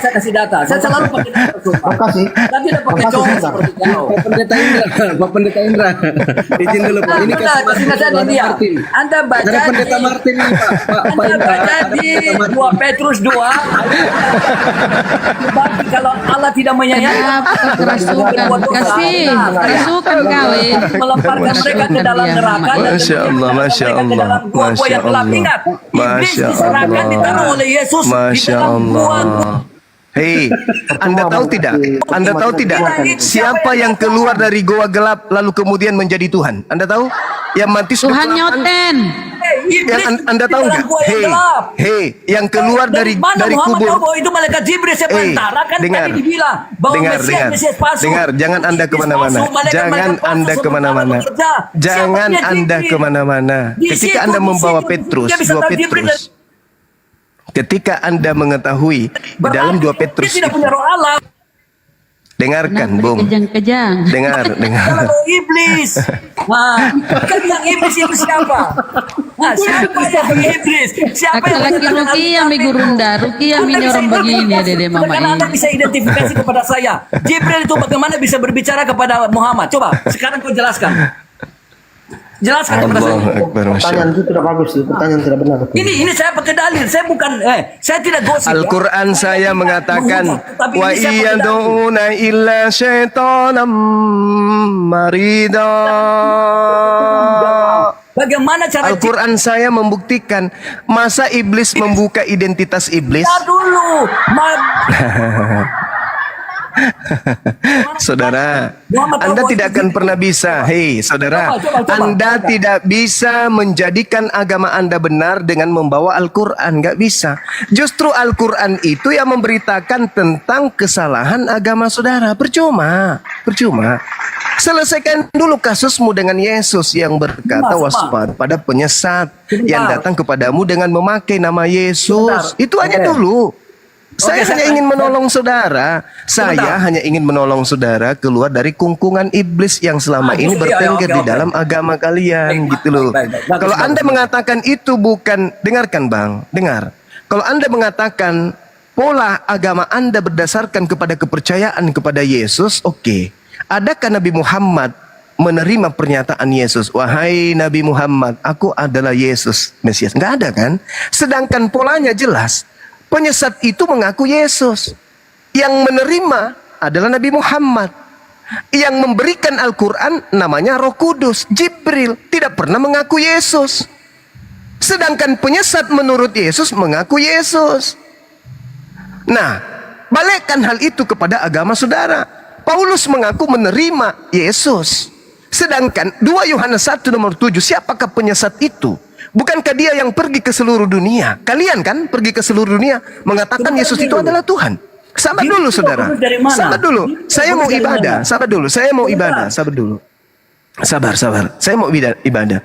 Speaker 9: Saya kasih data. Saya selalu pakai data.
Speaker 10: Bang kasih.
Speaker 9: Saya tidak pakai cowok seperti kau.
Speaker 5: Pak Pendeta Indra. Izin dulu Pak. Ini
Speaker 9: kasih dia. Anda baca
Speaker 5: ada Pendeta Martin ini Pak.
Speaker 9: Anda baca di 2 Petrus 2. Kalau Allah tidak menyayangi,
Speaker 4: kerasukan kau
Speaker 9: melemparkan mereka ke dalam neraka dan
Speaker 3: Masya Allah.
Speaker 9: Iblis diserahkan ditaruh oleh Yesus di dalam gua.
Speaker 3: Hei, Anda tahu tidak? Siapa yang keluar dari goa gelap lalu kemudian menjadi Tuhan? Anda tahu? Yang mati sudah
Speaker 4: Tuhan nyoten.
Speaker 3: Yang Anda tahu nggak? Hei, yang keluar dari kubur.
Speaker 9: Itu malaikat Jibril saya perantara kan tadi dibilang bahwa Mesias palsu.
Speaker 3: Dengar, jangan Anda kemana-mana. Ketika Anda membawa Petrus, 2 Petrus. Ketika Anda mengetahui di dalam 2
Speaker 9: Berarti
Speaker 3: Petrus,
Speaker 9: dia tidak punya roh Allah.
Speaker 3: dengarkan,
Speaker 4: Kenapa
Speaker 3: Bung.
Speaker 4: kejang-kejang?
Speaker 3: Dengar.
Speaker 9: Kalau roh iblis. Nah, kan yang iblis itu siapa? Nah, siapa yang iblis? Siapa
Speaker 4: Aku
Speaker 9: yang
Speaker 4: lagi
Speaker 9: menyatakan
Speaker 4: Rukia mi Gurunda, Rukia mi
Speaker 9: Anda bisa
Speaker 4: orang begini ya
Speaker 9: identifikasi.
Speaker 4: Dede Mama
Speaker 9: Karena Anda
Speaker 4: ini.
Speaker 9: bisa identifikasi kepada saya. Jibril itu bagaimana bisa berbicara kepada Muhammad? Coba, sekarang kau jelaskan. Jelaskan kepada saya.
Speaker 3: Allahu Akbar, Masya
Speaker 2: Pertanyaan
Speaker 3: Allah.
Speaker 2: itu tidak bagus, pertanyaan tidak benar.
Speaker 9: Ini saya pakai dalil. Saya bukan saya tidak gosip. ya.
Speaker 3: Al-Quran saya mengatakan
Speaker 9: menghujat, tetapi
Speaker 3: wa
Speaker 9: ini saya pakai dalil.
Speaker 3: iyaduna illa syaitanam marida.
Speaker 9: Bagaimana cara
Speaker 3: Al-Quran saya membuktikan, masa iblis membuka identitas iblis?
Speaker 9: Tar dulu.
Speaker 3: Saudara,
Speaker 9: Muhammad
Speaker 3: Anda
Speaker 9: tahu
Speaker 3: tidak akan pernah bisa. Hei, saudara,
Speaker 9: Coba.
Speaker 3: Anda tidak bisa menjadikan agama Anda benar dengan membawa Al-Quran. Nggak bisa. Justru Al-Quran itu yang memberitakan tentang kesalahan agama saudara. Percuma. Selesaikan dulu kasusmu dengan Yesus yang berkata waspada pada penyesat yang datang kepadamu dengan memakai nama Yesus. Itu aja dulu. Saya hanya ingin menolong saudara. Saya hanya ingin menolong saudara keluar dari kungkungan iblis yang selama ini bertengger di dalam agama kalian, gitu loh. Kalau Anda mengatakan itu bukan, dengarkan Bang, dengar. Kalau Anda mengatakan pola agama Anda berdasarkan kepada kepercayaan kepada Yesus, oke. Adakah Nabi Muhammad menerima pernyataan Yesus, wahai Nabi Muhammad, aku adalah Yesus, Mesias? Nggak ada kan? Sedangkan polanya jelas. Penyesat itu mengaku Yesus. Yang menerima adalah Nabi Muhammad. Yang memberikan Al-Quran namanya Roh Kudus. Jibril tidak pernah mengaku Yesus. Sedangkan penyesat menurut Yesus mengaku Yesus. Nah, balikkan hal itu kepada agama saudara. Paulus mengaku menerima Yesus. Sedangkan 2 Yohanes 1 nomor 7, siapakah penyesat itu? Bukankah dia yang pergi ke seluruh dunia? Kalian kan pergi ke seluruh dunia mengatakan Yesus itu adalah Tuhan. Sabar dulu saudara. Sabar dulu. Saya mau ibadah. Sabar dulu. Saya mau ibadah. Sabar dulu. Sabar. Saya mau ibadah.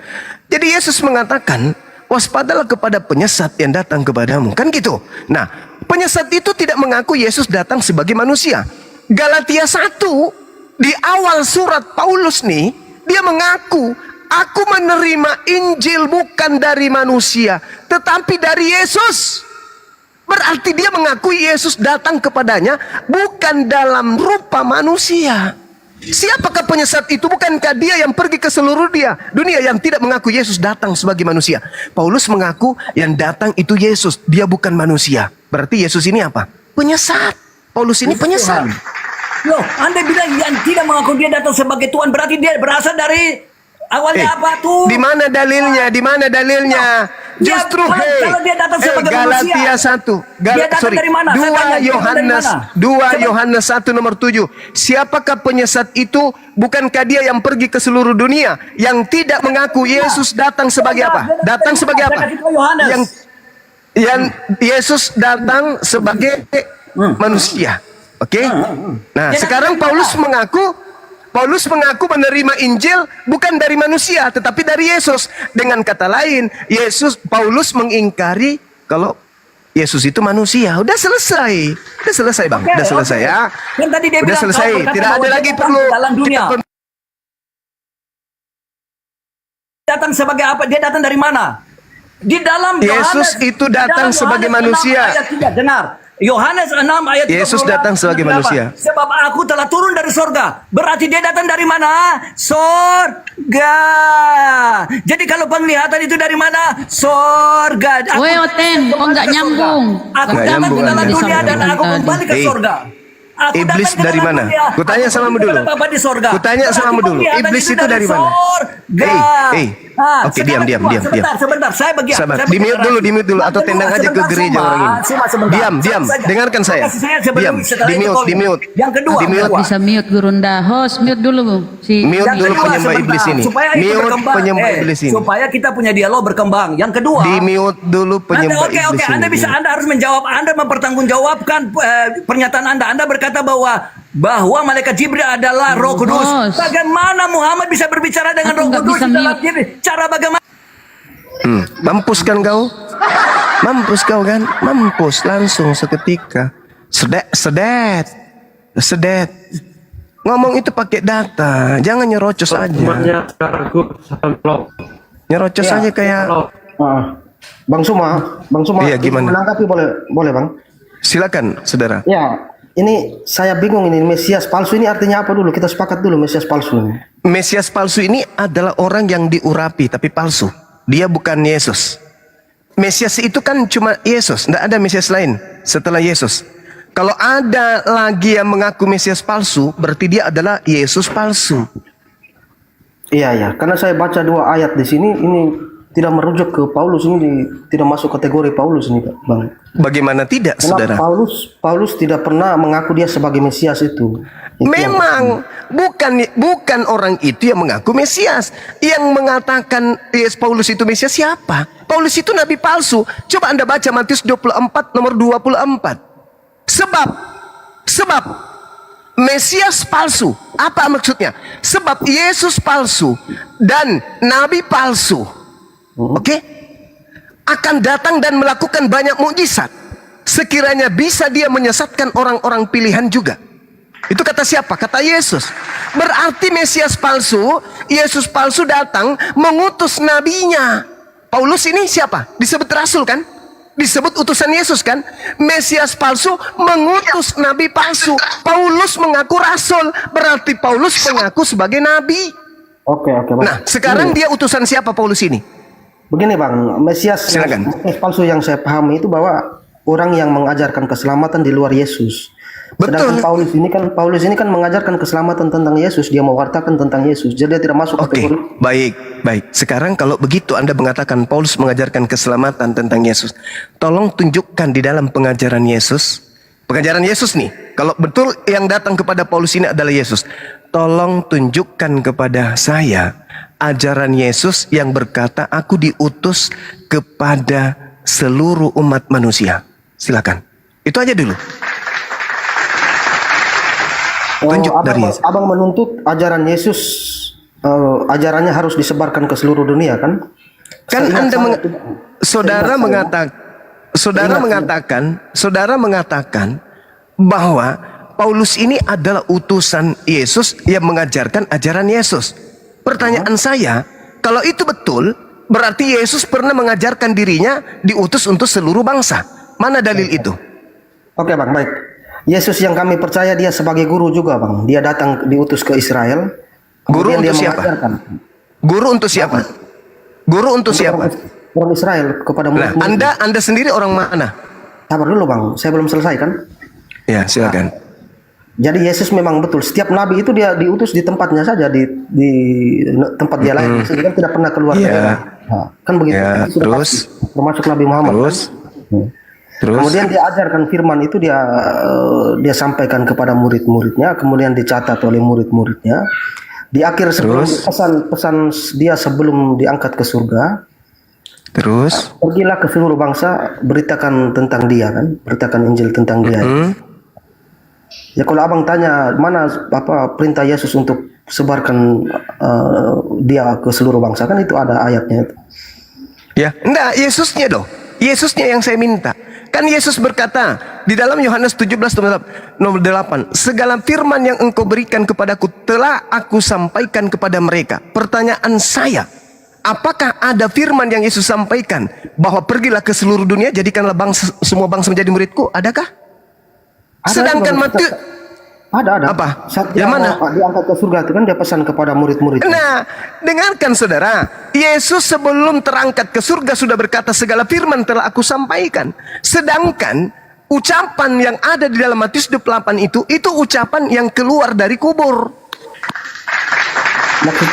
Speaker 3: Jadi Yesus mengatakan, waspadalah kepada penyesat yang datang kepadamu. Kan gitu. Nah, penyesat itu tidak mengaku Yesus datang sebagai manusia. Galatia 1 di awal surat Paulus nih, dia mengaku, aku menerima Injil bukan dari manusia, tetapi dari Yesus. Berarti dia mengakui Yesus datang kepadanya bukan dalam rupa manusia. Siapakah penyesat itu? Bukankah dia yang pergi ke seluruh dunia yang tidak mengaku Yesus datang sebagai manusia? Paulus mengaku yang datang itu Yesus, dia bukan manusia. Berarti Yesus ini apa? Penyesat. Paulus ini penyesat.
Speaker 9: Loh, Anda bilang yang tidak mengaku dia datang sebagai Tuhan, berarti dia berasal dari awalnya apa tuh?
Speaker 3: Di mana dalilnya? Di mana dalilnya? Justru
Speaker 9: kalau dia datang sebagai
Speaker 3: Galatia
Speaker 9: manusia,
Speaker 3: 1.
Speaker 9: dia datang dari mana?
Speaker 3: 2 Yohanes 1 nomor 7. Siapakah penyesat itu? Bukankah dia yang pergi ke seluruh dunia yang tidak mengaku Yesus datang sebagai apa? Datang sebagai apa? Yang Yesus datang sebagai manusia. Oke? Nah, sekarang Paulus mengaku menerima Injil bukan dari manusia tetapi dari Yesus. Dengan kata lain, Paulus mengingkari kalau Yesus itu manusia. Udah selesai. Bang. Udah selesai ya.
Speaker 9: Kan tadi dia
Speaker 3: Udah
Speaker 9: bilang,
Speaker 3: selesai.
Speaker 9: kau berkata
Speaker 3: Tidak ada
Speaker 9: bahwa
Speaker 3: lagi
Speaker 9: dia
Speaker 3: perlu
Speaker 9: dalam dunia. Datang sebagai apa? Dia datang dari mana? Di dalam
Speaker 3: Yesus itu datang sebagai manusia.
Speaker 9: Ayat 3, dengar. Yohanes 6 ayat 38.
Speaker 3: Yesus datang sebagai manusia.
Speaker 9: Sebab aku telah turun dari sorga. Berarti dia datang dari mana? Sorga. Jadi kalau penglihatan itu dari mana? Sorga.
Speaker 4: Woi Oten, kok nggak nyambung?
Speaker 9: Aku
Speaker 3: Nggak
Speaker 9: datang
Speaker 3: nyambung
Speaker 9: ke dalam
Speaker 3: Anda.
Speaker 9: dunia dan aku kembali ke
Speaker 3: Hey.
Speaker 9: sorga. Aku
Speaker 3: Iblis
Speaker 9: datang ke
Speaker 3: dari
Speaker 9: dalam
Speaker 3: mana?
Speaker 9: dunia,
Speaker 3: Kutanya
Speaker 9: aku
Speaker 3: sama
Speaker 9: kembali
Speaker 3: dulu.
Speaker 9: kepada Bapa di sorga.
Speaker 3: Kutanya sama
Speaker 9: Berarti
Speaker 3: dulu.
Speaker 9: penglihatan
Speaker 3: Iblis itu dari mana?
Speaker 9: Sorga.
Speaker 3: Oke, diam.
Speaker 9: Sebentar. Saya bagian.
Speaker 3: Sabar, di mute dulu atau tendang aja ke gereja orang ini. Diam, dengarkan saya. Diam, di mute.
Speaker 9: Yang kedua,
Speaker 3: Di mute.
Speaker 4: Bisa mute Gurunda. Host mute dulu si.
Speaker 3: Mute
Speaker 9: Yang
Speaker 3: dulu
Speaker 9: kedua,
Speaker 3: penyembah
Speaker 9: sebentar.
Speaker 3: iblis ini.
Speaker 9: Supaya itu
Speaker 3: Mute
Speaker 9: berkembang.
Speaker 3: penyembah iblis ini.
Speaker 9: Supaya kita punya dialog berkembang. Yang kedua,
Speaker 3: Di mute dulu penyembah iblis
Speaker 9: Oke,
Speaker 3: ini.
Speaker 9: Anda harus menjawab. Anda mempertanggungjawabkan pernyataan Anda. Anda berkata bahwa malaikat Jibril adalah Roh Kudus.
Speaker 4: Bos.
Speaker 9: Bagaimana Muhammad bisa berbicara dengan
Speaker 4: Aku
Speaker 9: Roh
Speaker 4: nggak
Speaker 9: Kudus
Speaker 4: bisa
Speaker 9: di dalam
Speaker 4: mute.
Speaker 9: Jibril? Cara bagaimana?
Speaker 3: Mampus kan kau? Mampus kau kan? Mampus langsung seketika. Sedet. Ngomong itu pakai data, jangan nyerocos aja. Nyerocos aja kayak.
Speaker 2: Bang Suma,
Speaker 3: Iya, gimana?
Speaker 2: menanggapi boleh Bang?
Speaker 3: Silakan, saudara.
Speaker 2: Ya, ini saya bingung ini Mesias palsu ini artinya apa dulu? Kita sepakat dulu Mesias palsu ini.
Speaker 3: Mesias palsu ini adalah orang yang diurapi tapi palsu. Dia bukan Yesus. Mesias itu kan cuma Yesus, tidak ada Mesias lain setelah Yesus. Kalau ada lagi yang mengaku Mesias palsu, berarti dia adalah Yesus palsu.
Speaker 2: Iya, karena saya baca 2 ayat di sini, ini tidak merujuk ke Paulus, ini tidak masuk kategori Paulus ini, Bang.
Speaker 3: Bagaimana tidak,
Speaker 2: Karena
Speaker 3: saudara?
Speaker 2: Paulus tidak pernah mengaku dia sebagai Mesias itu.
Speaker 3: Memang bukan orang itu yang mengaku Mesias. Yang mengatakan Paulus itu Mesias siapa? Paulus itu nabi palsu. Coba Anda baca Matius 24 nomor 24. Sebab Mesias palsu. Apa maksudnya? Sebab Yesus palsu dan nabi palsu. Oke? Akan datang dan melakukan banyak mukjizat. Sekiranya bisa dia menyesatkan orang-orang pilihan juga. Itu kata siapa? Kata Yesus. Berarti Mesias palsu, Yesus palsu datang mengutus nabinya. Paulus ini siapa? Disebut rasul kan? Disebut utusan Yesus kan? Mesias palsu mengutus nabi palsu. Paulus mengaku rasul, berarti Paulus mengaku sebagai nabi.
Speaker 2: Oke, Bang.
Speaker 3: Nah, sekarang dia utusan siapa Paulus ini?
Speaker 2: Begini Bang, Mesias palsu yang saya pahami itu bahwa orang yang mengajarkan keselamatan di luar Yesus. Sedangkan Paulus ini kan mengajarkan keselamatan tentang Yesus, dia mewartakan tentang Yesus. Jadi dia tidak masuk kategori.
Speaker 3: Baik. Sekarang kalau begitu Anda mengatakan Paulus mengajarkan keselamatan tentang Yesus, tolong tunjukkan di dalam pengajaran Yesus. Pengajaran Yesus nih, kalau betul yang datang kepada Paulus ini adalah Yesus, tolong tunjukkan kepada saya ajaran Yesus yang berkata aku diutus kepada seluruh umat manusia. Silakan. Itu aja dulu. Tunjuk dari Yesus.
Speaker 2: Abang menuntut ajaran Yesus, ajarannya harus disebarkan ke seluruh dunia kan?
Speaker 3: Saudara mengatakan bahwa Paulus ini adalah utusan Yesus yang mengajarkan ajaran Yesus. Pertanyaan saya, kalau itu betul, berarti Yesus pernah mengajarkan dirinya diutus untuk seluruh bangsa. Mana dalil itu?
Speaker 2: Oke Bang, baik. Yesus yang kami percaya dia sebagai guru juga Bang. Dia datang diutus ke Israel.
Speaker 3: Guru untuk
Speaker 2: dia
Speaker 3: siapa?
Speaker 2: mengajarkan.
Speaker 3: Guru untuk siapa? Guru untuk siapa?
Speaker 2: Orang Israel kepada murid-murid.
Speaker 3: Anda sendiri orang mana?
Speaker 2: Sabar dulu Bang, saya belum selesai kan?
Speaker 3: Ya, silakan.
Speaker 2: Jadi Yesus memang betul. Setiap nabi itu dia diutus di tempatnya saja, di tempat dia lahir. Dia tidak pernah keluar daerah. Nah, kan begitu.
Speaker 3: Ya, terus
Speaker 2: termasuk Nabi Muhammad.
Speaker 3: Terus.
Speaker 2: Kemudian dia ajarkan firman itu dia sampaikan kepada murid-muridnya, kemudian dicatat oleh murid-muridnya. Di akhir pesan dia sebelum diangkat ke surga.
Speaker 3: Terus
Speaker 2: Pergilah ke seluruh bangsa, beritakan tentang dia kan, beritakan Injil tentang dia. Ya kalau abang tanya mana perintah Yesus untuk sebarkan dia ke seluruh bangsa, kan itu ada ayatnya.
Speaker 3: Ya, enggak, Yesusnya dong. Yesusnya yang saya minta. Kan Yesus berkata di dalam Yohanes 17 nomor 8, segala firman yang engkau berikan kepadaku telah aku sampaikan kepada mereka. Pertanyaan saya, apakah ada firman yang Yesus sampaikan bahwa pergilah ke seluruh dunia, jadikanlah semua bangsa menjadi muridku? Adakah? Sedangkan Matius
Speaker 2: ada.
Speaker 3: Apa?
Speaker 2: Yang mana? Diangkat ke surga itu kan dia pesan kepada murid-murid.
Speaker 3: Nah, dengarkan saudara, Yesus sebelum terangkat ke surga sudah berkata segala firman telah aku sampaikan. Sedangkan ucapan yang ada di dalam Matius 28 itu ucapan yang keluar dari kubur.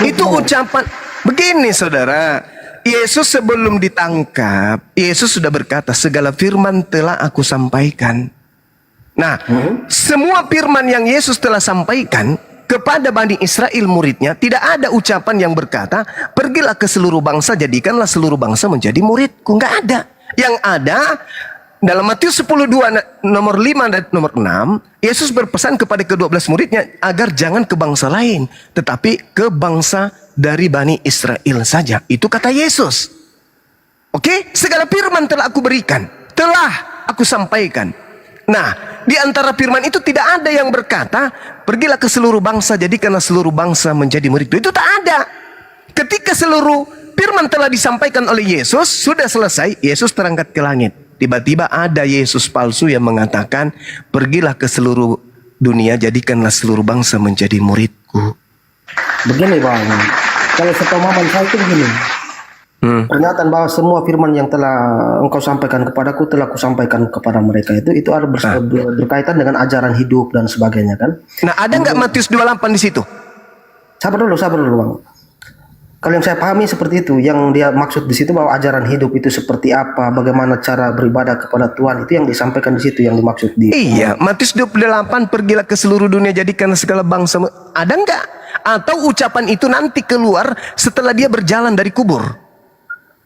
Speaker 3: Itu ucapan begini saudara. Yesus sebelum ditangkap, Yesus sudah berkata segala firman telah aku sampaikan. Nah, semua firman yang Yesus telah sampaikan kepada Bani Israel muridnya, tidak ada ucapan yang berkata, pergilah ke seluruh bangsa, jadikanlah seluruh bangsa menjadi muridku. Nggak ada. Yang ada, dalam Matius 10:2 nomor 5 dan nomor 6, Yesus berpesan kepada ke-12 muridnya, agar jangan ke bangsa lain, tetapi ke bangsa dari Bani Israel saja. Itu kata Yesus. Oke, segala firman telah aku berikan, telah aku sampaikan. Nah, di antara firman itu tidak ada yang berkata, pergilah ke seluruh bangsa, jadikanlah seluruh bangsa menjadi muridku. Itu tak ada. Ketika seluruh firman telah disampaikan oleh Yesus, sudah selesai, Yesus terangkat ke langit. Tiba-tiba ada Yesus palsu yang mengatakan, pergilah ke seluruh dunia, jadikanlah seluruh bangsa menjadi muridku.
Speaker 2: Begini Bang, kalau sepemahaman saya itu begini. Pernyataan bahwa semua firman yang telah engkau sampaikan kepadaku telah kusampaikan kepada mereka itu ada berkaitan dengan ajaran hidup dan sebagainya kan.
Speaker 3: Nah, ada nggak Matius 28 di situ?
Speaker 2: Sabar dulu Bang. Kalau yang saya pahami seperti itu, yang dia maksud di situ bahwa ajaran hidup itu seperti apa, bagaimana cara beribadah kepada Tuhan, itu yang disampaikan di situ yang dimaksud di.
Speaker 3: Iya, Matius 28, pergilah ke seluruh dunia, jadikan segala bangsa. Ada nggak? Atau ucapan itu nanti keluar setelah dia berjalan dari kubur?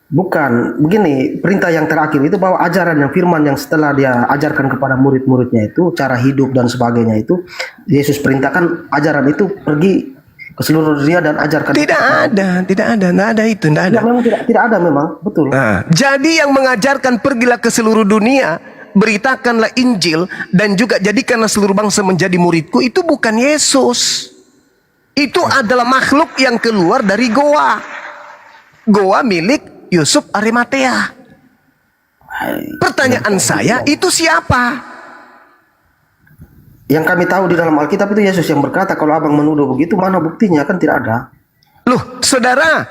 Speaker 2: Bukan, begini, perintah yang terakhir itu bahwa ajaran yang firman yang setelah dia ajarkan kepada murid-muridnya itu, cara hidup dan sebagainya itu, Yesus perintahkan ajaran itu pergi ke seluruh dunia dan ajarkan.
Speaker 3: Tidak ada, nggak ada itu, nggak ada.
Speaker 2: Memang tidak ada memang, betul.
Speaker 3: Nah, jadi yang mengajarkan pergilah ke seluruh dunia, beritakanlah Injil, dan juga jadikanlah seluruh bangsa menjadi muridku, itu bukan Yesus. Itu adalah makhluk yang keluar dari goa. Goa milik Yusuf Arimatea. Pertanyaan saya, itu siapa?
Speaker 2: Yang kami tahu di dalam Alkitab itu Yesus yang berkata, kalau abang menuduh begitu, mana buktinya? Kan tidak ada.
Speaker 3: Loh, saudara,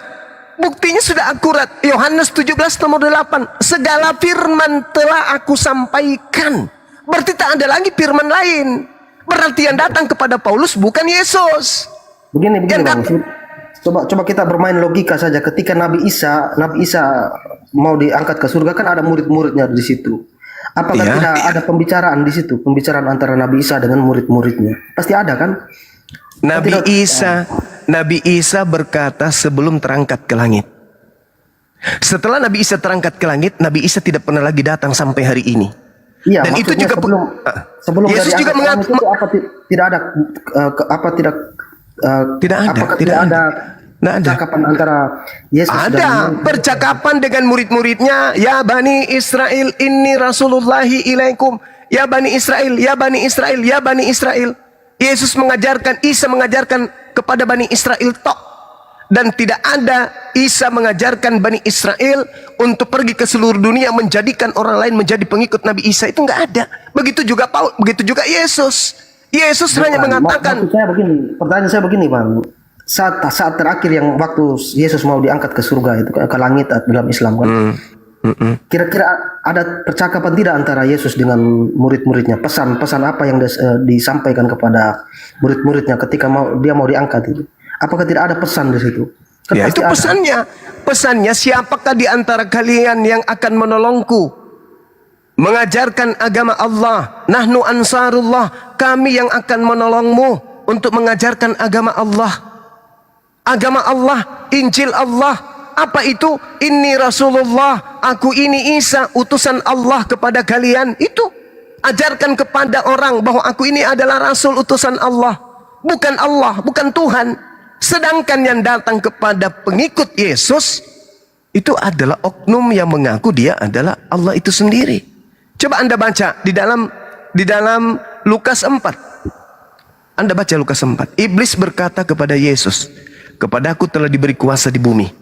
Speaker 3: buktinya sudah akurat. Yohanes 17 nomor 8. Segala firman telah aku sampaikan. Berarti tak ada lagi firman lain. Berarti yang datang kepada Paulus bukan Yesus.
Speaker 2: Begini Bang. Coba kita bermain logika saja. Ketika Nabi Isa mau diangkat ke surga, kan ada murid-muridnya di situ. Apakah tidak ada pembicaraan di situ? Pembicaraan antara Nabi Isa dengan murid-muridnya. Pasti ada kan?
Speaker 3: Nabi Isa berkata sebelum terangkat ke langit. Setelah Nabi Isa terangkat ke langit, Nabi Isa tidak pernah lagi datang sampai hari ini.
Speaker 2: Iya,
Speaker 3: dan itu juga
Speaker 2: sebelum
Speaker 3: Yesus juga mengatakan tidak ada percakapan antara Yesus dan percakapan dengan murid-muridnya. Ya Bani Israel, inni Rasulullahi ilaikum. Ya Bani Israel, ya Bani Israel, ya Bani Israel. Yesus mengajarkan, Isa mengajarkan kepada Bani Israel tok. Dan tidak ada Isa mengajarkan Bani Israel untuk pergi ke seluruh dunia menjadikan orang lain menjadi pengikut Nabi Isa. Itu nggak ada. Begitu juga Yesus. Yesus hanya mengatakan.
Speaker 2: Pertanyaan saya begini Bang. Saat terakhir yang waktu Yesus mau diangkat ke surga itu, ke langit dalam Islam kan. Kira-kira ada percakapan tidak antara Yesus dengan murid-muridnya? Pesan apa yang disampaikan kepada murid-muridnya ketika dia mau diangkat itu? Apakah tidak ada pesan di situ? Kan
Speaker 3: ya itu pesannya. Pesannya, siapakah di antara kalian yang akan menolongku mengajarkan agama Allah? Nahnu ansarullah, kami yang akan menolongmu untuk mengajarkan agama Allah. Agama Allah, Injil Allah. Apa itu? Inni Rasulullah, aku ini Isa, utusan Allah kepada kalian. Itu ajarkan kepada orang bahwa aku ini adalah Rasul utusan Allah, bukan Allah, bukan Tuhan. Sedangkan yang datang kepada pengikut Yesus itu adalah oknum yang mengaku dia adalah Allah itu sendiri. Coba Anda baca di dalam Lukas 4. Anda baca Lukas 4. Iblis berkata kepada Yesus, kepadaku telah diberi kuasa di bumi.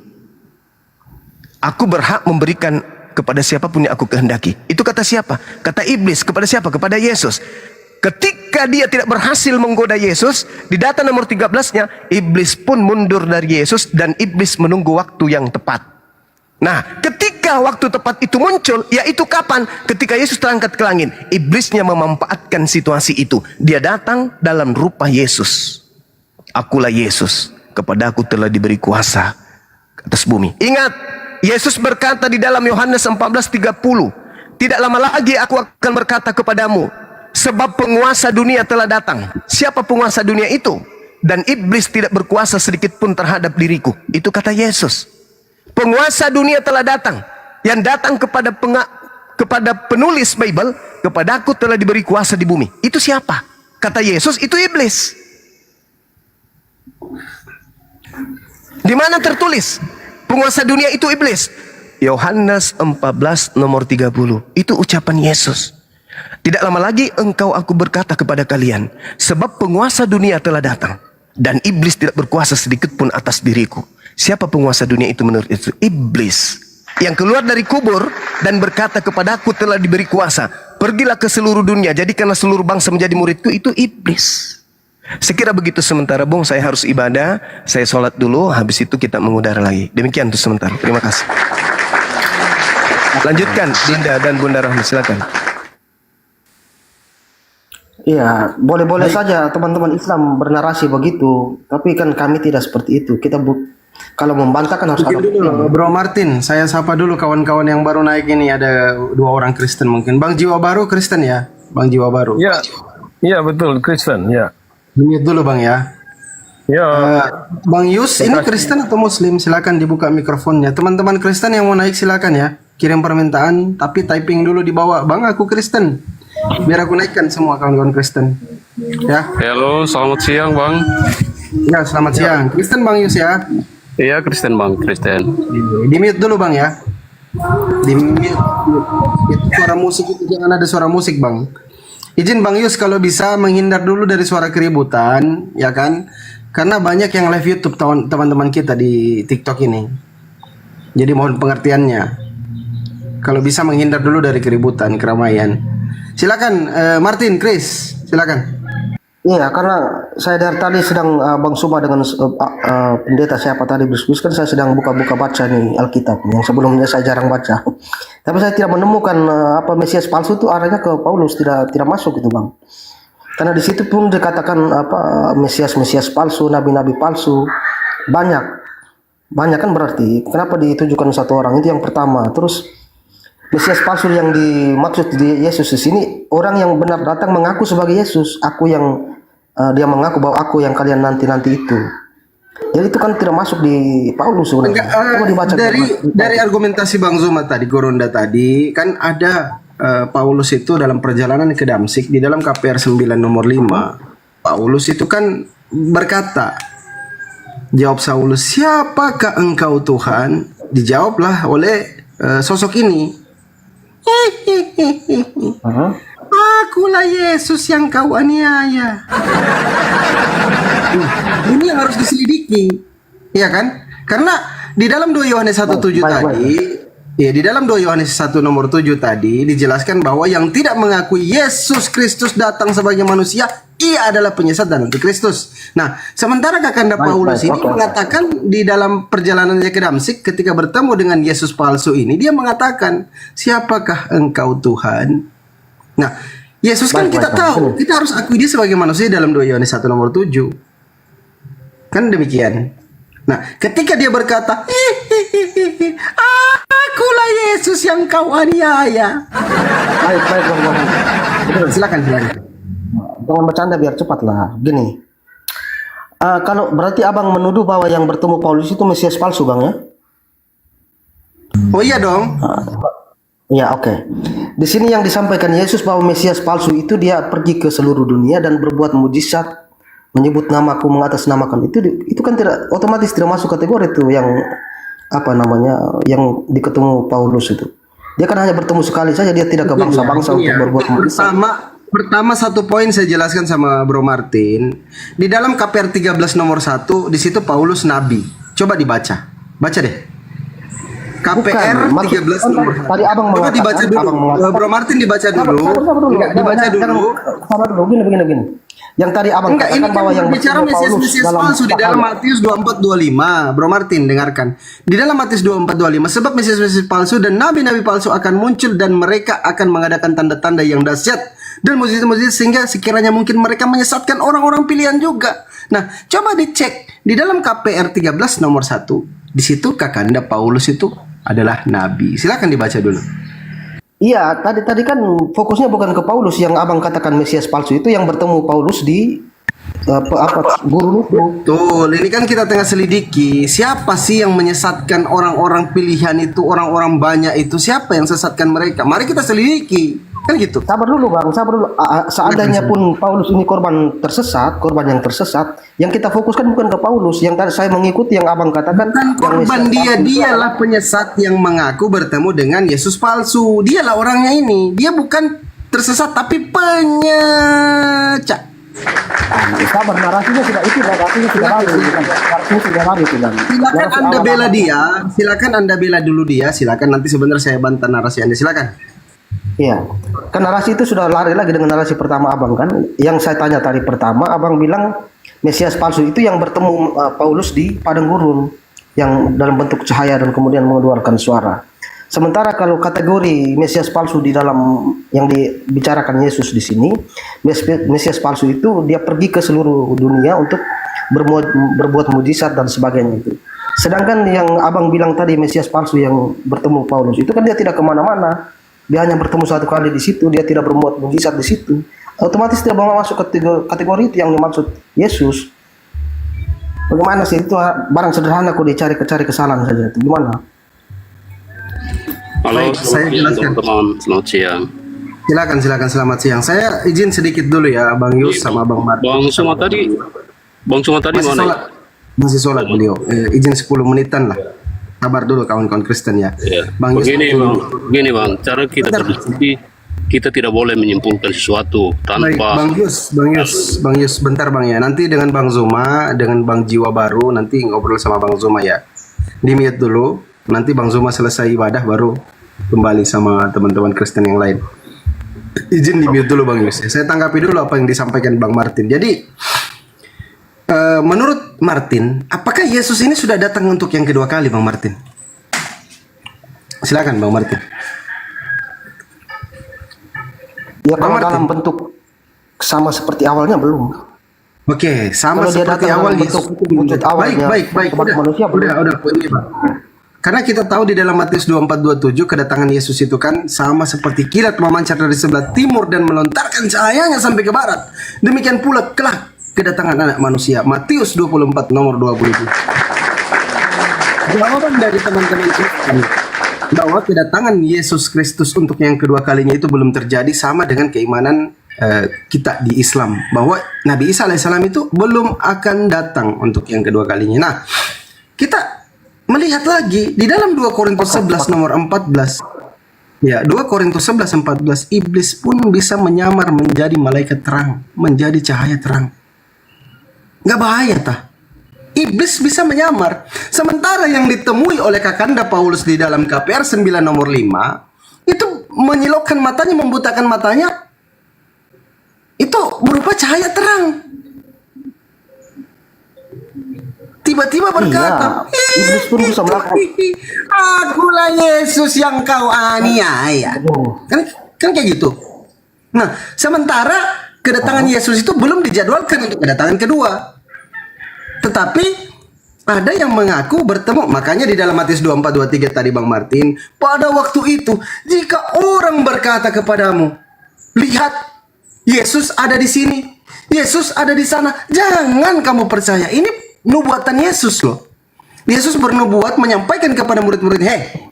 Speaker 3: Aku berhak memberikan kepada siapapun yang aku kehendaki. Itu kata siapa? Kata iblis. Kepada siapa? Kepada Yesus. Ketika dia tidak berhasil menggoda Yesus, di data nomor 13-nya, iblis pun mundur dari Yesus dan iblis menunggu waktu yang tepat. Nah, ketika waktu tepat itu muncul, yaitu kapan? Ketika Yesus terangkat ke langit. Iblisnya memanfaatkan situasi itu. Dia datang dalam rupa Yesus. Akulah Yesus. Kepadaku telah diberi kuasa atas bumi. Ingat, Yesus berkata di dalam Yohanes 14:30, tidak lama lagi aku akan berkata kepadamu, sebab penguasa dunia telah datang. Siapa penguasa dunia itu? Dan iblis tidak berkuasa sedikit pun terhadap diriku. Itu kata Yesus. Penguasa dunia telah datang. Yang datang kepada penulis Bible, kepadaku telah diberi kuasa di bumi. Itu siapa? Kata Yesus, itu iblis. Di mana tertulis penguasa dunia itu iblis? Yohanes 14 nomor 30. Itu ucapan Yesus. Tidak lama lagi engkau aku berkata kepada kalian, sebab penguasa dunia telah datang, dan iblis tidak berkuasa sedikit pun atas diriku. Siapa penguasa dunia itu menurut itu? Iblis. Yang keluar dari kubur dan berkata kepadaku telah diberi kuasa. Pergilah ke seluruh dunia, jadikanlah seluruh bangsa menjadi muridku. Itu iblis. Sekira begitu sementara, Bung, saya harus ibadah. Saya sholat dulu, habis itu kita mengudara lagi. Demikian untuk sementara. Terima kasih. Lanjutkan, Dinda dan Bunda Rahmi, silakan.
Speaker 11: Iya, boleh-boleh saja teman-teman Islam bernarasi begitu, tapi kan kami tidak seperti itu. Kalau membantah kan harus ada
Speaker 2: Mungkin dulu, Bro Martin, saya sapa dulu kawan-kawan yang baru naik ini. Ada 2 orang Kristen mungkin. Bang Jiwa Baru Kristen ya? Bang Jiwa Baru.
Speaker 12: Ya, ya betul, Kristen, ya.
Speaker 2: Mute dulu Bang ya.
Speaker 12: Ya,
Speaker 2: Bang Yus, ini Kristen atau Muslim? Silakan dibuka mikrofonnya. Teman-teman Kristen yang mau naik silakan ya. Kirim permintaan, tapi typing dulu di bawah. Bang, aku Kristen. Biar aku naikkan semua kawan-kawan Kristen. Ya.
Speaker 13: Halo, selamat siang Bang.
Speaker 2: Ya, selamat siang. Kristen Bang Yus ya.
Speaker 13: Iya, Kristen Bang, Kristen.
Speaker 2: Di mute dulu Bang ya. Di mute. Itu suara musik itu, jangan ada suara musik Bang. Izin Bang Yus kalau bisa menghindar dulu dari suara keributan, ya kan? Karena banyak yang live YouTube teman-teman kita di TikTok ini. Jadi mohon pengertiannya. Kalau bisa menghindar dulu dari keributan, keramaian. Silakan Martin, Chris, silakan.
Speaker 11: Iya, karena saya dari tadi sedang Bang Suma dengan pendeta siapa tadi berdiskusi, kan saya sedang buka-buka baca nih Alkitab yang sebelumnya saya jarang baca. Tapi saya tidak menemukan apa Mesias palsu itu arahnya ke Paulus, tidak masuk itu Bang. Karena di situ pun dikatakan apa Mesias palsu, nabi-nabi palsu, banyak kan berarti. Kenapa ditujukan satu orang? Itu yang pertama. Terus Mesias palsu yang dimaksud di Yesus di sini orang yang benar datang mengaku sebagai Yesus. Aku yang dia mengaku bahwa aku yang kalian nanti itu. Jadi itu kan tidak masuk di Paulus sebenarnya.
Speaker 2: Dari argumentasi Bang Zuma tadi, Goronda tadi, kan ada Paulus itu dalam perjalanan ke Damsik di dalam KPR 9 nomor 5. Paulus itu kan berkata, jawab Saulus, siapakah engkau Tuhan? Dijawablah oleh sosok ini. Akulah Yesus yang kau aniaya. Ini yang harus diselidiki, ya kan? Karena di dalam 2 Yohanes 1:7 tadi, ya di dalam 2 Yohanes 1 nomor 7 tadi dijelaskan bahwa yang tidak mengakui Yesus Kristus datang sebagai manusia, ia adalah penyesat dan antikristus. Nah, sementara Kakanda Paulus ini mengatakan di dalam perjalanannya ke Damsik ketika bertemu dengan Yesus palsu ini, dia mengatakan, siapakah engkau Tuhan? Nah, Yesus kan kita tahu, kita harus akui dia sebagai manusia dalam 2 Yohanes 1 nomor 7. Kan demikian. Nah, ketika dia berkata, akulah Yesus yang kau aniaya.
Speaker 11: Baik, Bang.
Speaker 2: Silakan.
Speaker 11: Jangan bercanda biar cepat lah. Gini, kalau berarti abang menuduh bahwa yang bertemu Paulus itu Mesias palsu Bang ya?
Speaker 2: Oh iya dong.
Speaker 11: Ya oke. Di sini yang disampaikan Yesus bahwa Mesias palsu itu dia pergi ke seluruh dunia dan berbuat mujizat, menyebut namaku, mengatasnamakan itu kan tidak otomatis tidak masuk kategori itu yang apa namanya yang diketemu Paulus itu. Dia kan hanya bertemu sekali saja, dia tidak ke bangsa-bangsa untuk berbuat mujizat.
Speaker 2: Pertama satu poin saya jelaskan sama Bro Martin. Di dalam KPR 13 nomor 1 di situ Paulus nabi. Coba dibaca. Baca deh. KPR 13 nomor 1.
Speaker 11: Tadi abang
Speaker 2: coba dibaca dulu. Bro Martin dibaca dulu. Dibaca dulu.
Speaker 11: Sabar dulu. Gini. Yang tadi abang katakan bahwa yang
Speaker 2: bicara Mesias palsu di dalam Matius 24:25. Bro Martin dengarkan. Di dalam Matius 24:25 sebab Mesias palsu dan nabi-nabi palsu akan muncul dan mereka akan mengadakan tanda-tanda yang dahsyat dan mujizat-mujizat sehingga sekiranya mungkin mereka menyesatkan orang-orang pilihan juga. Nah, coba dicek di dalam KPR 13 nomor 1. Di situ Kakanda Paulus itu adalah nabi. Silakan dibaca dulu.
Speaker 11: Iya, tadi kan fokusnya bukan ke Paulus yang abang katakan Mesias palsu itu yang bertemu Paulus di guru itu.
Speaker 2: Betul, ini kan kita tengah selidiki siapa sih yang menyesatkan orang-orang pilihan itu, orang-orang banyak itu, siapa yang sesatkan mereka? Mari kita selidiki. Kan gitu.
Speaker 11: Sabar dulu Bang, sabar dulu. Seandainya pun Paulus ini korban tersesat, korban yang tersesat, yang kita fokuskan bukan ke Paulus. Yang tadi saya mengikuti yang abang katakan.
Speaker 2: Bukan korban dia, dialah penyesat yang mengaku bertemu dengan Yesus palsu. Dialah orangnya ini. Dia bukan tersesat tapi penyecak.
Speaker 11: Sabar, narasinya sudah itu, narasinya sudah lalu. Narasinya sudah lalu itu Bang.
Speaker 2: Silakan Anda bela dia, silakan Anda bela dulu dia, silakan nanti sebentar saya bantah narasi Anda, silakan.
Speaker 11: Iya, kan narasi itu sudah lari lagi dengan narasi pertama abang kan. Yang saya tanya tadi pertama, abang bilang Mesias palsu itu yang bertemu Paulus di padang gurun, yang dalam bentuk cahaya dan kemudian mengeluarkan suara. Sementara kalau kategori Mesias palsu di dalam yang dibicarakan Yesus di sini, Mesias palsu itu dia pergi ke seluruh dunia untuk berbuat mujizat dan sebagainya itu. Sedangkan yang abang bilang tadi Mesias palsu yang bertemu Paulus itu kan dia tidak kemana-mana. Dia hanya bertemu satu kali di situ, dia tidak berbuat mujizat di situ. Otomatis dia masuk kategori itu yang dimaksud Yesus. Bagaimana sih itu barang sederhana kok dicari kesalahan saja itu gimana?
Speaker 13: Halo,
Speaker 2: Saya jelaskan.
Speaker 13: teman-teman, selamat siang.
Speaker 2: Silakan selamat siang. Saya izin sedikit dulu ya, Bang Yus sama Bang Martin.
Speaker 13: Bang Suma tadi
Speaker 2: Masih
Speaker 13: mana?
Speaker 2: sholat. Masih sholat beliau. Izin 10 menitan lah. Sabar dulu kawan-kawan Kristen ya.
Speaker 13: Ya.
Speaker 2: Bang Yus.
Speaker 13: Begini bang, cara kita berdiskusi, kita tidak boleh menyimpulkan sesuatu
Speaker 2: Baik,
Speaker 13: tanpa
Speaker 2: Bang Yus, bentar Bang ya. Nanti dengan Bang Zuma, dengan Bang Jiwa Baru, nanti ngobrol sama Bang Zuma ya. Di-mute dulu, nanti Bang Zuma selesai ibadah baru kembali sama teman-teman Kristen yang lain. Izin di-mute dulu Bang Yus. Saya tanggapi dulu apa yang disampaikan Bang Martin. Jadi, menurut Martin, apakah Yesus ini sudah datang untuk yang kedua kali Bang Martin? Silakan Bang Martin.
Speaker 11: Ya kalau dalam bentuk sama seperti awalnya belum.
Speaker 2: Oke, sama
Speaker 11: Kalau dia
Speaker 2: seperti
Speaker 11: datang
Speaker 2: awal
Speaker 11: dalam
Speaker 2: Yesus.
Speaker 11: bentuk awalnya,
Speaker 2: Baik.
Speaker 11: sebagai manusia belum.
Speaker 2: Udah, ini Bang. Karena kita tahu di dalam Matius 24:27 kedatangan Yesus itu kan sama seperti kilat memancar dari sebelah timur dan melontarkan cahayanya sampai ke barat. Demikian pula kelak kedatangan anak manusia. Matius 24 nomor 20. Jawaban dari teman-teman Kristen bahwa kedatangan Yesus Kristus untuk yang kedua kalinya itu belum terjadi sama dengan keimanan kita di Islam, bahwa Nabi Isa alaihissalam itu belum akan datang untuk yang kedua kalinya. Nah, kita melihat lagi di dalam 2 Korintus 11 nomor 14. Ya, 2 Korintus 11 14, iblis pun bisa menyamar menjadi malaikat terang, menjadi cahaya terang. Nggak bahaya tah? Iblis bisa menyamar. Sementara yang ditemui oleh Kakanda Paulus di dalam KPR 9 nomor 5 itu menyilaukan matanya, membutakan matanya, itu berupa cahaya terang. Tiba-tiba berkata,
Speaker 11: Iblis pun bisa melakukan.
Speaker 2: akulah Yesus yang kau aniaya. Kan kayak gitu. Nah, sementara kedatangan Yesus itu belum dijadwalkan untuk kedatangan kedua. Tetapi ada yang mengaku bertemu. Makanya di dalam Matius 24:23 tadi Bang Martin, pada waktu itu jika orang berkata kepadamu, lihat Yesus ada di sini, Yesus ada di sana, jangan kamu percaya. Ini nubuatan Yesus loh. Yesus bernubuat menyampaikan kepada murid-murid,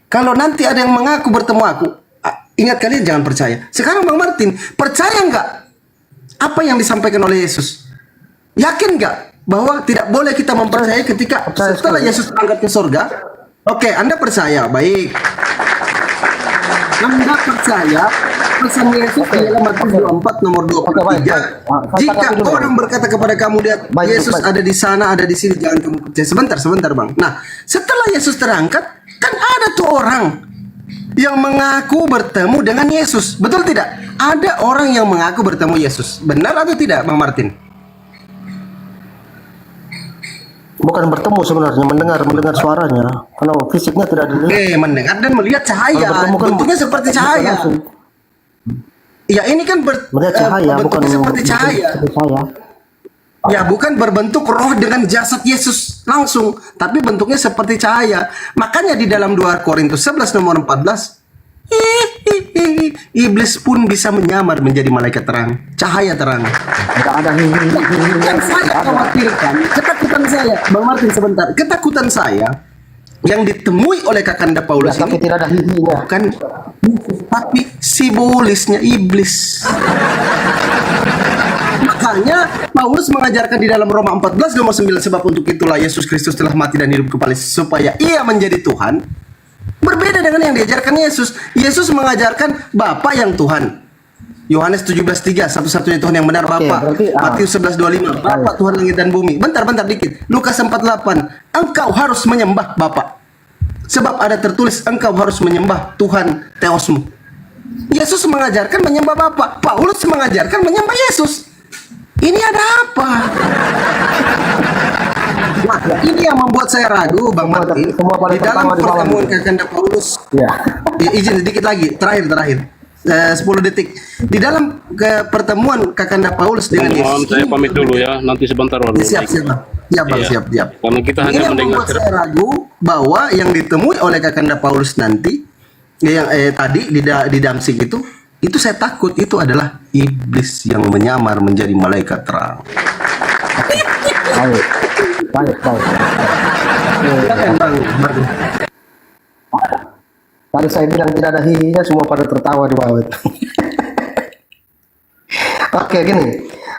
Speaker 2: kalau nanti ada yang mengaku bertemu aku, ingat kalian jangan percaya. Sekarang Bang Martin, percaya nggak apa yang disampaikan oleh Yesus? Yakin nggak bahwa tidak boleh kita mempercayai ketika setelah Yesus berangkat ke surga? Oke, Anda percaya, baik. Anda percaya pesan Yesus di dalam Matius 24 nomor 23. Jika orang berkata kepada kamu, lihat Yesus ada di sana, ada di sini, jangan kamu percaya. Sebentar Bang. Nah, setelah Yesus terangkat, kan ada tuh orang yang mengaku bertemu dengan Yesus. Betul tidak? Ada orang yang mengaku bertemu Yesus. Benar atau tidak Bang Martin?
Speaker 11: Bukan bertemu sebenarnya, mendengar suaranya. Karena fisiknya tidak dilihat.
Speaker 2: Mendengar dan melihat cahaya. Bentuknya seperti cahaya. Ya ini kan
Speaker 11: melihat cahaya, bukan
Speaker 2: seperti cahaya. Ya bukan berbentuk roh dengan jasad Yesus langsung, tapi bentuknya seperti cahaya. Makanya di dalam 2 Korintus 11 nomor 14, iblis pun bisa menyamar menjadi malaikat terang, cahaya terang.
Speaker 11: Tidak ada
Speaker 2: yang saya khawatirkan, ketakutan saya, Bang Martin sebentar, ketakutan saya yang ditemui oleh Kakanda Paulus
Speaker 11: tapi
Speaker 2: ini
Speaker 11: tidak ada hihinya.
Speaker 2: bukan, tapi Sibulisnya iblis. Makanya Paulus mengajarkan di dalam Roma 14 nomor 9, sebab untuk itulah Yesus Kristus telah mati dan hidup kembali supaya ia menjadi Tuhan. Berbeda dengan yang diajarkan Yesus. Yesus mengajarkan Bapa yang Tuhan. Yohanes 17:3, satu-satunya Tuhan yang benar Bapa. Matius 11:25, Bapa Tuhan langit dan bumi. Bentar dikit. Lukas 4:8, engkau harus menyembah Bapa. Sebab ada tertulis engkau harus menyembah Tuhan Theosmu. Yesus mengajarkan menyembah Bapa. Paulus mengajarkan menyembah Yesus. Ini ada apa? Nah, ini yang membuat saya ragu, Bang Martin. Di dalam pertemuan Kakanda Paulus, izin sedikit lagi, terakhir. 10 detik. Di dalam pertemuan Kakanda Paulus dengan
Speaker 13: Mohon
Speaker 2: Yesus.
Speaker 13: saya pamit dulu ya, nanti sebentar baru.
Speaker 2: Siap, Bang. Siap.
Speaker 13: Karena kita
Speaker 2: Ini
Speaker 13: hanya
Speaker 2: yang
Speaker 13: mendengar.
Speaker 2: membuat saya ragu bahwa yang ditemui oleh Kakanda Paulus nanti, yang tadi di Damsik itu saya takut itu adalah iblis yang menyamar menjadi malaikat terang.
Speaker 11: Baik. Tadi saya bilang tidak ada hihinya, semua pada tertawa di bawah itu. Oke, gini.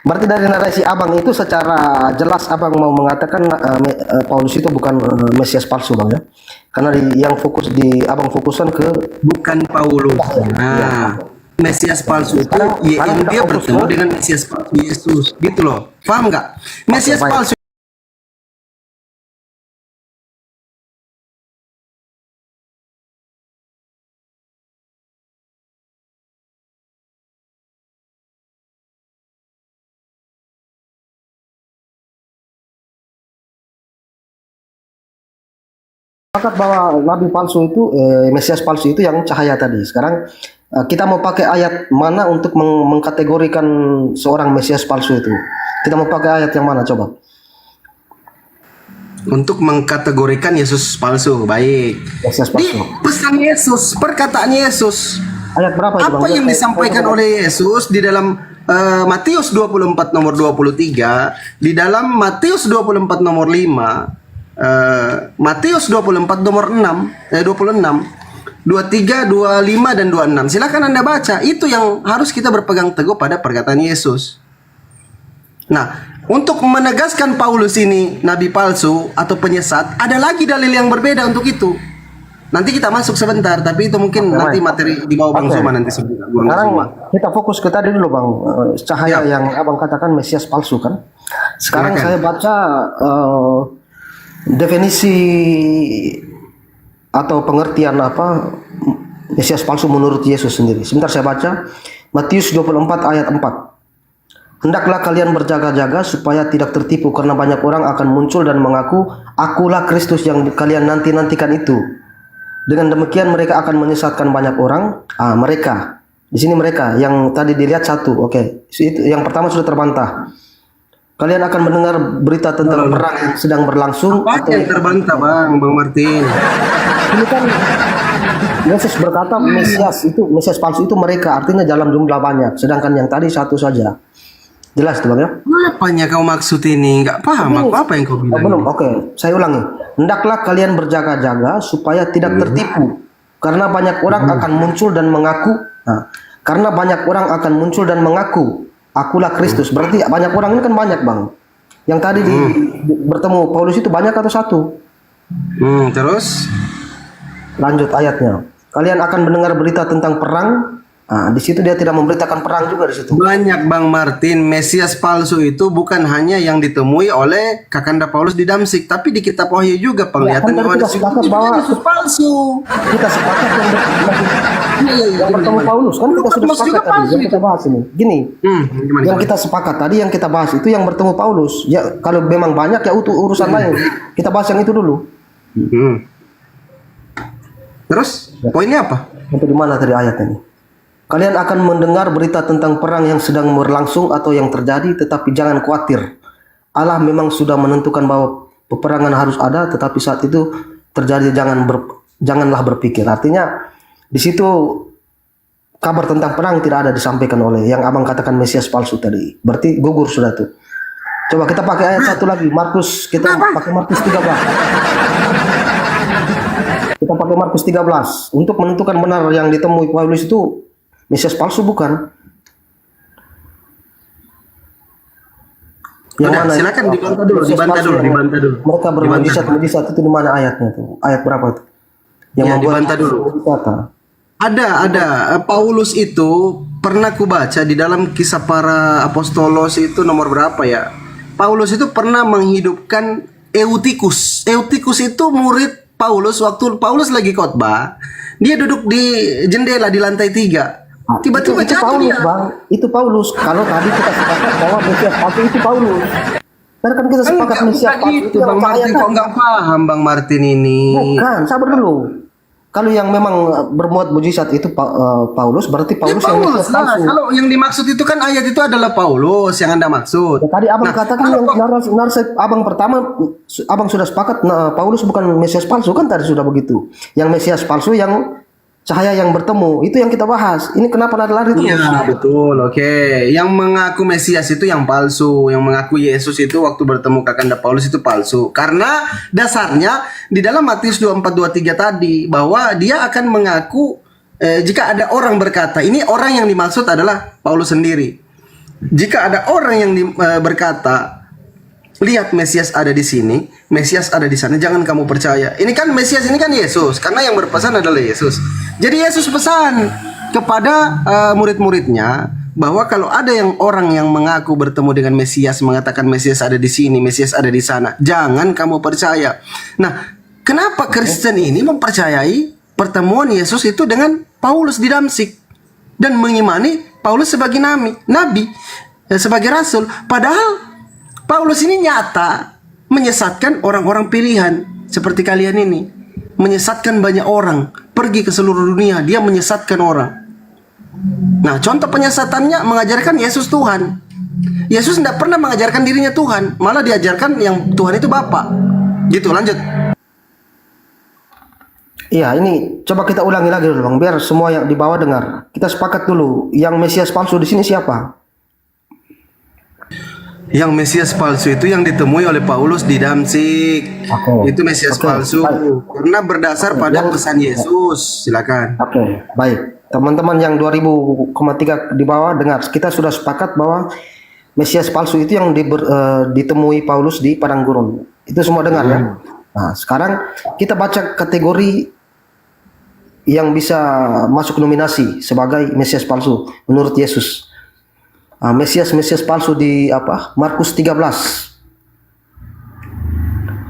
Speaker 11: Berarti dari narasi abang itu secara jelas abang mau mengatakan Paulus itu bukan Mesias palsu, Bang, ya? Karena yang abang fokuskan ke
Speaker 2: bukan Paulus. Nah, Mesias palsu itu yang dia bertemu dengan Mesias palsu Yesus, gitu loh. Paham nggak? Mesias palsu
Speaker 11: sepakat bahwa nabi palsu itu Mesias palsu itu yang cahaya tadi. Sekarang kita mau pakai ayat mana untuk mengkategorikan seorang Mesias palsu itu? Kita mau pakai ayat yang mana coba?
Speaker 2: untuk mengkategorikan Yesus palsu. Baik.
Speaker 11: Mesias palsu.
Speaker 2: Di pesan Yesus, perkataan Yesus.
Speaker 11: Ayat berapa itu, Bang?
Speaker 2: Apa yang disampaikan oleh Yesus di dalam Matius 24 nomor 23, di dalam Matius 24 nomor 5, Matius 24 nomor 26, 23, 25 dan 26. Silakan Anda baca. Itu yang harus kita berpegang teguh pada perkataan Yesus. Nah, untuk menegaskan Paulus ini nabi palsu atau penyesat, ada lagi dalil yang berbeda untuk itu. Nanti kita masuk sebentar, tapi itu mungkin nanti materi di bawah Bang Zuma nanti sebentar.
Speaker 11: Sekarang kita fokus ke tadi dulu, Bang. Cahaya yang Abang katakan Mesias palsu kan. Sekarang saya baca definisi atau pengertian apa Mesias palsu menurut Yesus sendiri. Sebentar saya baca Matius 24 ayat 4. Hendaklah kalian berjaga-jaga supaya tidak tertipu karena banyak orang akan muncul dan mengaku akulah Kristus yang kalian nanti-nantikan itu. Dengan demikian mereka akan menyesatkan banyak orang. Mereka di sini mereka yang tadi dilihat satu. Oke. Yang pertama sudah terbantah. Kalian akan mendengar berita tentang perang yang sedang berlangsung.
Speaker 2: Apa yang terbantah, Bang Martin?
Speaker 11: Ini kan Yesus berkata Mesias palsu itu mereka, artinya dalam jumlah banyak. Sedangkan yang tadi satu saja. Jelas tuh, Bang, ya?
Speaker 2: Apanya kau maksud ini? Nggak paham aku apa yang kau bilang.
Speaker 11: Belum, oke. Saya ulangi. Hendaklah kalian berjaga-jaga supaya tidak tertipu. Karena banyak orang akan muncul dan mengaku. Karena banyak orang akan muncul dan mengaku akulah Kristus. Berarti banyak orang ini kan banyak, Bang. Yang tadi bertemu Paulus itu banyak atau satu?
Speaker 2: Terus?
Speaker 11: Lanjut ayatnya. Kalian akan mendengar berita tentang perang. Di situ dia tidak memberitakan perang juga di situ.
Speaker 2: Banyak, Bang Martin. Mesias palsu itu bukan hanya yang ditemui oleh Kakanda Paulus di Damsik, tapi di kitab Wahyu juga penglihatan Yohanes
Speaker 11: bahwa
Speaker 2: Yesus palsu.
Speaker 11: Kita sepakat yang bertemu Paulus kan kita sudah sepakat tadi yang kita bahas ini. Gini, yang kita sepakat tadi yang kita bahas itu yang bertemu Paulus. Ya kalau memang banyak ya urusan lain. Kita bahas yang itu dulu.
Speaker 2: Terus poinnya apa?
Speaker 11: Sampai di mana tadi ayat ini? Kalian akan mendengar berita tentang perang yang sedang berlangsung atau yang terjadi, tetapi jangan khawatir. Allah memang sudah menentukan bahwa peperangan harus ada, tetapi saat itu terjadi janganlah berpikir. Artinya di situ kabar tentang perang tidak ada disampaikan oleh yang Abang katakan Mesias palsu tadi. Berarti gugur sudah tuh. Coba kita pakai ayat satu lagi, kita pakai Markus 13. Kita pakai Markus 13 untuk menentukan benar yang ditemui Paulus itu Mesias palsu bukan? Yang
Speaker 2: Udah,
Speaker 11: mana?
Speaker 2: silakan dibantah dulu,
Speaker 11: Mesias
Speaker 2: dibantah
Speaker 11: palsu
Speaker 2: dulu,
Speaker 11: yang
Speaker 2: dibantah dulu.
Speaker 11: Mereka bermujizat itu di mana ayatnya tuh? Ayat berapa tuh? Yang
Speaker 2: Ya,
Speaker 11: membuat
Speaker 2: dibantah dulu.
Speaker 11: mujizat.
Speaker 2: Ada. Paulus itu pernah kubaca di dalam kisah para apostolos itu nomor berapa ya? Paulus itu pernah menghidupkan Eutikus. Eutikus itu murid Paulus waktu Paulus lagi khotbah. Dia duduk di jendela di lantai 3. Tiba-tiba
Speaker 11: itu
Speaker 2: jatuh
Speaker 11: Paulus,
Speaker 2: dia.
Speaker 11: Bang. Itu Paulus. Kalau tadi kita sepakat bahwa Mesias palsu itu Paulus. Karena kan kita sepakat Mesias palsu itu
Speaker 2: Bang Martin, kok nggak paham Bang Martin ini?
Speaker 11: Bukan, sabar dulu. Kalau yang memang bermuat mujizat itu Paulus, berarti Paulus yang
Speaker 2: Paulus
Speaker 11: Mesias
Speaker 2: lah.
Speaker 11: palsu.
Speaker 2: Kalau yang dimaksud itu kan ayat itu adalah Paulus yang Anda maksud.
Speaker 11: Ya, tadi abang
Speaker 2: Nah,
Speaker 11: katakan yang narasi abang pertama, abang sudah sepakat Paulus bukan Mesias palsu kan tadi sudah begitu. Yang Mesias palsu yang cahaya yang bertemu itu yang kita bahas. Ini kenapa lari-lari terus?
Speaker 2: Iya betul, oke. Yang mengaku Mesias itu yang palsu, yang mengaku Yesus itu waktu bertemu kakanda Paulus itu palsu. Karena dasarnya di dalam Matius 24:23 tadi bahwa dia akan mengaku jika ada orang berkata, ini orang yang dimaksud adalah Paulus sendiri. Jika ada orang yang berkata, lihat Mesias ada di sini, Mesias ada di sana, jangan kamu percaya. Ini kan Mesias ini kan Yesus, karena yang berpesan adalah Yesus. Jadi Yesus pesan kepada murid-muridnya bahwa kalau ada orang yang mengaku bertemu dengan Mesias, mengatakan Mesias ada di sini, Mesias ada di sana, jangan kamu percaya. Nah, kenapa Kristen ini mempercayai pertemuan Yesus itu dengan Paulus di Damsik dan mengimani Paulus sebagai nabi, sebagai rasul, padahal Paulus ini nyata menyesatkan orang-orang pilihan seperti kalian ini, menyesatkan banyak orang, pergi ke seluruh dunia, dia menyesatkan orang. Nah, contoh penyesatannya mengajarkan Yesus Tuhan. Yesus tidak pernah mengajarkan dirinya Tuhan, malah diajarkan yang Tuhan itu Bapa. Gitu, lanjut.
Speaker 11: Iya, ini coba kita ulangi lagi dulu, Bang, biar semua yang di bawah dengar. Kita sepakat dulu, yang Mesias palsu di sini siapa?
Speaker 2: Yang Mesias palsu itu yang ditemui oleh Paulus di Damsik. Itu Mesias palsu. Karena berdasar pada pesan Yesus. Silakan.
Speaker 11: Oke, baik. Teman-teman yang 2000,3 di bawah dengar. Kita sudah sepakat bahwa Mesias palsu itu yang ditemui Paulus di padang gurun. Itu semua dengar ya. Nah, sekarang kita baca kategori yang bisa masuk nominasi sebagai Mesias palsu menurut Yesus. Mesias palsu di Markus 13.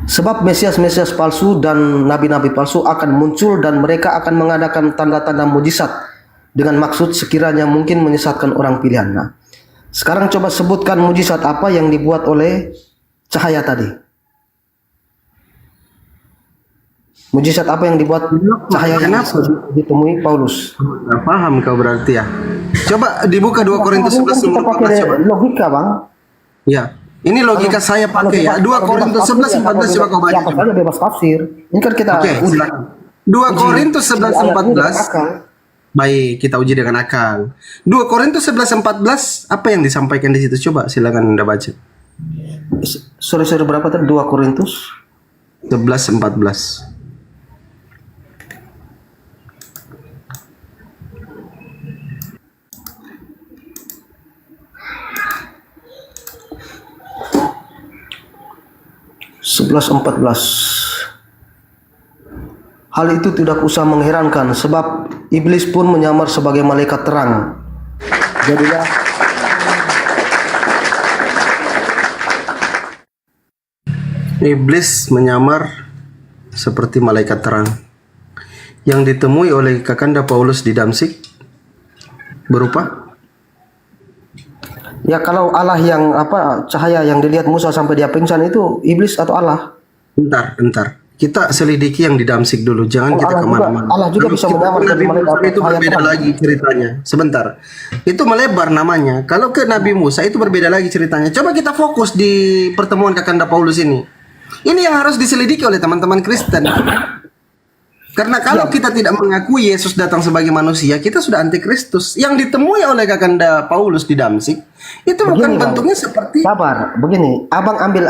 Speaker 11: Sebab Mesias palsu dan nabi-nabi palsu akan muncul dan mereka akan mengadakan tanda-tanda mujizat dengan maksud sekiranya mungkin menyesatkan orang pilihan. Nah, sekarang coba sebutkan mujizat apa yang dibuat oleh cahaya tadi. Mujizat apa yang dibuat cahaya yang ditemui Paulus?
Speaker 2: Nggak paham kau berarti ya. Coba dibuka 2 Korintus 11:14 coba.
Speaker 11: Logika, Bang.
Speaker 2: Ya, ini logika saya pakai ya. 2 Korintus 11:14 coba kau baca.
Speaker 11: Siapa saja bebas tafsir. Ini kan kita
Speaker 2: silakan. 2 Korintus 11:14. Baik, kita uji dengan akal. 2 Korintus 11:14 apa yang disampaikan di situ? Coba silakan Anda baca.
Speaker 11: Sorry berapa tadi? 2 Korintus
Speaker 2: 11:14.
Speaker 11: Hal itu tidak usah mengherankan sebab iblis pun menyamar sebagai malaikat terang. Jadilah
Speaker 2: iblis menyamar seperti malaikat terang. Yang ditemui oleh kakanda Paulus di Damsik berupa
Speaker 11: ya, kalau Allah yang cahaya yang dilihat Musa sampai dia pingsan itu iblis atau Allah?
Speaker 2: Bentar. Kita selidiki yang di Damsik dulu. Jangan kita kemana-mana.
Speaker 11: Allah juga bisa menyamar
Speaker 2: Nabi
Speaker 11: dari
Speaker 2: Musa itu berbeda lagi ceritanya. Sebentar. Itu melebar namanya. Kalau ke Nabi Musa itu berbeda lagi ceritanya. Coba kita fokus di pertemuan kakanda Paulus ini. Ini yang harus diselidiki oleh teman-teman Kristen. Karena kalau kita tidak mengakui Yesus datang sebagai manusia, kita sudah antikristus. Yang ditemui oleh Kakanda Paulus di Damsik itu bukan bentuknya seperti.
Speaker 11: Sabar, begini, abang ambil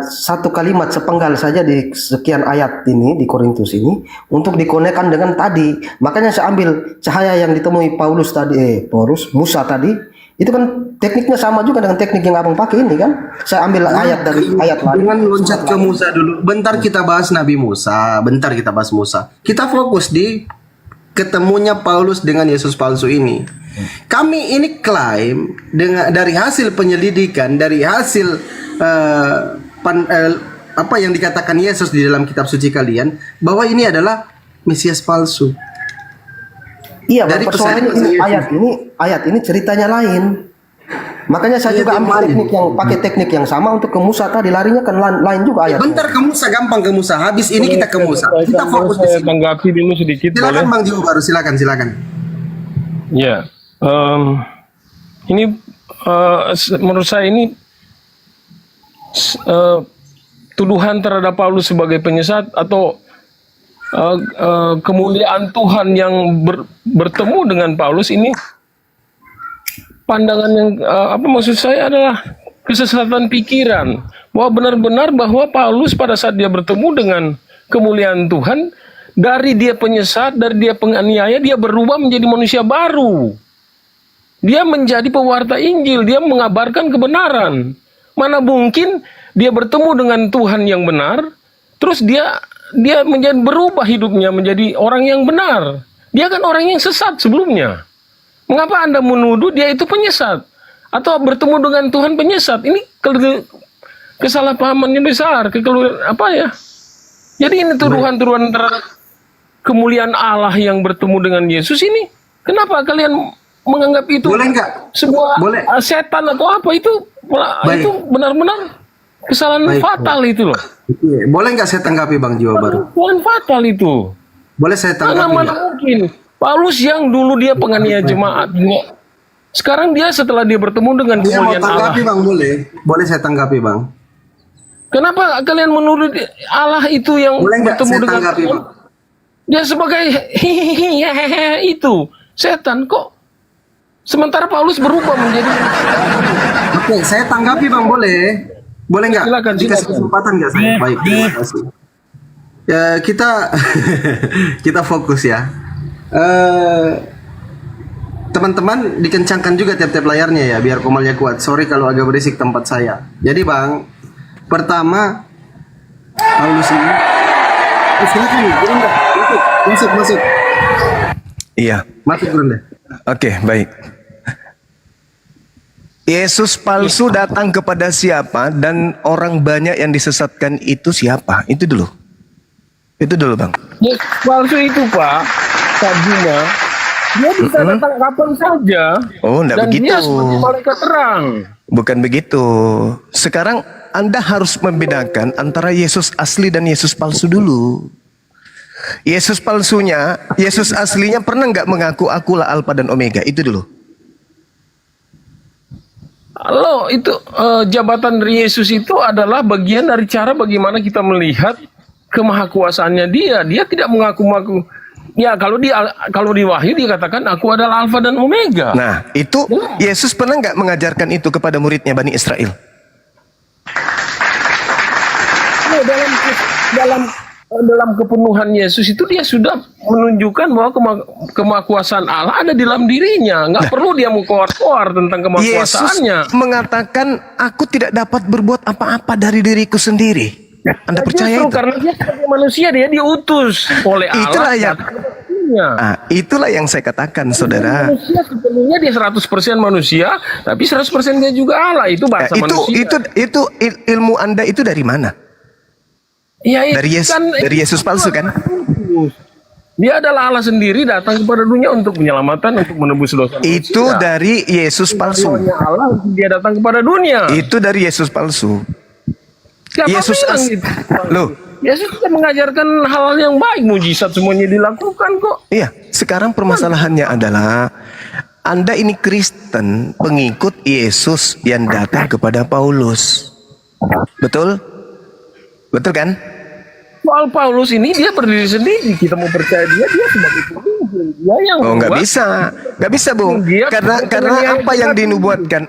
Speaker 11: satu kalimat sepenggal saja di sekian ayat ini di Korintus ini untuk dikonekkan dengan tadi. Makanya saya ambil cahaya yang ditemui Paulus tadi, Musa tadi. Itu kan tekniknya sama juga dengan teknik yang abang pakai ini kan. Saya ambil ayat dari ayat lain.
Speaker 2: Dengan loncat ke Musa dulu. Bentar kita bahas Nabi Musa. Bentar kita bahas Musa. Kita fokus di ketemunya Paulus dengan Yesus palsu ini. Kami ini klaim dari hasil penyelidikan, dari hasil apa yang dikatakan Yesus di dalam kitab suci kalian, bahwa ini adalah Mesias palsu.
Speaker 11: Iya, dari persoalannya ayat ini ceritanya lain. Makanya saya juga ambil teknik yang sama untuk ke Musa tadi, larinya kan lain juga ayat.
Speaker 2: Bentar ke Musa, gampang ke Musa. Habis ini kita ke Musa. Kita fokus di sini.
Speaker 12: Tanggapi dulu sedikit.
Speaker 2: Silakan Bang Jiwo baru, silakan.
Speaker 12: Ya, ini menurut saya ini tuduhan terhadap Paulus sebagai penyesat atau kemuliaan Tuhan yang bertemu dengan Paulus ini pandangan yang maksud saya adalah kesesatan pikiran bahwa benar-benar bahwa Paulus pada saat dia bertemu dengan kemuliaan Tuhan, dari dia penyesat, dari dia penganiaya, dia berubah menjadi manusia baru. Dia menjadi pewarta Injil, dia mengabarkan kebenaran. Mana mungkin dia bertemu dengan Tuhan yang benar, terus dia menjadi berubah hidupnya menjadi orang yang benar. Dia kan orang yang sesat sebelumnya. Mengapa Anda menuduh dia itu penyesat? Atau bertemu dengan Tuhan penyesat? Ini kesalahpahamannya besar. Jadi ini tuduhan-tuduhan terhadap kemuliaan Allah yang bertemu dengan Yesus ini. Kenapa kalian menganggap itu sebuah setan atau apa? Itu benar-benar kesalahan fatal itu loh.
Speaker 2: Boleh nggak saya tanggapi Bang Jiwa baru?
Speaker 12: Kesalahan fatal itu.
Speaker 2: Boleh saya tanggapi?
Speaker 12: Mana mungkin Paulus yang dulu dia penganiaya jemaat, sekarang dia setelah dia bertemu dengan kemuliaan Allah.
Speaker 2: Bang, boleh saya tanggapi Bang?
Speaker 12: Kenapa kalian menuduh Allah itu yang bertemu dengan Tuhan? Dia sebagai itu setan kok. Sementara Paulus berubah menjadi.
Speaker 2: Oke, saya tanggapi Bang, boleh? Boleh nggak?
Speaker 12: Silakan.
Speaker 2: Dikasih kesempatan nggak saya? Baik, terima kasih. Ya, kita fokus ya. Teman-teman dikencangkan juga tiap-tiap layarnya ya, biar komalnya kuat. Sorry kalau agak berisik tempat saya. Jadi Bang, pertama Paulus ini. Silakan, masuk.
Speaker 3: Iya.
Speaker 2: Masuk Bunda.
Speaker 3: Oke, baik. Yesus palsu datang kepada siapa dan orang banyak yang disesatkan itu siapa? Itu dulu Bang.
Speaker 12: Yesus palsu itu Pak Bima, dia bisa datang kapan saja.
Speaker 3: Oh, enggak begitu.
Speaker 12: Dan dia seperti malaikat terang.
Speaker 3: Bukan begitu. Sekarang Anda harus membedakan antara Yesus asli dan Yesus palsu dulu. Yesus aslinya pernah nggak mengaku akulah Alfa dan Omega? Itu dulu.
Speaker 12: Halo, itu jabatan dari Yesus itu adalah bagian dari cara bagaimana kita melihat kemahakuasaannya dia. Dia tidak mengaku-ngaku. Ya, kalau di Wahyu dia katakan aku adalah Alfa dan Omega.
Speaker 3: Nah, itu Yesus pernah nggak mengajarkan itu kepada muridnya Bani Israel?
Speaker 12: Dalam kepenuhan Yesus itu dia sudah menunjukkan bahwa kemahakuasaan Allah ada di dalam dirinya. Nggak perlu dia mengkoar-koar tentang kemahakuasaannya.
Speaker 3: Yesus mengatakan, aku tidak dapat berbuat apa-apa dari diriku sendiri. Anda percaya itu?
Speaker 12: Karena dia sebagai manusia, dia diutus oleh Allah.
Speaker 3: Itulah yang saya katakan, saudara.
Speaker 12: Manusia sepenuhnya dia 100% manusia, tapi 100% dia juga Allah. Itu bahasa manusia.
Speaker 3: Itu ilmu Anda itu dari mana?
Speaker 12: Ya,
Speaker 3: dari Yesus palsu kan?
Speaker 12: Dia adalah Allah sendiri datang kepada dunia untuk penyelamatan, untuk menebus dosa manusia.
Speaker 3: Itu dari Yesus palsu.
Speaker 12: Allah, dia datang kepada dunia.
Speaker 3: Itu dari Yesus palsu. Yesus
Speaker 12: Yesus tidak mengajarkan hal yang baik, mujizat semuanya dilakukan kok.
Speaker 3: Iya, sekarang permasalahannya adalah Anda ini Kristen, pengikut Yesus yang datang kepada Paulus. Betul? Betul kan?
Speaker 12: soal Paulus ini dia berdiri sendiri. Kita mau percaya dia sebagai pemimpin. Dia yang
Speaker 3: nggak
Speaker 12: membuat-
Speaker 3: bisa Bung.
Speaker 12: Dia
Speaker 3: Karena apa yang dinubuatkan,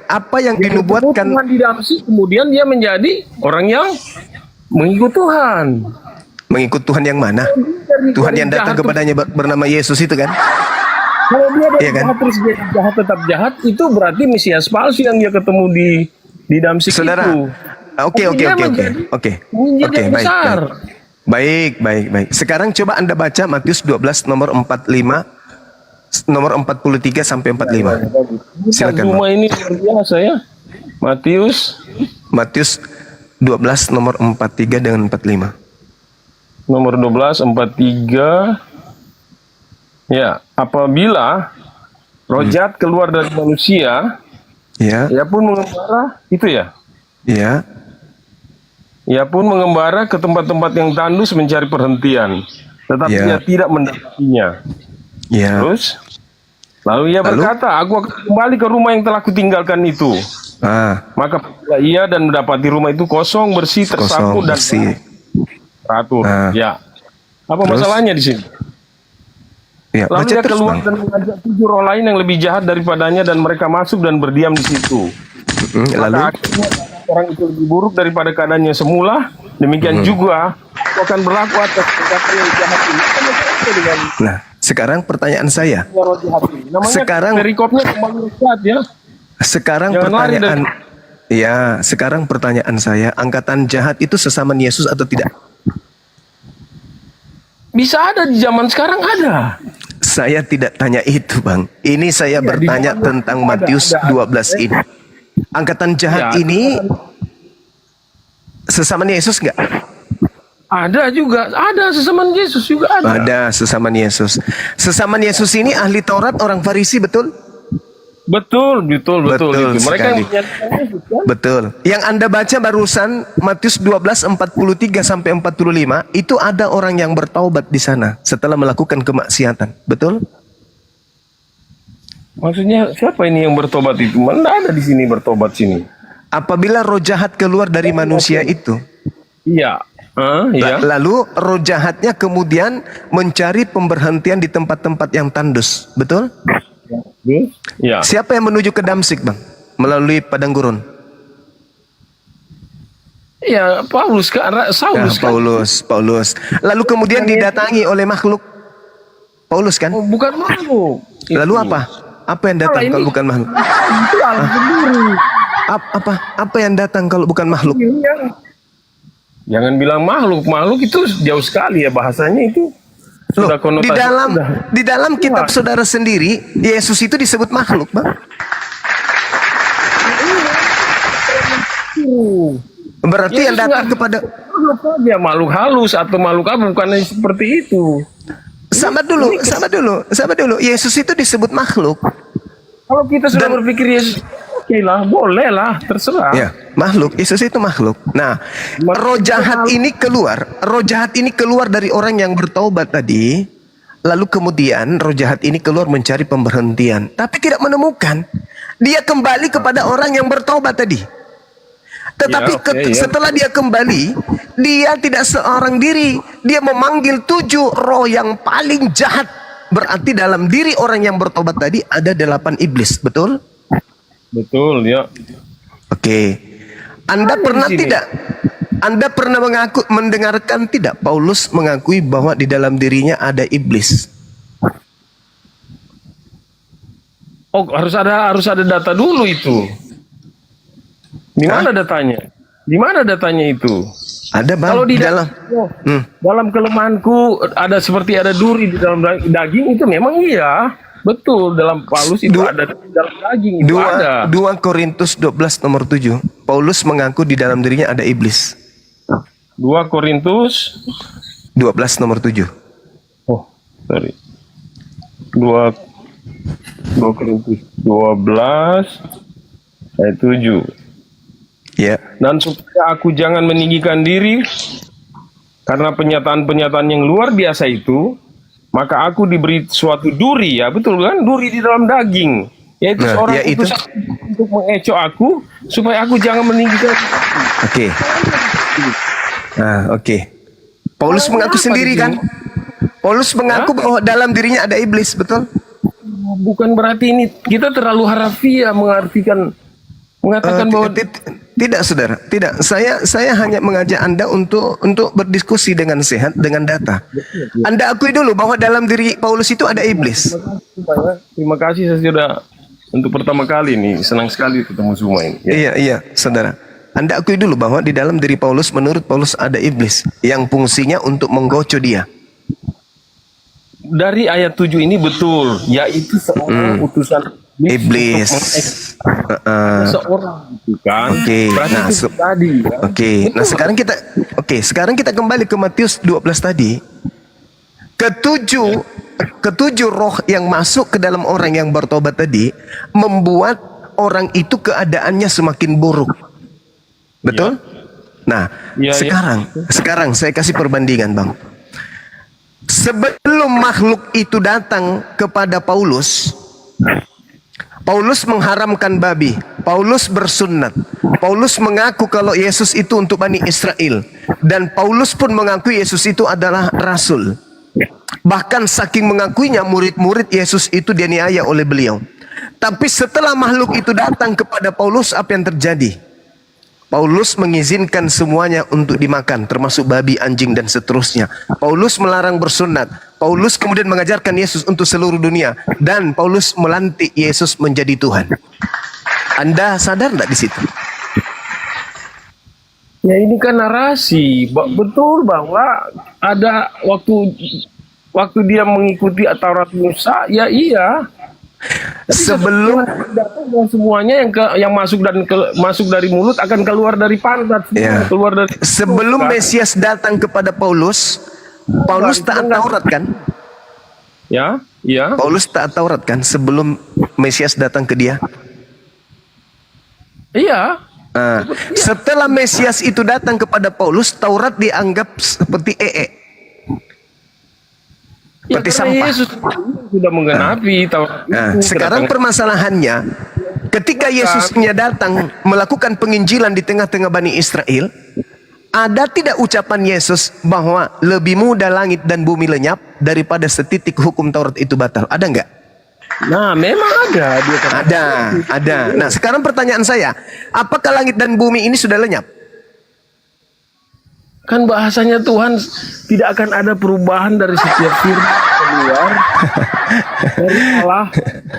Speaker 12: Tuhan di Damsyik, kemudian dia menjadi orang yang mengikut Tuhan.
Speaker 3: mengikut Tuhan yang mana? Tuhan yang datang kepadanya bernama Yesus itu kan?
Speaker 12: Kalau dia
Speaker 3: Iya kan?
Speaker 12: jahat terus dia jahat tetap jahat, itu berarti Mesias palsu yang dia ketemu di Damsyik
Speaker 3: Saudara,
Speaker 12: itu.
Speaker 3: Oke,
Speaker 12: Pemimpin besar.
Speaker 3: baik. Sekarang coba Anda baca Matius 12 nomor 45, nomor 43 sampai 45. Silakan, Bang.
Speaker 12: Cuma ini luar biasa ya.
Speaker 3: Matius 12 nomor 43 dengan 45.
Speaker 12: Nomor 12, 43. Ya, apabila roh jahat keluar dari manusia,
Speaker 3: Ya,
Speaker 12: ia pun mengembara, itu ya.
Speaker 3: ya.
Speaker 12: Ia pun mengembara ke tempat-tempat yang tandus mencari perhentian, tetapi
Speaker 3: Ya.
Speaker 12: ia tidak mendapatinya.
Speaker 3: Ya.
Speaker 12: Terus, lalu ia berkata, aku akan kembali ke rumah yang telah kutinggalkan itu. Maka pergilah ia dan mendapati rumah itu kosong, bersih, tersapu dan teratur. Ya, apa
Speaker 3: Terus?
Speaker 12: masalahnya di sini?
Speaker 3: Ya,
Speaker 12: Lalu
Speaker 3: baca
Speaker 12: dia
Speaker 3: terus,
Speaker 12: keluar
Speaker 3: Bang.
Speaker 12: dan mengajak 7 roh lain yang lebih jahat daripadanya dan mereka masuk dan berdiam di situ.
Speaker 3: Lalu?
Speaker 12: Maka akhirnya orang itu lebih buruk daripada keadaannya semula. Demikian juga aku akan berlaku atas perkataan yang jahat ini.
Speaker 3: Nah, sekarang pertanyaan saya.
Speaker 12: Roh jahat ini. Namanya
Speaker 3: Sekarang-
Speaker 12: perikopnya kembali jahat ya.
Speaker 3: Sekarang
Speaker 12: Jangan lari
Speaker 3: pertanyaan, sekarang pertanyaan saya, angkatan jahat itu sesama Yesus atau tidak?
Speaker 12: Bisa ada di zaman sekarang ada.
Speaker 3: Saya tidak tanya itu, Bang. Ini saya bertanya tentang Matius 12 ini. Angkatan jahat ini sesama Yesus nggak?
Speaker 12: Ada juga, ada sesama Yesus juga ada.
Speaker 3: Ada sesama Yesus. Sesama Yesus ini ahli Taurat, orang Farisi, betul?
Speaker 12: Betul. Itu. Mereka yang
Speaker 3: sekali.
Speaker 12: menyatakan Yesus kan?
Speaker 3: Betul. Yang Anda baca barusan Matius 12 43 sampai 45 itu ada orang yang bertaubat di sana setelah melakukan kemaksiatan. Betul?
Speaker 12: Maksudnya siapa ini yang bertobat itu? Mana ada di sini bertobat sini?
Speaker 3: Apabila roh jahat keluar dari manusia itu,
Speaker 12: Iya. Iya.
Speaker 3: lalu roh jahatnya kemudian mencari pemberhentian di tempat-tempat yang tandus. Betul?
Speaker 12: Ya.
Speaker 3: Siapa yang menuju ke Damsyik, Bang? Melalui padang gurun.
Speaker 12: Ya, Paulus kan, Saulus kan.
Speaker 3: Paulus. Lalu kemudian didatangi oleh makhluk. Paulus kan?
Speaker 12: Bukan makhluk.
Speaker 3: Lalu apa? Apa yang datang kalau bukan makhluk?
Speaker 12: Itu alam sendiri.
Speaker 3: Apa yang datang kalau bukan makhluk?
Speaker 12: Jangan bilang makhluk. Makhluk itu jauh sekali ya bahasanya itu. Sudah konotasi.
Speaker 3: Di dalam kitab saudara sendiri, Yesus itu disebut makhluk, Bang. Berarti yang datang kepada
Speaker 12: makhluk halus atau makhluk apa, bukan seperti itu.
Speaker 3: Sabar dulu. Yesus itu disebut makhluk.
Speaker 12: Kalau kita sudah berpikir Yesus, oke lah, boleh lah, terserah.
Speaker 3: Ya, makhluk. Yesus itu makhluk. Nah, roh jahat ini keluar dari orang yang bertaubat tadi. Lalu kemudian roh jahat ini keluar mencari pemberhentian, tapi tidak menemukan. Dia kembali kepada orang yang bertaubat tadi. Tetapi setelah dia kembali, dia tidak seorang diri. Dia memanggil 7 roh yang paling jahat. Berarti dalam diri orang yang bertobat tadi ada 8 iblis, betul?
Speaker 12: Betul, ya.
Speaker 3: Oke. Anda pernah tidak? Anda pernah mendengarkan tidak Paulus mengakui bahwa di dalam dirinya ada iblis?
Speaker 12: Oh, harus ada data dulu itu. Di mana datanya? Di mana datanya itu?
Speaker 3: Ada, Bang.
Speaker 12: Kalau di
Speaker 3: dalam
Speaker 12: dalam kelemahanku ada seperti ada duri di dalam daging, itu memang iya. Betul, dalam Paulus itu ada di dalam daging itu ada.
Speaker 3: 2 Korintus 12 nomor 7. Paulus mengaku di dalam dirinya ada iblis.
Speaker 12: 2 Korintus
Speaker 3: 12 nomor 7.
Speaker 12: Oh, sorry. 2 Korintus 12 ayat 7.
Speaker 3: Ya.
Speaker 12: Dan supaya aku jangan meninggikan diri karena pernyataan-pernyataan yang luar biasa itu, maka aku diberi suatu duri, ya betul kan? Duri di dalam daging, yaitu seorang utusan untuk mengecoh aku supaya aku jangan meninggikan.
Speaker 3: Oke. Oke. Paulus mengaku sendiri kan? Paulus mengaku bahwa dalam dirinya ada iblis, betul?
Speaker 12: Bukan berarti ini kita terlalu harafiah mengatakan bahwa
Speaker 3: Tidak, saudara, tidak. Saya hanya mengajak Anda untuk berdiskusi dengan sehat, dengan data. Anda akui dulu bahwa dalam diri Paulus itu ada iblis.
Speaker 12: terima kasih, saya sudah untuk pertama kali nih senang sekali ketemu semua ini.
Speaker 3: Iya, saudara. Anda akui dulu bahwa di dalam diri Paulus, menurut Paulus ada iblis yang fungsinya untuk menggoco dia.
Speaker 12: Dari ayat 7 ini betul, yaitu seorang utusan
Speaker 3: Iblis.
Speaker 12: Seorang itu kan.
Speaker 3: Oke.
Speaker 12: Berarti
Speaker 3: Nah,
Speaker 12: itu tadi. Ya.
Speaker 3: Oke. Nah, sekarang kita kembali ke Matius 12 tadi. Ketujuh roh yang masuk ke dalam orang yang bertobat tadi membuat orang itu keadaannya semakin buruk. Betul? Nah, sekarang saya kasih perbandingan, Bang. Sebelum makhluk itu datang kepada Paulus, Paulus mengharamkan babi. Paulus bersunat. Paulus mengaku kalau Yesus itu untuk Bani Israel. Dan Paulus pun mengakui Yesus itu adalah rasul. Bahkan saking mengakuinya, murid-murid Yesus itu dianiaya oleh beliau. Tapi setelah makhluk itu datang kepada Paulus, apa yang terjadi? Paulus mengizinkan semuanya untuk dimakan, termasuk babi, anjing, dan seterusnya. Paulus melarang bersunat. Paulus kemudian mengajarkan Yesus untuk seluruh dunia. Dan Paulus melantik Yesus menjadi Tuhan. Anda sadar tidak di situ?
Speaker 12: Ya ini kan narasi. Betul bahwa ada waktu dia mengikuti Taurat Musa, ya iya.
Speaker 3: Sebelum
Speaker 12: semuanya yang masuk dari mulut akan keluar dari pantat, keluar dari
Speaker 3: sebelum Mesias datang kepada Paulus taat Taurat kan?
Speaker 12: Ya.
Speaker 3: Paulus taat Taurat kan sebelum Mesias datang ke dia?
Speaker 12: Iya.
Speaker 3: Setelah Mesias itu datang kepada Paulus, Taurat dianggap seperti seperti sampah.
Speaker 12: Yesus sudah menggenapi Taurat.
Speaker 3: Sekarang permasalahannya, ketika Yesusnya datang melakukan penginjilan di tengah-tengah Bani Israel, ada tidak ucapan Yesus bahwa lebih mudah langit dan bumi lenyap daripada setitik hukum Taurat itu batal? Ada enggak?
Speaker 12: Nah, memang ada.
Speaker 3: Ada. Nah, sekarang pertanyaan saya, apakah langit dan bumi ini sudah lenyap?
Speaker 12: Kan bahasanya Tuhan tidak akan ada perubahan dari setiap firman keluar dari Allah.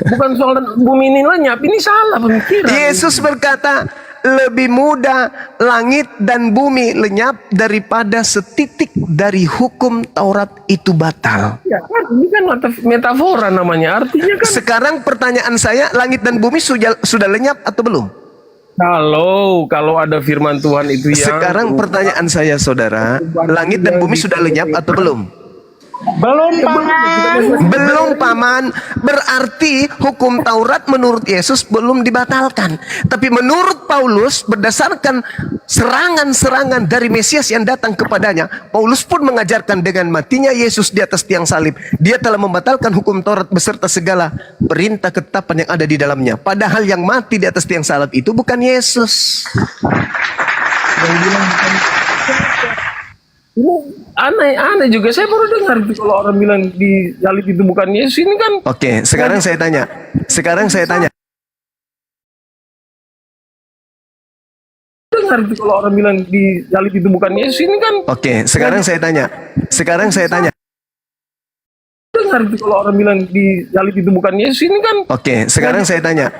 Speaker 12: Bukan soal bumi ini lenyap, ini salah pemikiran.
Speaker 3: Yesus berkata, lebih mudah langit dan bumi lenyap daripada setitik dari hukum Taurat itu batal.
Speaker 12: Ya kan, ini kan metafora namanya. Artinya kan.
Speaker 3: Sekarang pertanyaan saya, langit dan bumi sudah lenyap atau belum?
Speaker 12: Kalau ada firman Tuhan itu yang.
Speaker 3: Sekarang pertanyaan saya, saudara, langit dan bumi sudah lenyap atau belum? Belum, paman. Berarti hukum Taurat menurut Yesus belum dibatalkan. Tapi menurut Paulus, berdasarkan serangan-serangan dari Mesias yang datang kepadanya, Paulus pun mengajarkan dengan matinya Yesus di atas tiang salib, dia telah membatalkan hukum Taurat beserta segala perintah ketetapan yang ada di dalamnya. Padahal yang mati di atas tiang salib itu bukan Yesus.
Speaker 12: Ini aneh juga. Saya baru dengar itu kalau orang bilang di salib itu bukan Yesus. Ini kan.
Speaker 3: Oke, sekarang saya tanya.
Speaker 12: Dengar itu kalau orang bilang di salib itu bukan Yesus. Ini kan.
Speaker 3: Oke, sekarang saya tanya.
Speaker 12: Dengar itu kalau orang bilang di salib itu bukan Yesus. Ini kan.
Speaker 3: Oke, sekarang saya tanya.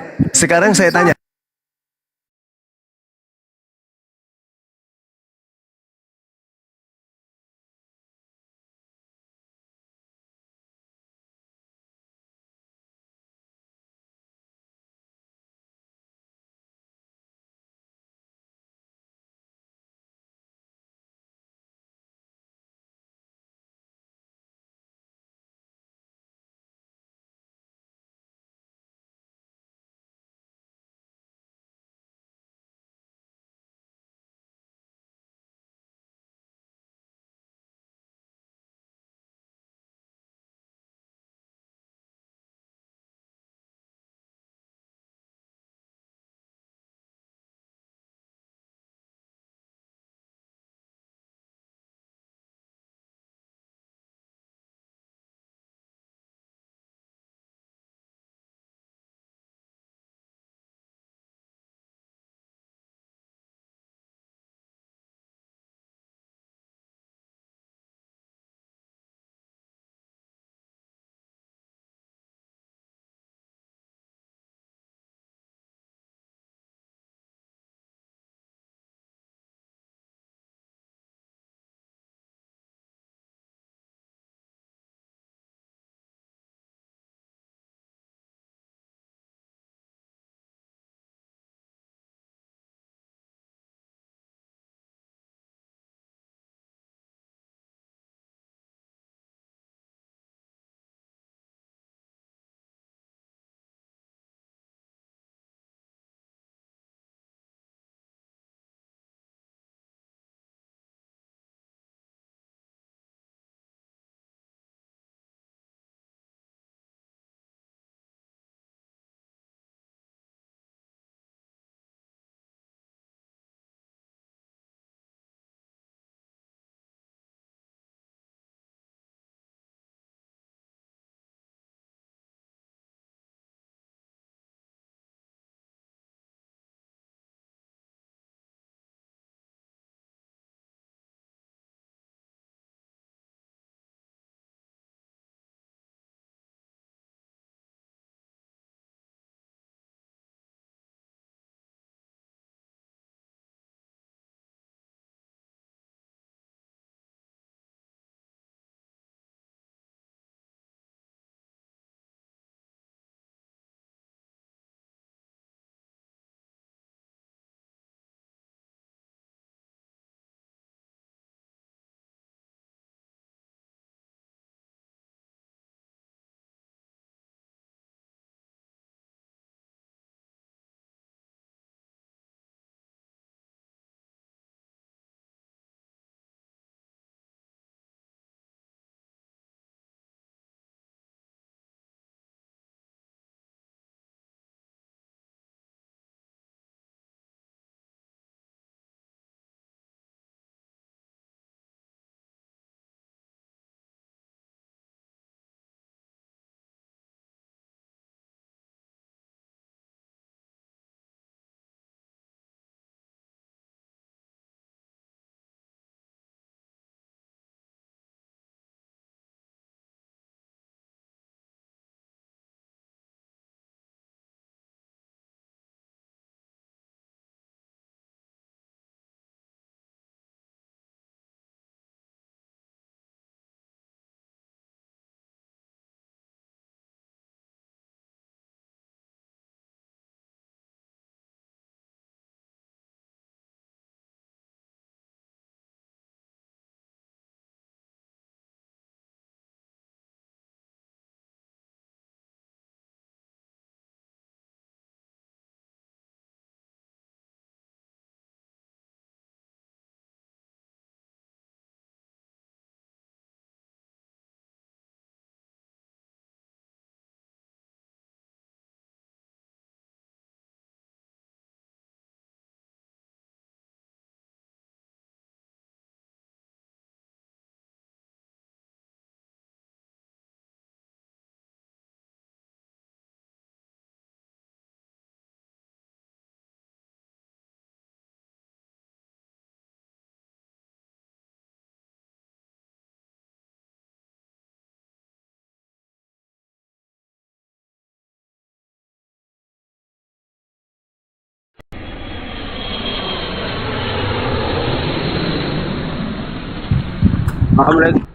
Speaker 5: Assalamualaikum.